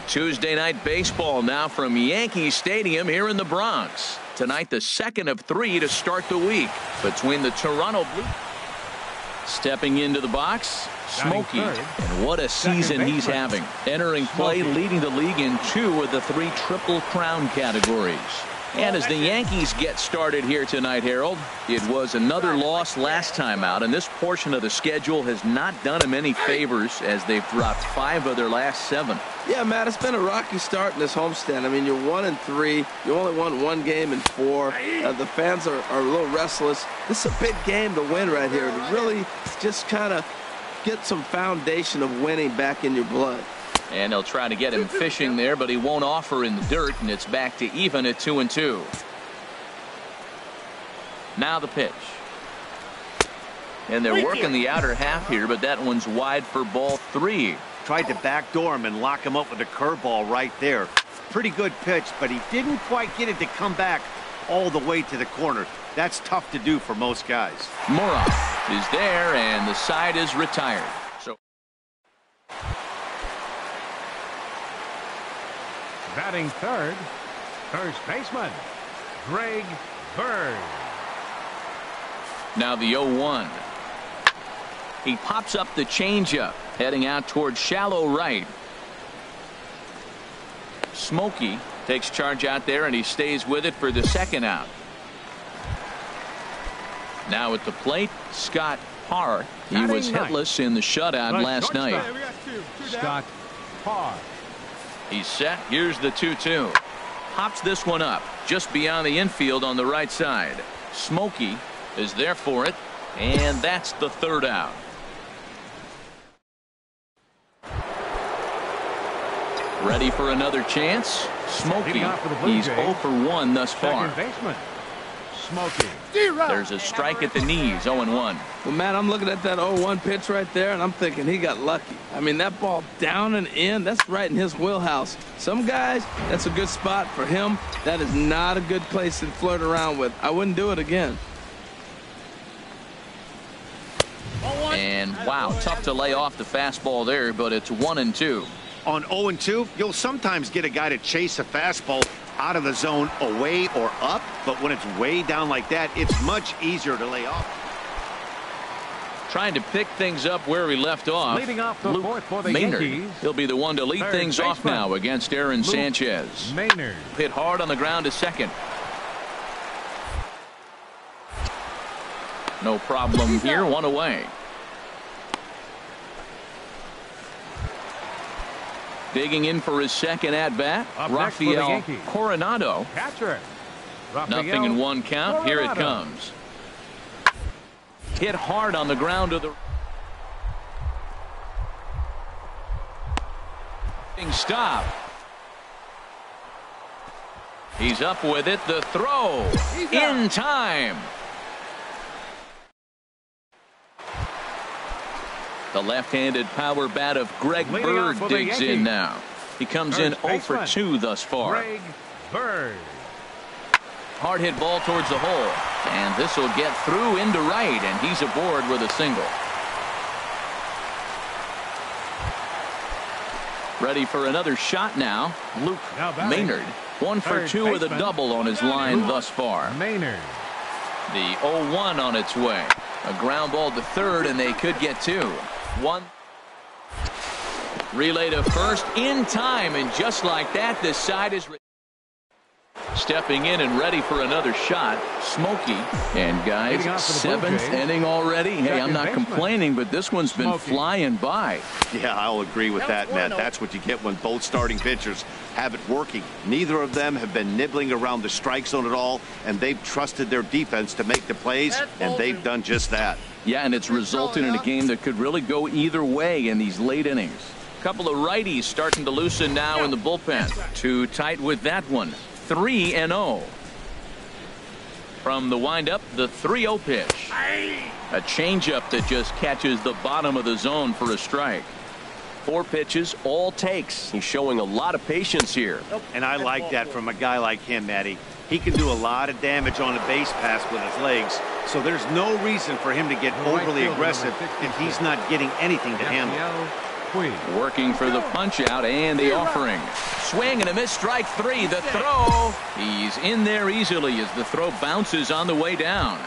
Tuesday night baseball now from Yankee Stadium here in the Bronx. Tonight, the 2nd of 3 to start the week between the Toronto Blue. Stepping into the box, Smokey. And what a season he's having. Entering play, leading the league in 2 of the 3 Triple Crown categories. And as the Yankees get started here tonight, Harold, it was another loss last time out, and this portion of the schedule has not done them any favors as they've dropped 5 of their last 7. Yeah, Matt, it's been a rocky start in this homestand. I mean, you're 1-3. You only won 1 game in 4. The fans are a little restless. This is a big game to win right here, to really just kind of get some foundation of winning back in your blood. And they'll try to get him fishing there, but he won't offer in the dirt, and it's back to even at 2-2. Now the pitch. And they're working the outer half here, but that one's wide for ball 3. Tried to backdoor him and lock him up with a curveball right there. Pretty good pitch, but he didn't quite get it to come back all the way to the corner. That's tough to do for most guys. Morov is there, and the side is retired. So batting third, first baseman, Greg Bird. now the 0-1. He pops up the changeup, heading out towards shallow right. Smokey takes charge out there, and he stays with it for the second out. Now at the plate, Scott Parr. He was hitless in the shutout last night. Scott Parr. He's set. Here's the 2-2. Pops this one up just beyond the infield on the right side. Smokey is there for it, and that's the third out. Ready for another chance. Smokey. He's 0 for 1 thus far. Second baseman, Smokey. There's a strike at the knees. 0-1. Well, man, I'm looking at that 0-1 pitch right there, and I'm thinking he got lucky. I mean, that ball down and in, that's right in his wheelhouse. Some guys, that's a good spot. For him, that is not a good place to flirt around with. I wouldn't do it again. And wow, tough to lay off the fastball there, but it's 1-2. On 0-2, you'll sometimes get a guy to chase a fastball out of the zone away or up, but when it's way down like that, it's much easier to lay off. Trying to pick things up where we left off. Leading off the fourth for the Maynard. Yankees. He'll be the one to lead things off now against Aaron Sanchez. Maynard. Hit hard on the ground to second. No problem here. One away. Digging in for his second at-bat, Rafael Coronado. Catcher. Nothing in one count. Here it comes. Hit hard on the ground to the stop. He's up with it. The throw in time. The left-handed power bat of Greg Bird digs in now. He comes in 0 for 2 thus far. Greg Bird. Hard hit ball towards the hole, and this will get through into right, and he's aboard with a single. Ready for another shot now. Luke Maynard. 1 for 2 with a double on his line thus far. Maynard. The 0-1 on its way. A ground ball to third, and they could get 2. 1. Relay to first in time, and just like that, this side is stepping in and ready for another shot. Smokey. And guys, 7th inning already. Hey, I'm not complaining, but this one's been flying by. Yeah, I'll agree with that, Matt. That's what you get when both starting pitchers have it working. Neither of them have been nibbling around the strike zone at all, and they've trusted their defense to make the plays, and they've done just that. Yeah, and it's resulted in a game that could really go either way in these late innings. A couple of righties starting to loosen now in the bullpen. Too tight with that one. 3-0. From the windup, the 3-0 pitch. A changeup that just catches the bottom of the zone for a strike. 4 pitches, all takes. He's showing a lot of patience here. And I like that from a guy like him, Matty. He can do a lot of damage on a base pass with his legs, so there's no reason for him to get overly aggressive if he's not getting anything to handle. Working for the punch out and the offering. Swing and a miss, strike 3. The throw. He's in there easily as the throw bounces on the way down.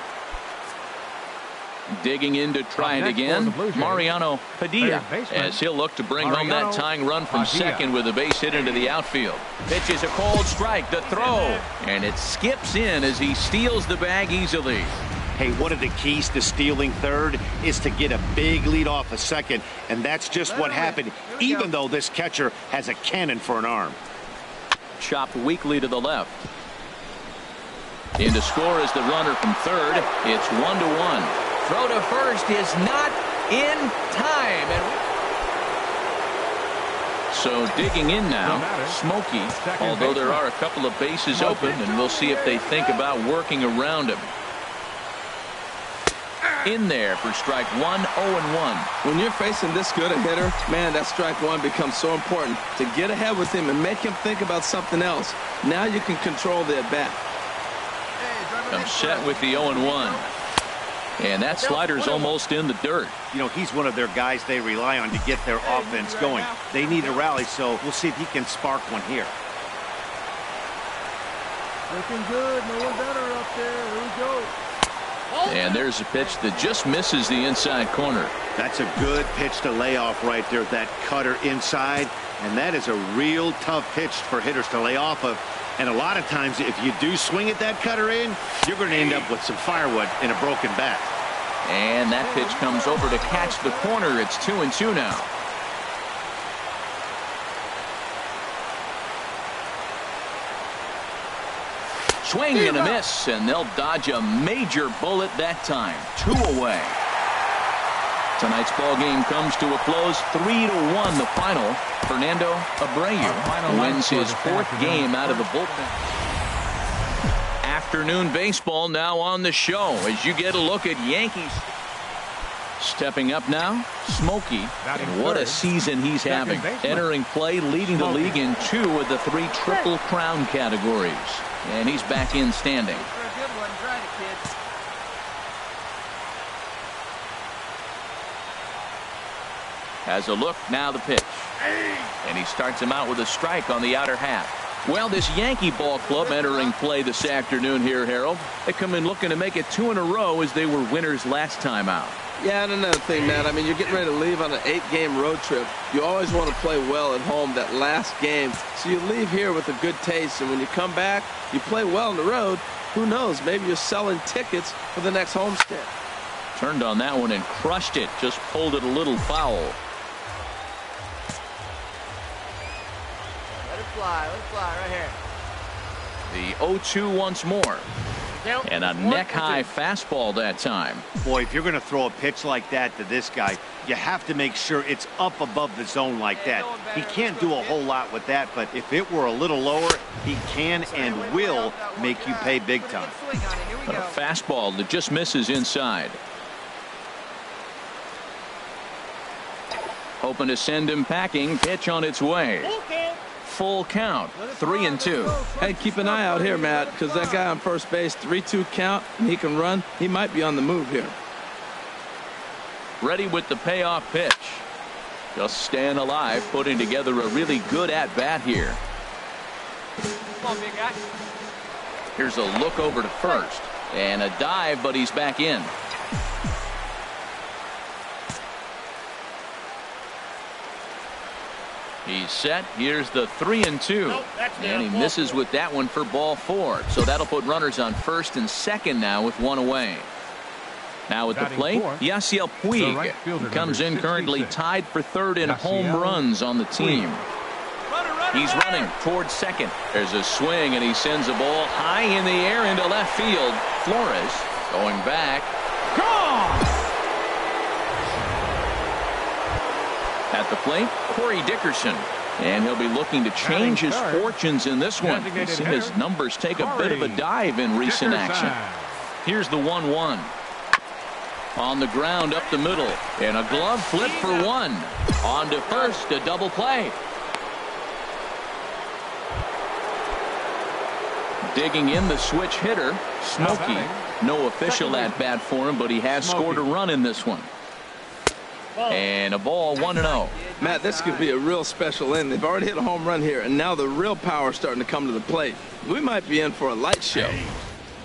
Digging in to try it again. Mariano Padilla, as he'll look to bring home that tying run from second with a base hit into the outfield. Pitches a cold strike. The throw. And it skips in as he steals the bag easily. Hey, one of the keys to stealing third is to get a big lead off a second, and that's just what happened, even though this catcher has a cannon for an arm. Chopped weakly to the left. In to score is the runner from third. It's 1-1. Throw to first is not in time. So digging in now, Smokey, although there are a couple of bases open, and we'll see if they think about working around him. In there for strike 1, 0-1. When you're facing this good a hitter, man, that strike 1 becomes so important to get ahead with him and make him think about something else. Now you can control the at-bat. Comes set with the 0-1. And that slider's almost in the dirt. You know, he's one of their guys they rely on to get their offense going. They need a rally, so we'll see if he can spark one here. Looking good. No one better up there. Here we go. And there's a pitch that just misses the inside corner. That's a good pitch to lay off right there, that cutter inside. And that is a real tough pitch for hitters to lay off of. And a lot of times, if you do swing at that cutter in, you're going to end up with some firewood in a broken bat. And that pitch comes over to catch the corner. It's 2-2 now. Swing and a miss, and they'll dodge a major bullet that time. 2 away. Tonight's ball game comes to a close. 3-1 the final. Fernando Abreu wins his 4th game out of the bullpen. Afternoon baseball now on the show as you get a look at Yankees. Stepping up now, Smokey. And what a season he's having. Entering play, leading the league in 2 of the 3 Triple Crown categories. And he's back in standing. For a good one, try it, kids. Has a look, now the pitch. And he starts him out with a strike on the outer half. Well, this Yankee ball club entering play this afternoon here, Harold. They come in looking to make it 2 in a row as they were winners last time out. Yeah, and another thing, Matt, I mean, you're getting ready to leave on an 8-game road trip. You always want to play well at home that last game. So you leave here with a good taste, and when you come back, you play well on the road. Who knows, maybe you're selling tickets for the next homestand. Turned on that one and crushed it. Just pulled it a little foul. Let it fly right here. The 0-2 once more. And a neck-high fastball that time. Boy, if you're going to throw a pitch like that to this guy, you have to make sure it's up above the zone like that. He can't do a whole lot with that, but if it were a little lower, he can and will make you pay big time. A fastball that just misses inside. Hoping to send him packing. Pitch on its way. Full count. 3-2. Hey, keep an eye out here, Matt, because that guy on first base, 3-2 count, and he can run. He might be on the move here. Ready with the payoff pitch. Just staying alive, putting together a really good at-bat here. Come on, big guy. Here's a look over to first. And a dive, but he's back in. He's set. Here's the 3-2. And he misses with that one for ball 4. So that'll put runners on first and second now with 1 away. Now at the plate, Yasiel Puig comes in currently tied for 3rd in home runs on the team. He's running towards second. There's a swing, and he sends a ball high in the air into left field. Flores going back. Gone! At the plate, Corey Dickerson. And he'll be looking to change his fortunes in this one. He's seen his numbers take a bit of a dive in recent action. Here's the 1-1. On the ground up the middle. And a glove flip for 1. On to first, a double play. Digging in the switch hitter, Smokey. No official at bat for him, but he has scored a run in this one. And a ball, 1-0. Matt, this could be a real special inning. They've already hit a home run here, and now the real power is starting to come to the plate. We might be in for a light show.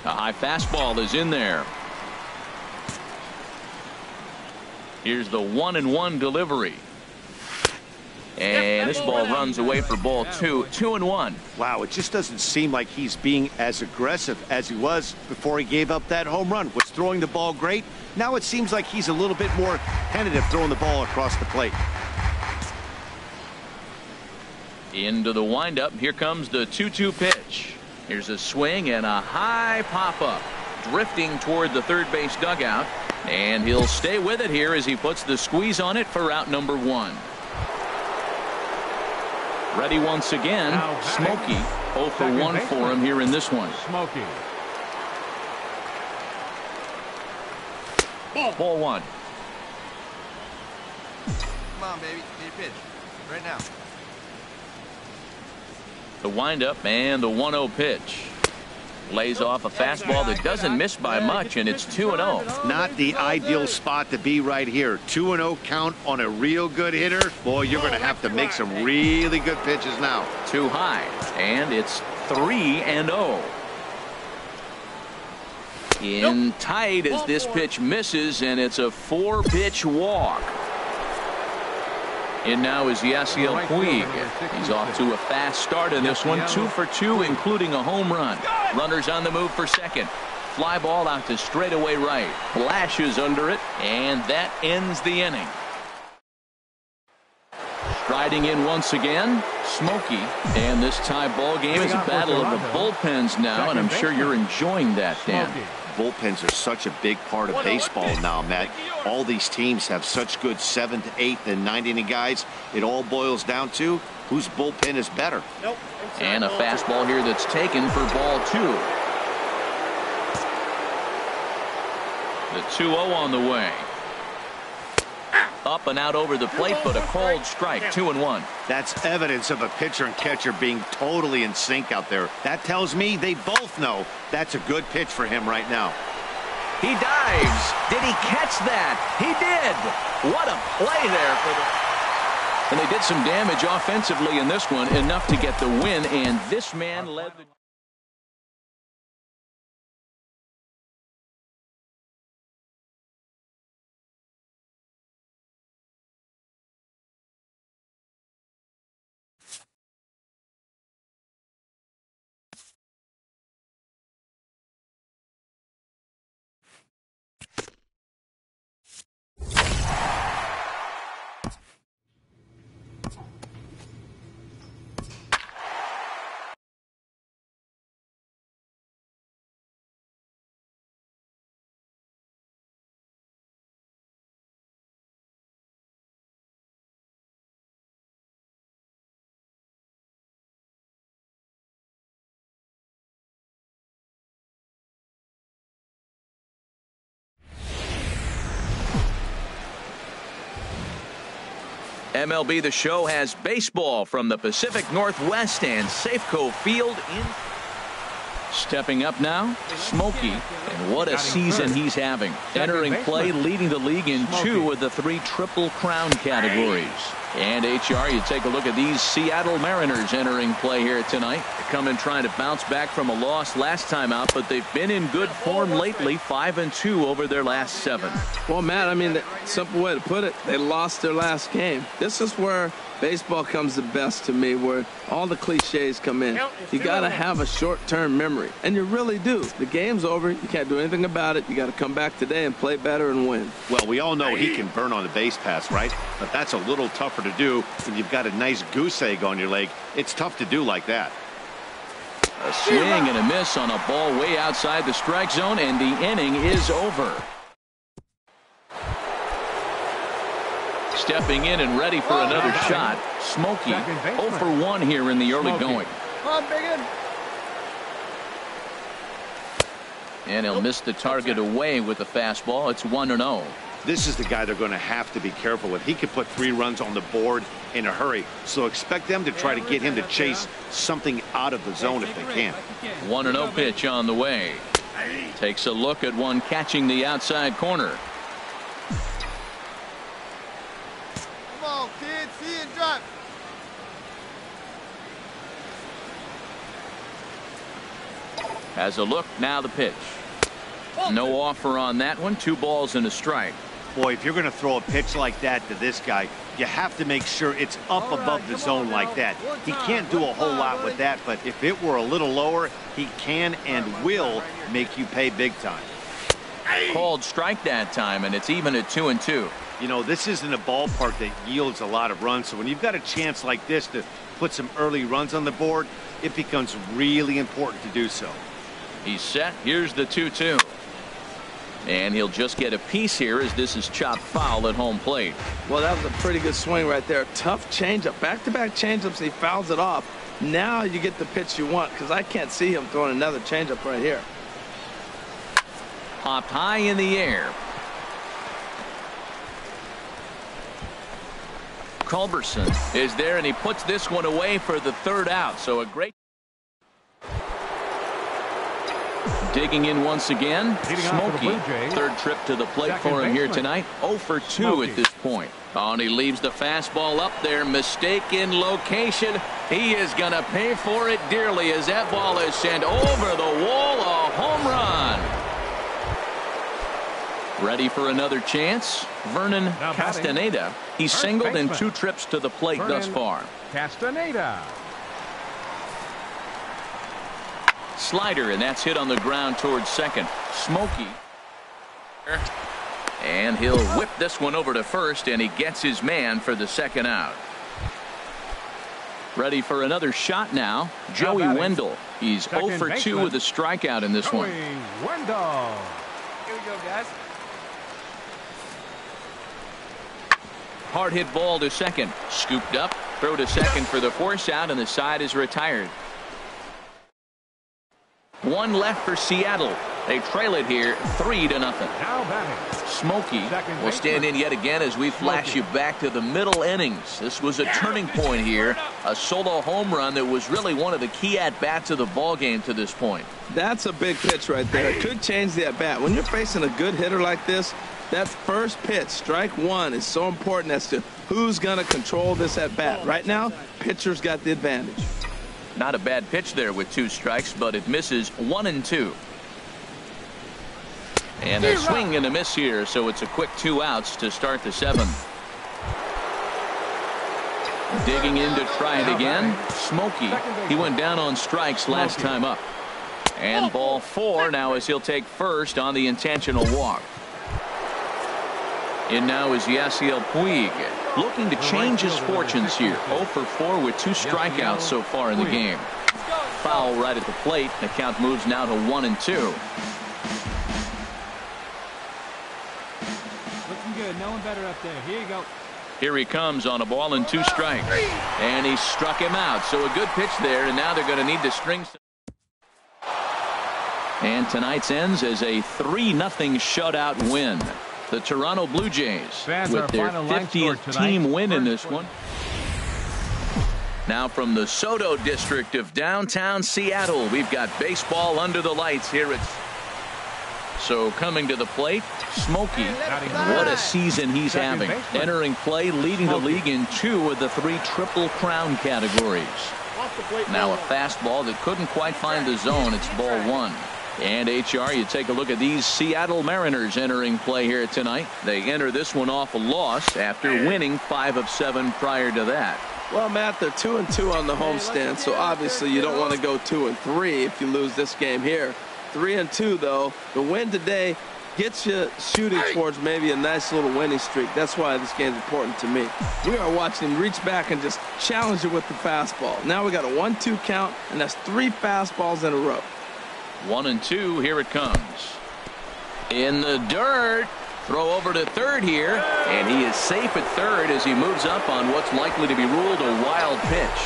A high fastball is in there. Here's the 1-1 delivery. And this ball runs away for ball 2. 2-1. Wow, it just doesn't seem like he's being as aggressive as he was before he gave up that home run. Was throwing the ball great. Now it seems like he's a little bit more tentative throwing the ball across the plate. Into the windup. Here comes the 2-2 pitch. Here's a swing and a high pop-up. Drifting toward the third base dugout. And he'll stay with it here as he puts the squeeze on it for out number 1. Ready once again. Smokey. 0 for 1 for him here in this one. Smokey. Ball 1. Come on, baby. Need a pitch. Right now. The windup and the 1-0 pitch. Lays off a fastball that doesn't miss by much, and it's 2-0. Not the ideal spot to be right here. 2-0 count on a real good hitter. Boy, you're going to have to make some really good pitches now. Too high, and it's 3-0. In tight as this pitch misses, and it's a 4-pitch walk. And now is Yasiel Puig. He's off to a fast start in this one. 2 for 2, including a home run. Runners on the move for second. Fly ball out to straightaway right. Flashes under it, and that ends the inning. Striding in once again, Smokey. And this tie ball game is a battle of the bullpens now, and I'm sure you're enjoying that, Dan. Bullpens are such a big part of baseball now, Matt. All these teams have such good 7th, 8th, and 9th inning guys. It all boils down to whose bullpen is better. And a fastball here that's taken for ball 2. The 2-0 on the way. Up and out over the plate, but a called strike. 2-1. That's evidence of a pitcher and catcher being totally in sync out there. That tells me they both know that's a good pitch for him right now. He dives. Did he catch that? He did. What a play there for the... And they did some damage offensively in this one, enough to get the win, and this man led the... MLB The Show has baseball from the Pacific Northwest and Safeco Field in. Stepping up now, Smokey, and what a season he's having. Entering play, leading the league in 2 of the 3 Triple Crown categories. And HR, you take a look at these Seattle Mariners entering play here tonight. They come in trying to bounce back from a loss last time out, but they've been in good form lately, 5-2 over their last 7. Well, Matt, I mean, the simple way to put it, they lost their last game. This is where baseball comes the best to me, where all the cliches come in. You got to have a short-term memory, and you really do. The game's over. You can't do anything about it. You got to come back today and play better and win. Well, we all know he can burn on the base pass, right? But that's a little tougher to do when you've got a nice goose egg on your leg. It's tough to do like that. A swing and a miss on a ball way outside the strike zone, and the inning is over. Stepping in and ready for another shot, Smokey 0 for 1 here in the early going. And he'll miss the target away with the fastball. It's 1-0. This is the guy they're going to have to be careful with. He could put 3 runs on the board in a hurry, so expect them to try to get him to chase something out of the zone if they can. 1-0 pitch on the way. Takes a look at one catching the outside corner. Has a look, now the pitch. No offer on that one. 2 balls and a strike. Boy, if you're going to throw a pitch like that to this guy, you have to make sure it's up above the zone like that. He can't do a whole lot with that, but if it were a little lower, he can and will make you pay big time. Called strike that time, and it's even at 2-2. You know, this isn't a ballpark that yields a lot of runs, so when you've got a chance like this to put some early runs on the board, it becomes really important to do so. He's set. Here's the 2-2. And he'll just get a piece here as this is chopped foul at home plate. Well, that was a pretty good swing right there. Tough changeup. Back-to-back changeups, he fouls it off. Now you get the pitch you want, because I can't see him throwing another changeup right here. Popped high in the air. Culberson is there, and he puts this one away for the 3rd out. So a great. Digging in once again, Smokey. Third trip to the plate for him here tonight. 0 for 2 at this point. Oh, and he leaves the fastball up there. Mistaken location. He is going to pay for it dearly as that ball is sent over the wall. A home run. Ready for another chance. Vernon Castaneda. He's singled in 2 trips to the plate thus far. Castaneda. Slider, and that's hit on the ground towards second. Smokey. And he'll whip this one over to first, and he gets his man for the second out. Ready for another shot now. Joey Wendell. He's 0 for 2 with a strikeout in this one. Wendell. Here we go, guys. Hard hit ball to second. Scooped up. Throw to second for the force out, and the side is retired. 1 left for Seattle. They trail it here 3-0. Now batting. Smokey will stand in yet again as we flash you back to the middle innings. This was a turning point here. A solo home run that was really one of the key at-bats of the ball game to this point. That's a big pitch right there. It could change the at-bat. When you're facing a good hitter like this, that first pitch, strike one, is so important as to who's going to control this at-bat. Right now, pitcher's got the advantage. Not a bad pitch there with 2 strikes, but it misses 1-2. And a swing and a miss here, so it's a quick 2 outs to start the 7th. Digging in to try it again. Smokey. He went down on strikes last time up. And ball 4 now as he'll take first on the intentional walk. In now is Yasiel Puig, looking to change his fortunes here. 0 for 4 with 2 strikeouts so far in the game. Foul right at the plate. The count moves now to 1-2. Looking good. No one better up there. Here you go. Here he comes on a ball and 2 strikes. And he struck him out. So a good pitch there, and now they're going to need to string some. And tonight's ends as a 3-0 shutout win. The Toronto Blue Jays with their 50th team win in this one. Now from the Soto district of downtown Seattle, we've got baseball under the lights here at. So coming to the plate, Smokey. What a season he's having. Entering play, leading the league in 2 of the 3 Triple Crown categories. Now a fastball that couldn't quite find the zone. It's ball 1. And HR, you take a look at these Seattle Mariners entering play here tonight. They enter this one off a loss after winning 5 of 7 prior to that. Well, Matt, they're 2-2 on the homestand, so obviously you don't want to go 2-3 if you lose this game here. 3-2, though. The win today gets you shooting towards maybe a nice little winning streak. That's why this game's important to me. We are watching him reach back and just challenge it with the fastball. Now we got a 1-2 count, and that's 3 fastballs in a row. 1-2, here it comes. In the dirt. Throw over to third here, and he is safe at third as he moves up on what's likely to be ruled a wild pitch.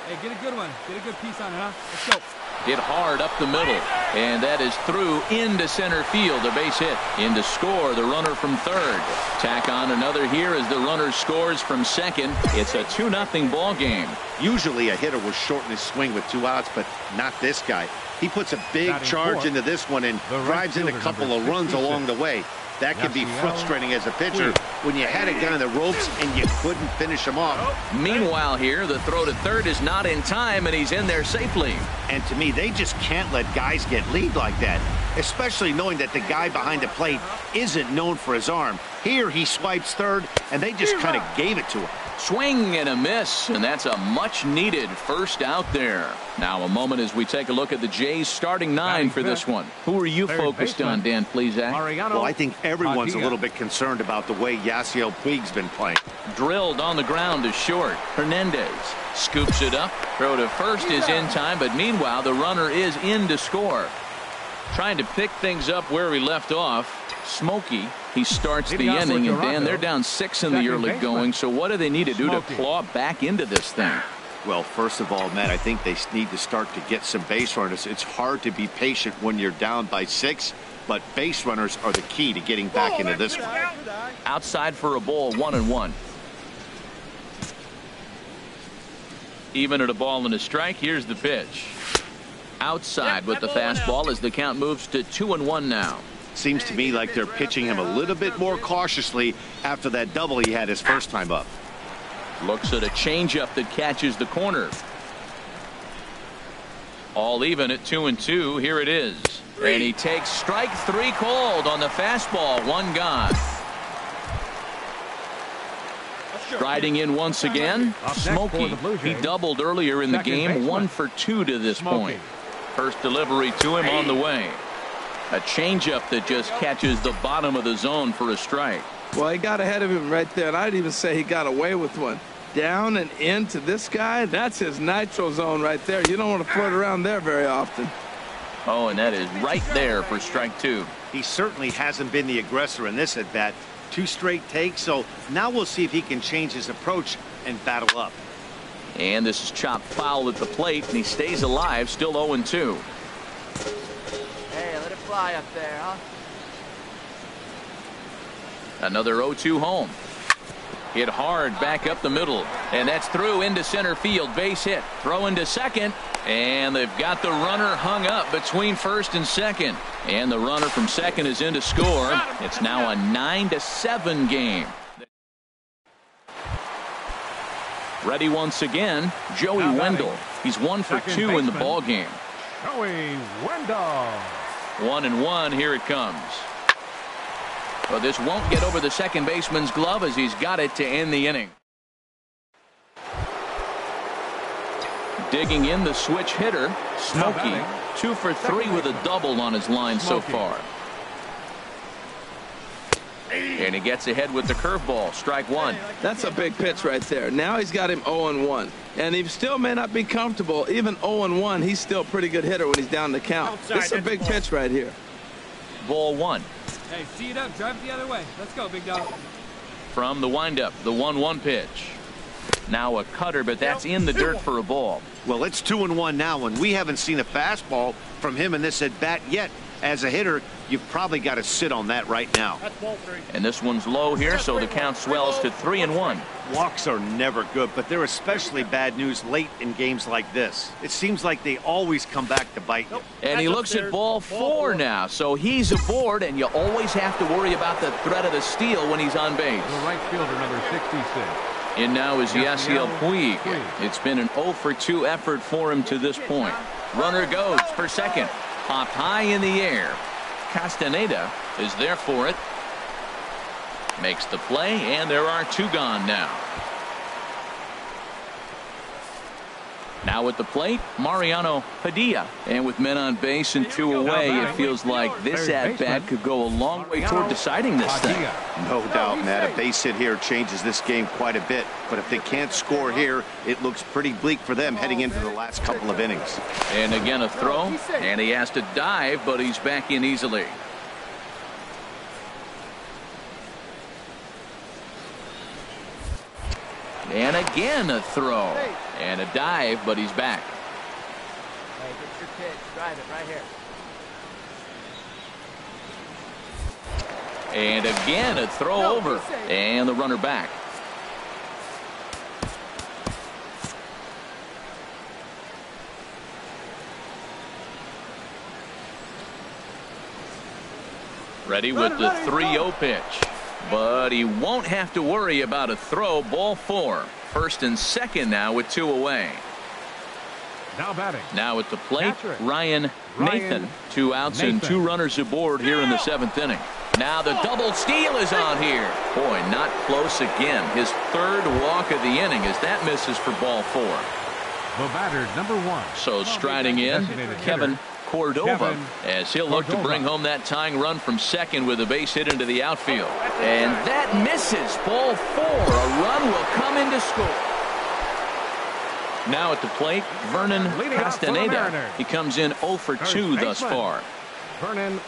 Hey, get a good one. Get a good piece on it, huh? Let's go. Hit hard up the middle, and that is through into center field. A base hit. In to score, the runner from third. Tack on another here as the runner scores from second. It's a 2-0 ball game. Usually a hitter will shorten his swing with 2 outs, but not this guy. He puts a big charge into this one and drives in a couple of runs along the way. That can be frustrating as a pitcher when you had a guy on the ropes and you couldn't finish him off. Meanwhile here, the throw to third is not in time, and he's in there safely. And to me, they just can't let guys get lead like that, especially knowing that the guy behind the plate isn't known for his arm. Here he swipes third, and they just kind of gave it to him. Swing and a miss, and that's a much-needed first out there. Now a moment as we take a look at the Jays starting 9 for this one. Who are you focused on, Dan Plesac? Well, I think everyone's a little bit concerned about the way Yasiel Puig's been playing. Drilled on the ground to short. Hernandez scoops it up. Throw to first is in time, but meanwhile the runner is in to score. Trying to pick things up where we left off. Smokey, he starts the inning, and Dan, they're down 6 in the early going, so what do they need to do to claw back into this thing? Well, first of all, Matt, I think they need to start to get some base runners. It's hard to be patient when you're down by 6, but base runners are the key to getting back into this one. Outside for a ball, 1-1. Even at a ball and a strike, here's the pitch. Outside with the fastball as the count moves to 2-1 now. Seems to me like they're pitching him a little bit more cautiously after that double he had his first time up. Looks at a changeup that catches the corner. All even at 2-2. Here it is. And he takes strike 3 called on the fastball. 1 gone. Striding in once again, Smokey. He doubled earlier in the game. 1 for 2 to this point. First delivery to him on the way. A changeup that just catches the bottom of the zone for a strike. Well, he got ahead of him right there, and I'd even say he got away with one. Down and into this guy, that's his nitro zone right there. You don't want to float around there very often. Oh, and that is right there for strike 2. He certainly hasn't been the aggressor in this at bat. 2 straight takes, so now we'll see if he can change his approach and battle up. And this is chopped foul at the plate, and he stays alive, still 0-2. Hey, let it fly up there, huh? Another 0-2 home. Hit hard back up the middle, and that's through into center field. Base hit. Throw into second, and they've got the runner hung up between first and second. And the runner from second is in to score. It's now a 9-7 game. Ready once again, Joey Wendell. He's 1 for 2 in the ball game. Joey Wendell. 1-1. Here it comes. But this won't get over the second baseman's glove as he's got it to end the inning. Digging in the switch hitter, Smokey. 2 for 3 with a double on his line so far. And he gets ahead with the curveball. Strike 1. That's a big pitch right there. Now he's got him 0-1. And he still may not be comfortable. Even 0-1, he's still a pretty good hitter when he's down the count. This is a big pitch right here. Ball 1. Hey, see it up. Drive it the other way. Let's go, big dog. From the windup, the 1-1 pitch. Now a cutter, but that's in the dirt for a ball. Well, it's 2-1 now, and we haven't seen a fastball from him in this at bat yet. As a hitter, you've probably got to sit on that right now. And this one's low here, so the count swells to 3-1. Walks are never good, but they're especially bad news late in games like this. It seems like they always come back to bite you. And he looks at ball 4 now, so he's aboard, and you always have to worry about the threat of the steal when he's on base. The right fielder, number 66. And now is Yasiel Puig. It's been an 0 for 2 effort for him to this point. Runner goes for second. Popped high in the air. Castaneda is there for it. Makes the play, and there are 2 gone now. Now at the plate, Mariano Padilla. And with men on base and 2 away, it feels like this at-bat could go a long way toward deciding this thing. No doubt, Matt. A base hit here changes this game quite a bit. But if they can't score here, it looks pretty bleak for them heading into the last couple of innings. And again a throw, and he has to dive, but he's back in easily. And again a throw. And a dive, but he's back. Hey, get your pitch. Drive it right here. And again a throw over. And the runner back. Ready with the 3-0 pitch. But he won't have to worry about a throw. Ball 4. First and second now with 2 away. Now batting. Now at the plate, Ryan Nathan. 2 outs and 2 runners aboard here in the 7th inning. Now the double steal is on here. Boy, not close again. His 3rd walk of the inning as that misses for ball 4. The batter, number 1. So striding in, Kevin Cordova, as he'll look to bring home that tying run from second with a base hit into the outfield. And that misses. Ball 4. A run will come in to score. Now at the plate, Vernon Castaneda. He comes in 0 for 2 thus far. Vernon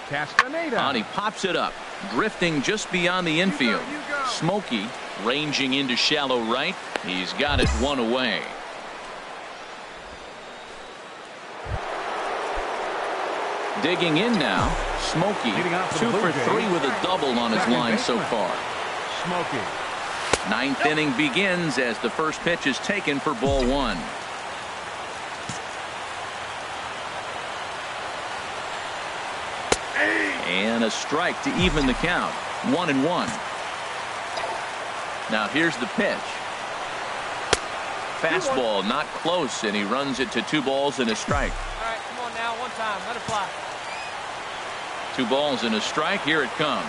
Castaneda. And he pops it up, drifting just beyond the infield. Smokey ranging into shallow right. He's got it 1 away. Digging in now, Smokey, 2 for 3 with a double on his line so far. Smokey. Ninth inning begins as the first pitch is taken for ball one. And a strike to even the count. 1-1. Now here's the pitch. Fastball not close, and he runs it to 2 balls and a strike. All right, come on now, one time, let it fly. 2 balls and a strike. Here it comes.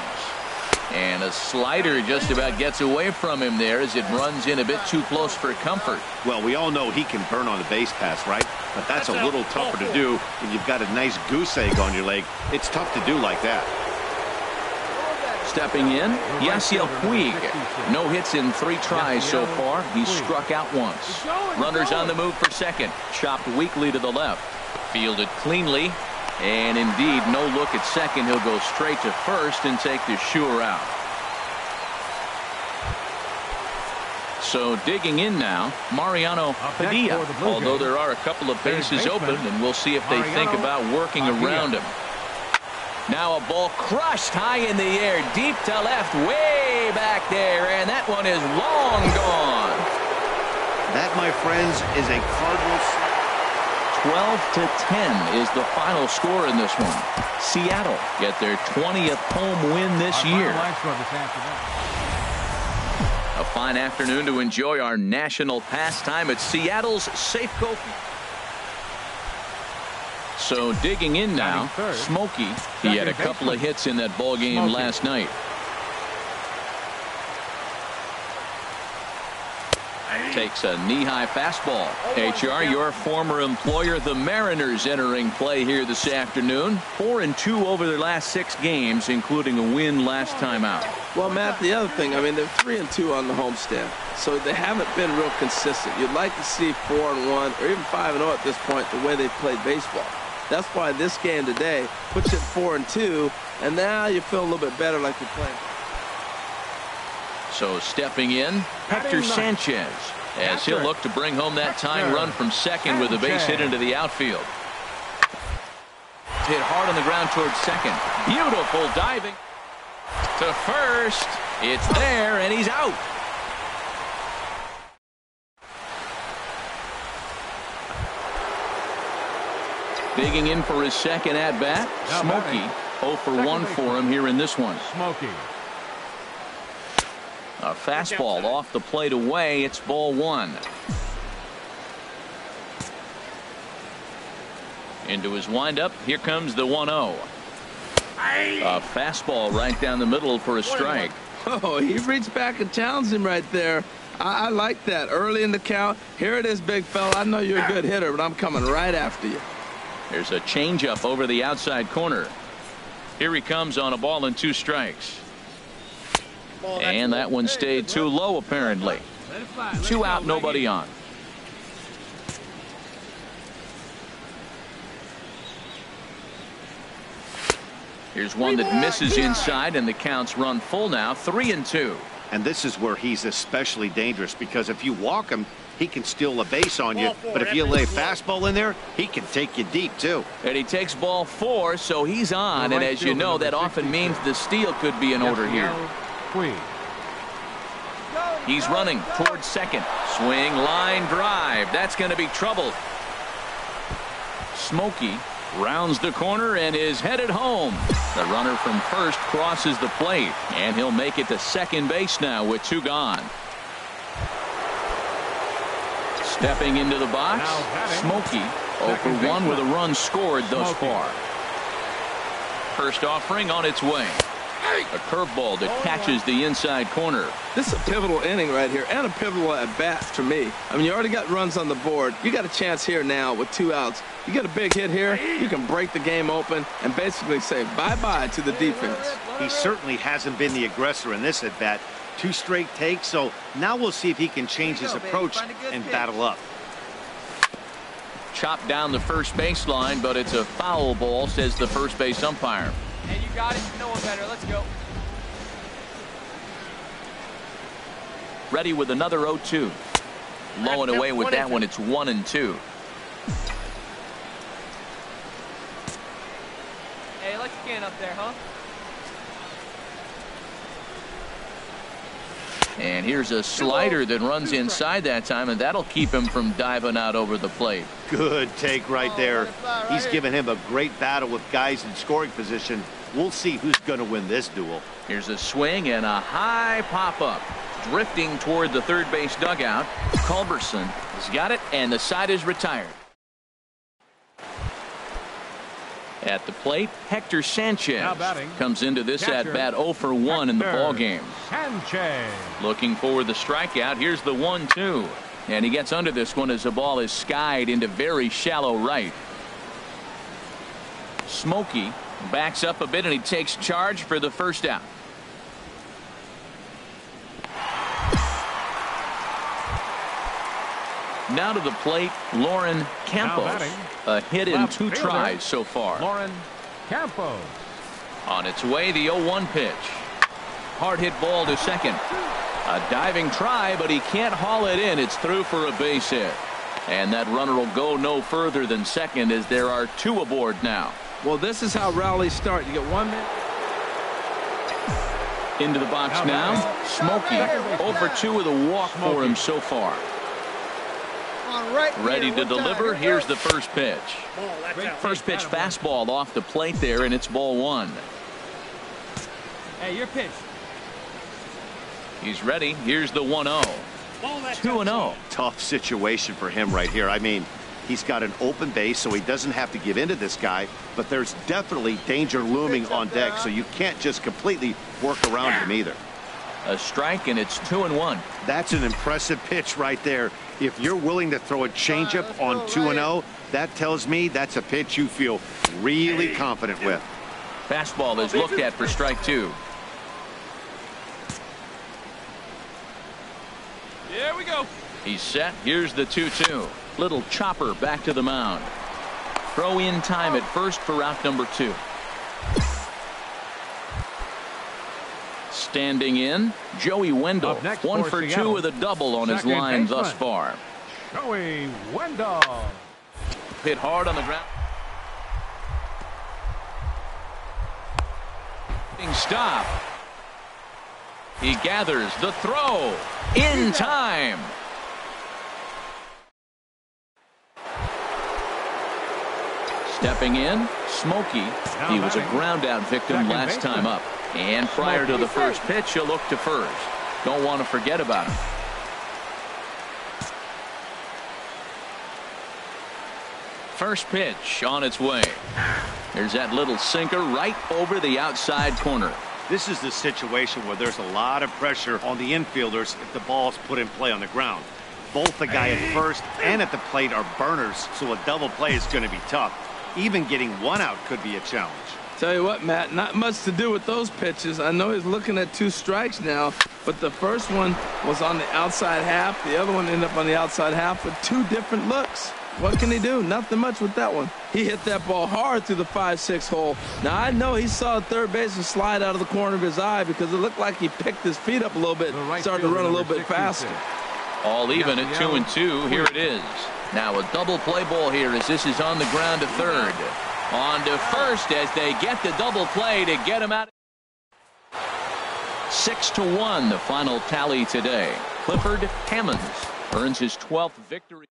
And a slider just about gets away from him there as it runs in a bit too close for comfort. Well, we all know he can burn on the base pass, right? But that's a little tougher to do when you've got a nice goose egg on your leg. It's tough to do like that. Stepping in, Yasiel Puig. No hits in 3 tries so far. He's struck out once. Runners on the move for second. Chopped weakly to the left. Fielded cleanly. And indeed, no look at second. He'll go straight to first and take the sure out. So digging in now, Mariano Padilla. Although there are a couple of bases open, and we'll see if they think about working around him. Now a ball crushed high in the air, deep to left, way back there, and that one is long gone. That, my friends, is a Cardinals. 12-10 is the final score in this one. Seattle get their 20th home win this year. A fine afternoon to enjoy our national pastime at Seattle's Safeco. So digging in now, Smokey. He had a couple of hits in that ball game last night. Takes a knee-high fastball. HR, your former employer, the Mariners, entering play here this afternoon. 4-2 over their last 6 games, including a win last time out. Well, Matt, the other thing, I mean, they're 3-2 on the homestand, so they haven't been real consistent. You'd like to see 4-1 or even 5-0 at this point, the way they played baseball. That's why this game today puts it 4-2, and now you feel a little bit better like you're playing. So stepping in, Hector Sanchez, as he'll look to bring home that tying run from second with a base hit into the outfield. Hit hard on the ground towards second. Beautiful diving to first. It's there, and he's out. Digging in for his second at-bat, Smokey. 0 for 1 for him here in this one. Smokey. A fastball off the plate away. It's ball 1. Into his windup. Here comes the 1-0. A fastball right down the middle for a strike. Oh, he reached back and challenged him right there. I like that. Early in the count. Here it is, big fella. I know you're a good hitter, but I'm coming right after you. There's a changeup over the outside corner. Here he comes on a ball and 2 strikes. And that one stayed too low, apparently. 2 out, nobody on. Here's one that misses inside, and the count's run full now, 3-2. And this is where he's especially dangerous, because if you walk him, he can steal a base on you. But if you lay a fastball in there, he can take you deep, too. And he takes ball 4, so he's on. And as you know, that often means the steal could be in order here. He's running towards second. Swing, line, drive. That's going to be trouble. Smokey rounds the corner and is headed home. The runner from first crosses the plate, and he'll make it to second base now with 2 gone. Stepping into the box, Smokey 0 for 1 with a run scored thus far. First offering on its way. A curveball that catches the inside corner. This is a pivotal inning right here, and a pivotal at bat for me. I mean, you already got runs on the board. You got a chance here now with 2 outs. You get a big hit here, you can break the game open and basically say bye-bye to the defense. He certainly hasn't been the aggressor in this at bat. 2 straight takes, so now we'll see if he can change his approach and battle up. Chopped down the first baseline, but it's a foul ball, says the first base umpire. Hey, you got it. No one better. Let's go. Ready with another 0-2. Low and away with that one. It's 1-2. Hey, let's get up there, huh? And here's a slider that runs inside that time, and that'll keep him from diving out over the plate. Good take right there. He's given him a great battle with guys in scoring position. We'll see who's going to win this duel. Here's a swing and a high pop-up. Drifting toward the third base dugout. Culberson has got it, and the side is retired. At the plate, Hector Sanchez comes into this at-bat 0 for 1 in the ballgame. Sanchez. Looking for the strikeout. Here's the 1-2. And he gets under this one as the ball is skied into very shallow right. Smokey backs up a bit, and he takes charge for the first out. Now to the plate, Lauren Campos. A hit in 2 tries so far. Lauren Campos. On its way, the 0-1 pitch. Hard hit ball to second. A diving try, but he can't haul it in. It's through for a base hit. And that runner will go no further than second, as there are 2 aboard now. Well, this is how rallies start. You get 1 minute. Into the box now. Smokey 0 for 2 with a walk for him so far. Ready to deliver. Here's the first pitch. First pitch fastball off the plate there, and it's ball 1. Hey, your pitch. He's ready. Here's the 1-0. 2-0. Tough situation for him right here. I mean, he's got an open base, so he doesn't have to give in to this guy, but there's definitely danger looming on deck, so you can't just completely work around him either. A strike, and it's 2-1. That's an impressive pitch right there. If you're willing to throw a changeup on 2-0, that tells me that's a pitch you feel really confident with. Fastball is looked at for strike 2. There we go. He's set. Here's the 2-2. Little chopper back to the mound. Throw in time at first for out number 2. Standing in, Joey Wendell. 1 for 2 with a double on his line thus far. Joey Wendell. Hit hard on the ground. Stop. He gathers the throw in time. Stepping in, Smokey. He was a ground out victim last time up. And prior to the first pitch, he'll look to first. Don't want to forget about him. First pitch on its way. There's that little sinker right over the outside corner. This is the situation where there's a lot of pressure on the infielders if the ball's put in play on the ground. Both the guy at first and at the plate are burners, so a double play is going to be tough. Even getting 1 out could be a challenge. Tell you what, Matt, not much to do with those pitches. I know he's looking at 2 strikes now, but the first one was on the outside half. The other one ended up on the outside half with 2 different looks. What can he do? Nothing much with that one. He hit that ball hard through the 5-6 hole. Now, I know he saw a third baseman slide out of the corner of his eye because it looked like he picked his feet up a little bit, started to run a little bit faster. All even at 2-2. Here it is. Now a double play ball here as this is on the ground to third. On to first as they get the double play to get him out. 6-1 the final tally today. Clifford Hammonds earns his 12th victory.